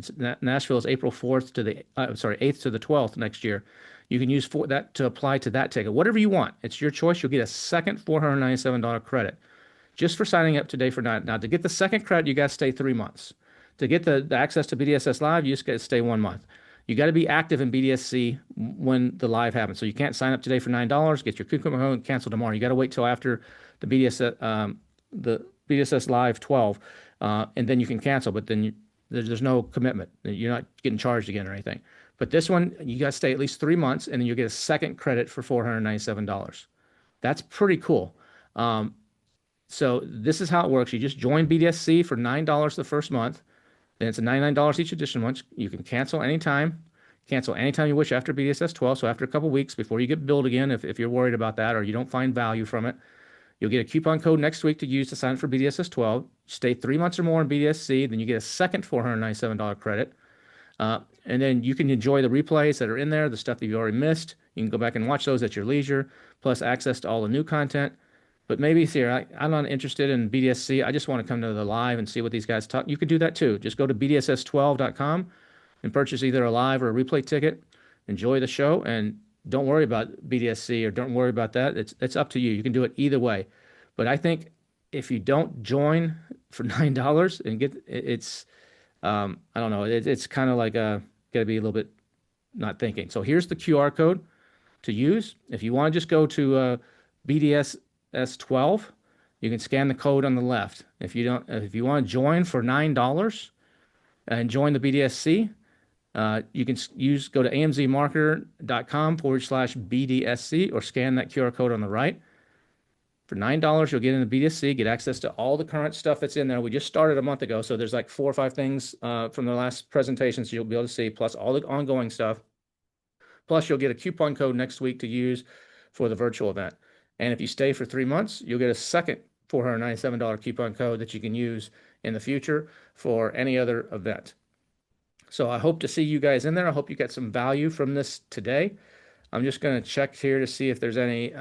Nashville is April 4th to the 8th to the 12th next year. You can use that to apply to that ticket. Whatever you want. It's your choice. You'll get a second $497 credit just for signing up today for night. Now, to get the second credit, you got to stay 3 months. To get the access to BDSS Live, you just got to stay 1 month. You got to be active in BDSC when the live happens. So you can't sign up today for $9, get your coupon code, and cancel tomorrow. You got to wait till after the BDSS Live 12, and then you can cancel. But then there's no commitment. You're not getting charged again or anything. But this one, you got to stay at least 3 months, and then you get a second credit for $497. That's pretty cool. So this is how it works. You just join BDSC for $9 the first month. Then it's a $99 each additional month. You can cancel anytime you wish after BDSS 12. So after a couple weeks before you get billed again, if you're worried about that or you don't find value from it, you'll get a coupon code next week to use to sign up for BDSS 12. Stay 3 months or more in BDSC, then you get a second $497 credit. And then you can enjoy the replays that are in there, the stuff that you already missed. You can go back and watch those at your leisure, plus access to all the new content. But maybe I'm not interested in BDSC. I just want to come to the live and see what these guys talk. You can do that too. Just go to bdss12.com and purchase either a live or a replay ticket. Enjoy the show and don't worry about BDSC or don't worry about that. It's up to you. You can do it either way. But I think if you don't join for $9 and I don't know. It's kind of like got to be a little bit not thinking. So here's the QR code to use. If you want to just go to BDSS 12, you can scan the code on the left. If you want to join for $9 and join the BDSC, you can go to amzmarketer.com/BDSC or scan that QR code on the right. For $9, you'll get in the BDSC, get access to all the current stuff that's in there. We just started a month ago, so there's like 4 or 5 things from the last presentations you'll be able to see, plus all the ongoing stuff. Plus, you'll get a coupon code next week to use for the virtual event. And if you stay for 3 months, you'll get a second $497 coupon code that you can use in the future for any other event. So I hope to see you guys in there. I hope you got some value from this today. I'm just going to check here to see if there's any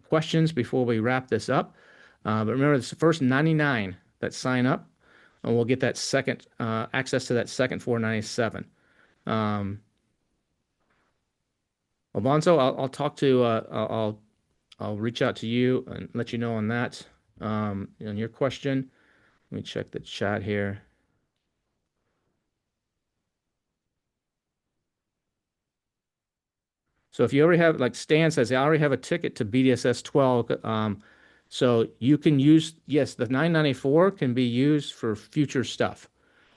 questions before we wrap this up. But remember, it's the first 99 that sign up, and we'll get that second access to that second 497. Alfonso, I'll talk to I'll reach out to you and let you know on that on your question. Let me check the chat here. So if you already have, like Stan says, I already have a ticket to BDSS 12. So you can use, yes, the 994 can be used for future stuff.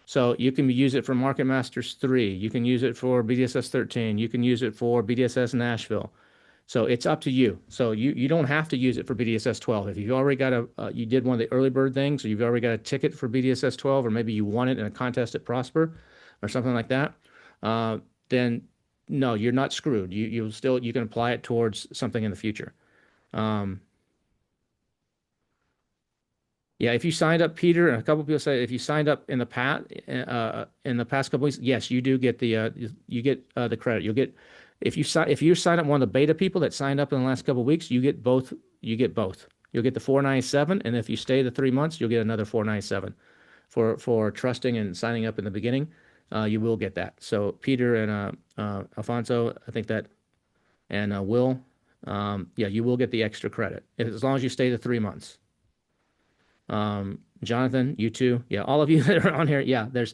So you can use it for Market Masters 3. You can use it for BDSS 13. You can use it for BDSS Nashville. So it's up to you. So you don't have to use it for BDSS 12. If you've already got you did one of the early bird things, or you've already got a ticket for BDSS 12, or maybe you won it in a contest at Prosper or something like that, then no, you're not screwed. You can apply it towards something in the future. Yeah, if you signed up, Peter, and a couple of people say if you signed up in the past couple weeks, yes, you do get the the credit. You'll get if you sign up one of the beta people that signed up in the last couple of weeks, you get both. You'll get the 497, and if you stay the 3 months, you'll get another 497 for trusting and signing up in the beginning. You will get that. So Peter and Alfonso, I think that, and Will, yeah, you will get the extra credit as long as you stay the 3 months. Jonathan, you too. Yeah, all of you that are on here. Yeah, there's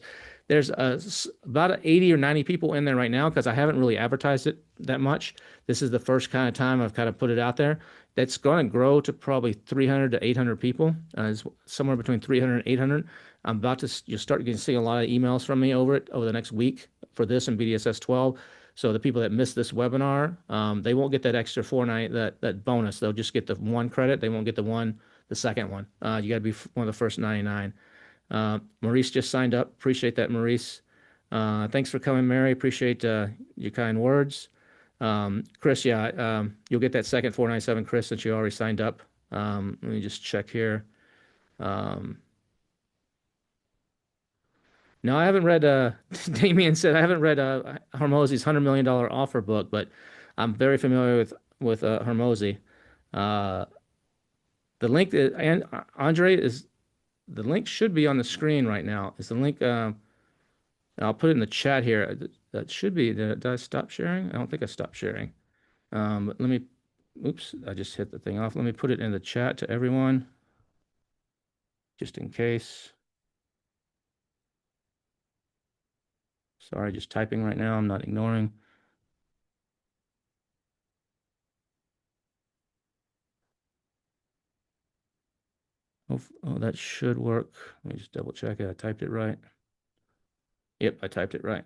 about 80 or 90 people in there right now because I haven't really advertised it that much. This is the first kind of time I've kind of put it out there. That's going to grow to probably 300 to 800 people. It's somewhere between 300 and 800. I'm about to you'll start getting seeing a lot of emails from me over the next week for this and BDSS 12. So the people that missed this webinar, they won't get that extra that bonus. They'll just get the one credit. They won't get the second one. You got to be one of the first 99. Maurice just signed up. Appreciate that, Maurice. Thanks for coming, Mary. Appreciate your kind words. Chris, yeah, you'll get that second 497, Chris, since you already signed up. Let me just check here. No, I haven't read. Damien said I haven't read Hormozy's $100 million offer book, but I'm very familiar with Hormozy. Uh, the link that and Andre is the link should be on the screen right now. Is the link? I'll put it in the chat here. That should be. Did I stop sharing? I don't think I stopped sharing. But let me. Oops, I just hit the thing off. Let me put it in the chat to everyone, just in case. Sorry, just typing right now. I'm not ignoring. Oh, that should work. Let me just double check it. I typed it right. Yep, I typed it right.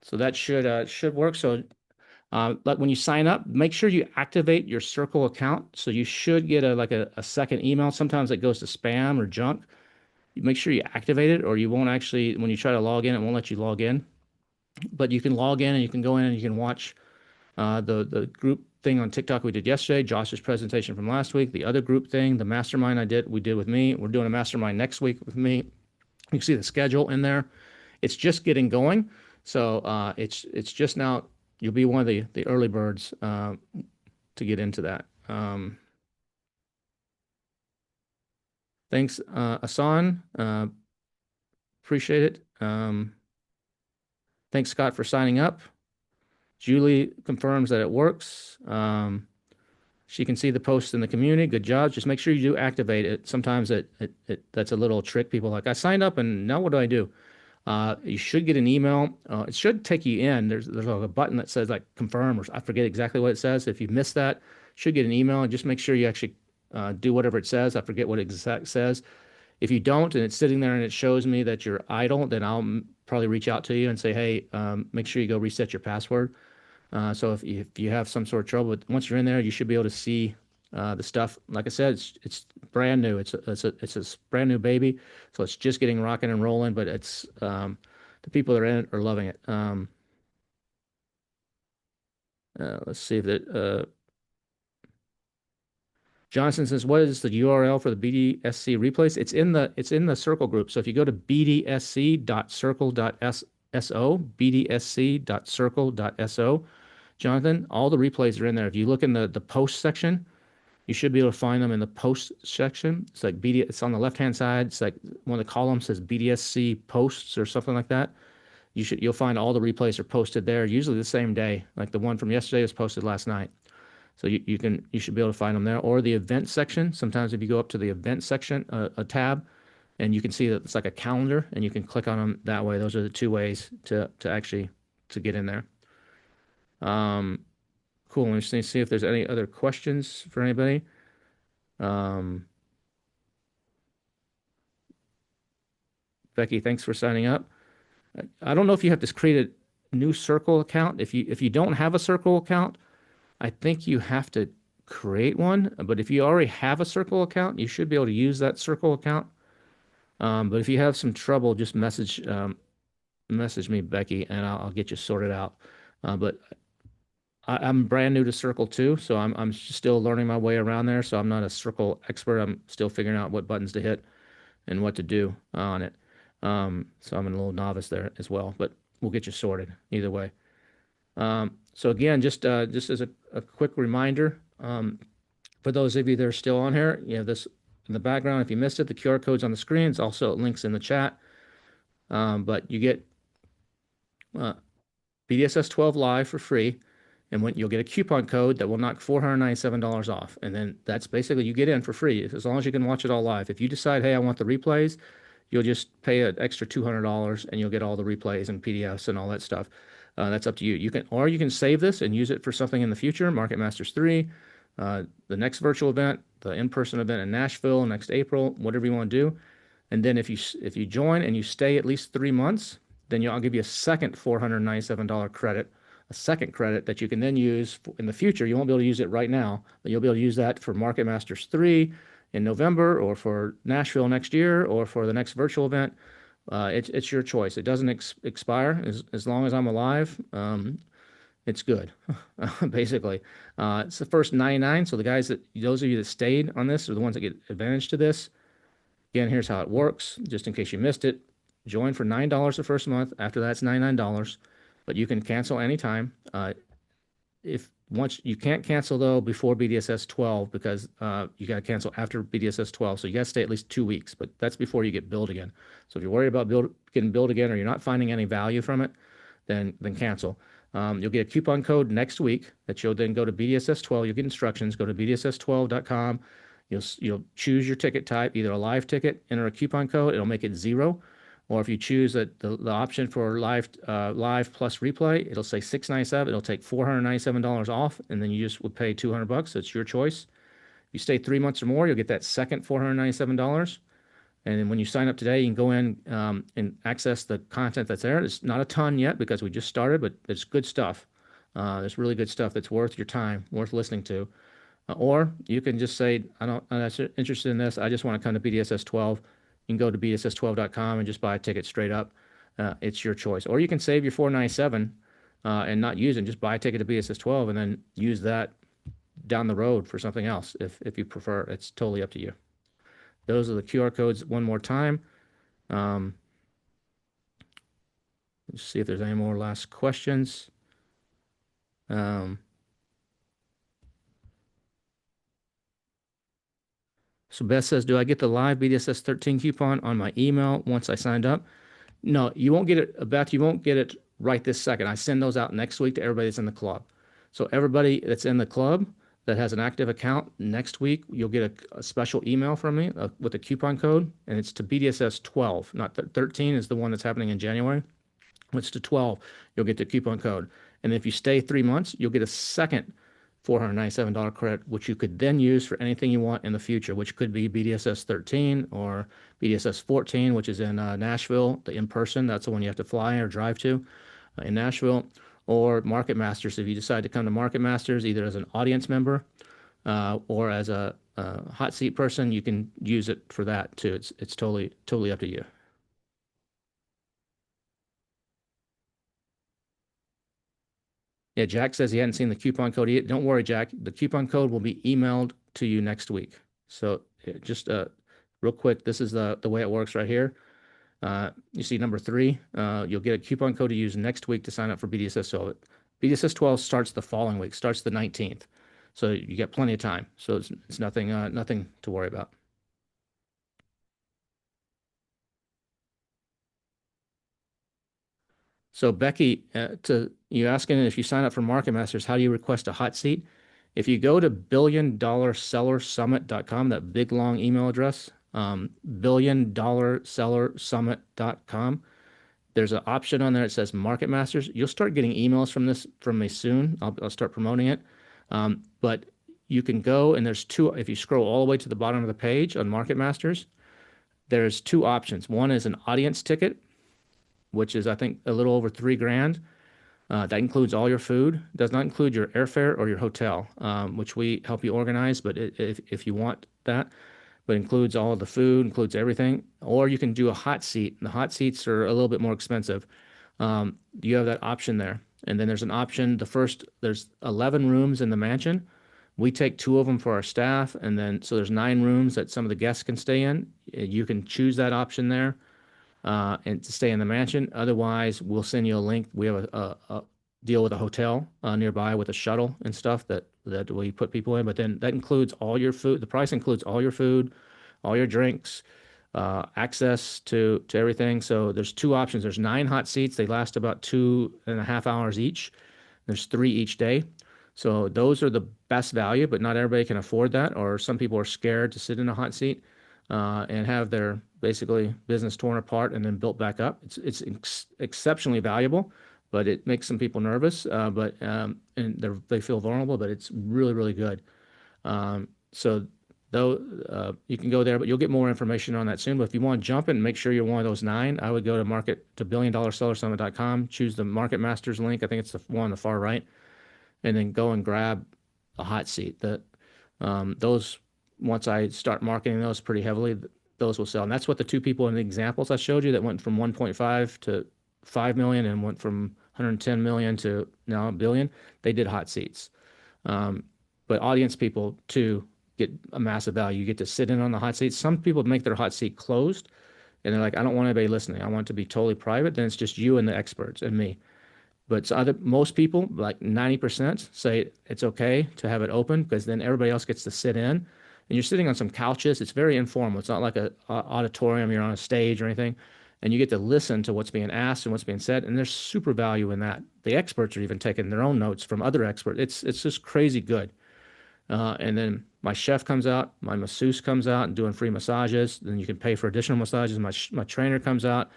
So that should work. So like when you sign up, make sure you activate your Circle account. So you should get a second email. Sometimes it goes to spam or junk. You make sure you activate it, or you won't actually, when you try to log in, it won't let you log in. But you can log in and you can go in and you can watch the group thing on TikTok we did yesterday, Josh's presentation from last week, the other group thing, the mastermind we did with me. We're doing a mastermind next week with me. You can see the schedule in there. It's just getting going. So it's just now, you'll be one of the early birds to get into that. Thanks, Asan. Appreciate it. Thanks, Scott, for signing up. Julie confirms that it works. She can see the posts in the community. Good job. Just make sure you do activate it. Sometimes that's a little trick. People are like, I signed up and now what do I do? You should get an email. It should take you in. There's like a button that says like confirm, or I forget exactly what it says. If you missed that, you should get an email, and just make sure you actually do whatever it says. I forget what it exact says. If you don't, and it's sitting there and it shows me that you're idle, then I'll probably reach out to you and say, hey, make sure you go reset your password. So if you have some sort of trouble, once you're in there, you should be able to see the stuff. Like I said, it's brand new. It's a brand new baby, so it's just getting rocking and rolling. But it's the people that are in it are loving it. Let's see if that. Johnson says, "What is the URL for the BDSC replays?" It's in the Circle group. So if you go to bdsc.circle.so, bdsc.circle.so, Jonathan, all the replays are in there. If you look in the post section, you should be able to find them in the post section. It's like it's on the left-hand side. It's like one of the columns says BDSC posts or something like that. You'll find all the replays are posted there, usually the same day. Like the one from yesterday was posted last night. So you should be able to find them there, or the event section. Sometimes if you go up to the event section, a tab, and you can see that it's like a calendar, and you can click on them that way. Those are the two ways to actually get in there. Cool. Let me see if there's any other questions for anybody. Becky, thanks for signing up. I don't know if you have to create a new Circle account. If you don't have a Circle account, I think you have to create one. But if you already have a Circle account, you should be able to use that Circle account. But if you have some trouble, just message me, Becky, and I'll get you sorted out. But I'm brand new to Circle too, so I'm still learning my way around there. So I'm not a Circle expert. I'm still figuring out what buttons to hit and what to do on it. So I'm a little novice there as well, but we'll get you sorted either way. So again, just as a quick reminder, for those of you that are still on here, you have this in the background. If you missed it, the QR code's on the screen. It's also links in the chat. But you get BDSS 12 live for free, and you'll get a coupon code that will knock $497 off. And then that's basically you get in for free as long as you can watch it all live. If you decide, hey, I want the replays, you'll just pay an extra $200 and you'll get all the replays and PDFs and all that stuff. That's up to you. You can save this and use it for something in the future. Market Masters 3, the next virtual event, the in-person event in Nashville next April, whatever you want to do. And then if you join and you stay at least 3 months, then I'll give you a second $497 credit, a second credit that you can then use in the future. You won't be able to use it right now, but you'll be able to use that for Market Masters 3 in November, or for Nashville next year, or for the next virtual event. It's your choice. It doesn't expire as long as I'm alive. It's good, basically. It's the first 99. So those of you that stayed on this are the ones that get advantage to this. Again, here's how it works, just in case you missed it. Join for $9 the first month. After that, it's $99, but you can cancel anytime. If once you can't cancel though before BDSS 12 because you got to cancel after BDSS 12, so you got to stay at least 2 weeks. But that's before you get billed again. So if you're worried about getting billed again, or you're not finding any value from it, then cancel. You'll get a coupon code next week that you'll then go to BDSS 12. You'll get instructions. Go to BDSS12.com. You'll choose your ticket type, either a live ticket, enter a coupon code. It'll make it 0. Or if you choose the option for live plus replay, it'll say $697. It'll take $497 off, and then you just would pay $200. It's your choice. If you stay 3 months or more, you'll get that second $497. And then when you sign up today, you can go in and access the content that's there. It's not a ton yet because we just started, but it's good stuff. There's really good stuff that's worth your time, worth listening to. Or you can just say, I'm not interested in this. I just want to come to BDSS 12. You can go to BDSS12.com and just buy a ticket straight up. It's your choice. Or you can save your $497 and not use it. Just buy a ticket to BDSS 12 and then use that down the road for something else if you prefer. It's totally up to you. Those are the QR codes one more time. Let's see if there's any more last questions. So Beth says, do I get the live BDSS 13 coupon on my email once I signed up? No, you won't get it, Beth. You won't get it right this second. I send those out next week to everybody that's in the club. So everybody that's in the club that has an active account, next week you'll get a special email from me with a coupon code, and it's to BDSS 12. Not 13 is the one that's happening in January. It's to 12. You'll get the coupon code. And if you stay 3 months, you'll get a second $497 credit, which you could then use for anything you want in the future, which could be BDSS 13 or BDSS 14, which is in Nashville, the in-person. That's the one you have to fly or drive to in Nashville, or Market Masters. If you decide to come to Market Masters, either as an audience member or as a hot seat person, you can use it for that too. It's totally up to you. Yeah, Jack says he hadn't seen the coupon code yet. Don't worry, Jack. The coupon code will be emailed to you next week. So just real quick, this is the way it works right here. You see number 3. You'll get a coupon code to use next week to sign up for BDSS. So BDSS 12 starts the following week, starts the 19th. So you get plenty of time. So it's nothing to worry about. So Becky, you asking if you sign up for Market Masters, how do you request a hot seat? If you go to billiondollarsellersummit.com, that big long email address, billiondollarsellersummit.com, there's an option on there that says Market Masters. You'll start getting emails from me soon. I'll start promoting it. But you can go and there's 2. If you scroll all the way to the bottom of the page on Market Masters, there's 2 options. One is an audience ticket, which is, I think, a little over $3,000. That includes all your food. Does not include your airfare or your hotel, which we help you organize, but if you want that. But includes all of the food, includes everything. Or you can do a hot seat. The hot seats are a little bit more expensive. You have that option there. And then there's an option, there's 11 rooms in the mansion. We take 2 of them for our staff, and then so there's 9 rooms that some of the guests can stay in. You can choose that option there. And to stay in the mansion. Otherwise, we'll send you a link. We have a deal with a hotel nearby with a shuttle and stuff that we put people in. But then that includes all your food. The price includes all your food, all your drinks, access to everything. So there's 2 options. There's 9 hot seats. They last about 2.5 hours each. There's 3 each day. So those are the best value, but not everybody can afford that. Or some people are scared to sit in a hot seat and have their basically business torn apart and then built back up. It's exceptionally valuable, but it makes some people nervous. And they feel vulnerable, but it's really, really good. So though you can go there, but you'll get more information on that soon. But if you want to jump in and make sure you're one of those 9, I would go to billiondollarsellersummit.com, choose the Market Masters link. I think it's the one on the far right, and then go and grab a hot seat. Those, once I start marketing those pretty heavily, those will sell. And that's what the 2 people in the examples I showed you that went from 1.5 to 5 million and went from 110 million to now $1 billion, they did hot seats. But audience people too get a massive value. You get to sit in on the hot seat. Some people make their hot seat closed, and they're like, I don't want anybody listening. I want it to be totally private. Then it's just you and the experts and me. But most people, like 90%, say it's okay to have it open because then everybody else gets to sit in. And you're sitting on some couches. It's very informal. It's not like a auditorium. You're on a stage or anything. And you get to listen to what's being asked and what's being said. And there's super value in that. The experts are even taking their own notes from other experts. It's just crazy good. And then my chef comes out, my masseuse comes out and doing free massages. Then you can pay for additional massages. My trainer comes out.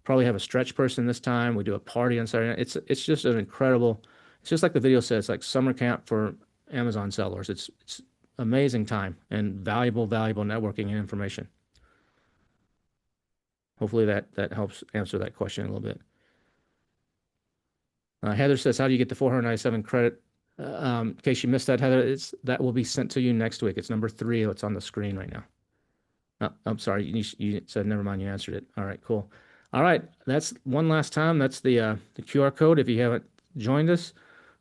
Probably have a stretch person this time. We do a party on Saturday night. It's just an incredible. It's just like the video says, like summer camp for Amazon sellers. It's amazing time and valuable networking and information. Hopefully that helps answer that question a little bit. Heather says, how do you get the 497 credit? In case you missed that, Heather, that will be sent to you next week. It's number 3. It's on the screen right now. Oh, I'm sorry. You said, never mind. You answered it. All right, cool. All right. That's one last time. That's the QR code. If you haven't joined us,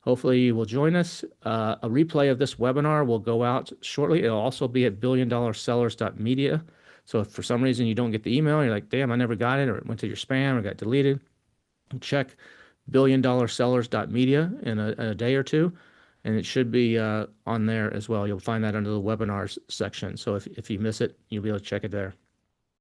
hopefully you will join us. A replay of this webinar will go out shortly. It'll also be at billiondollar-sellers.media. So if for some reason you don't get the email, you're like, damn, I never got it, or it went to your spam or got deleted, check billiondollar-sellers.media in a day or two, and it should be on there as well. You'll find that under the webinars section. So if you miss it, you'll be able to check it there.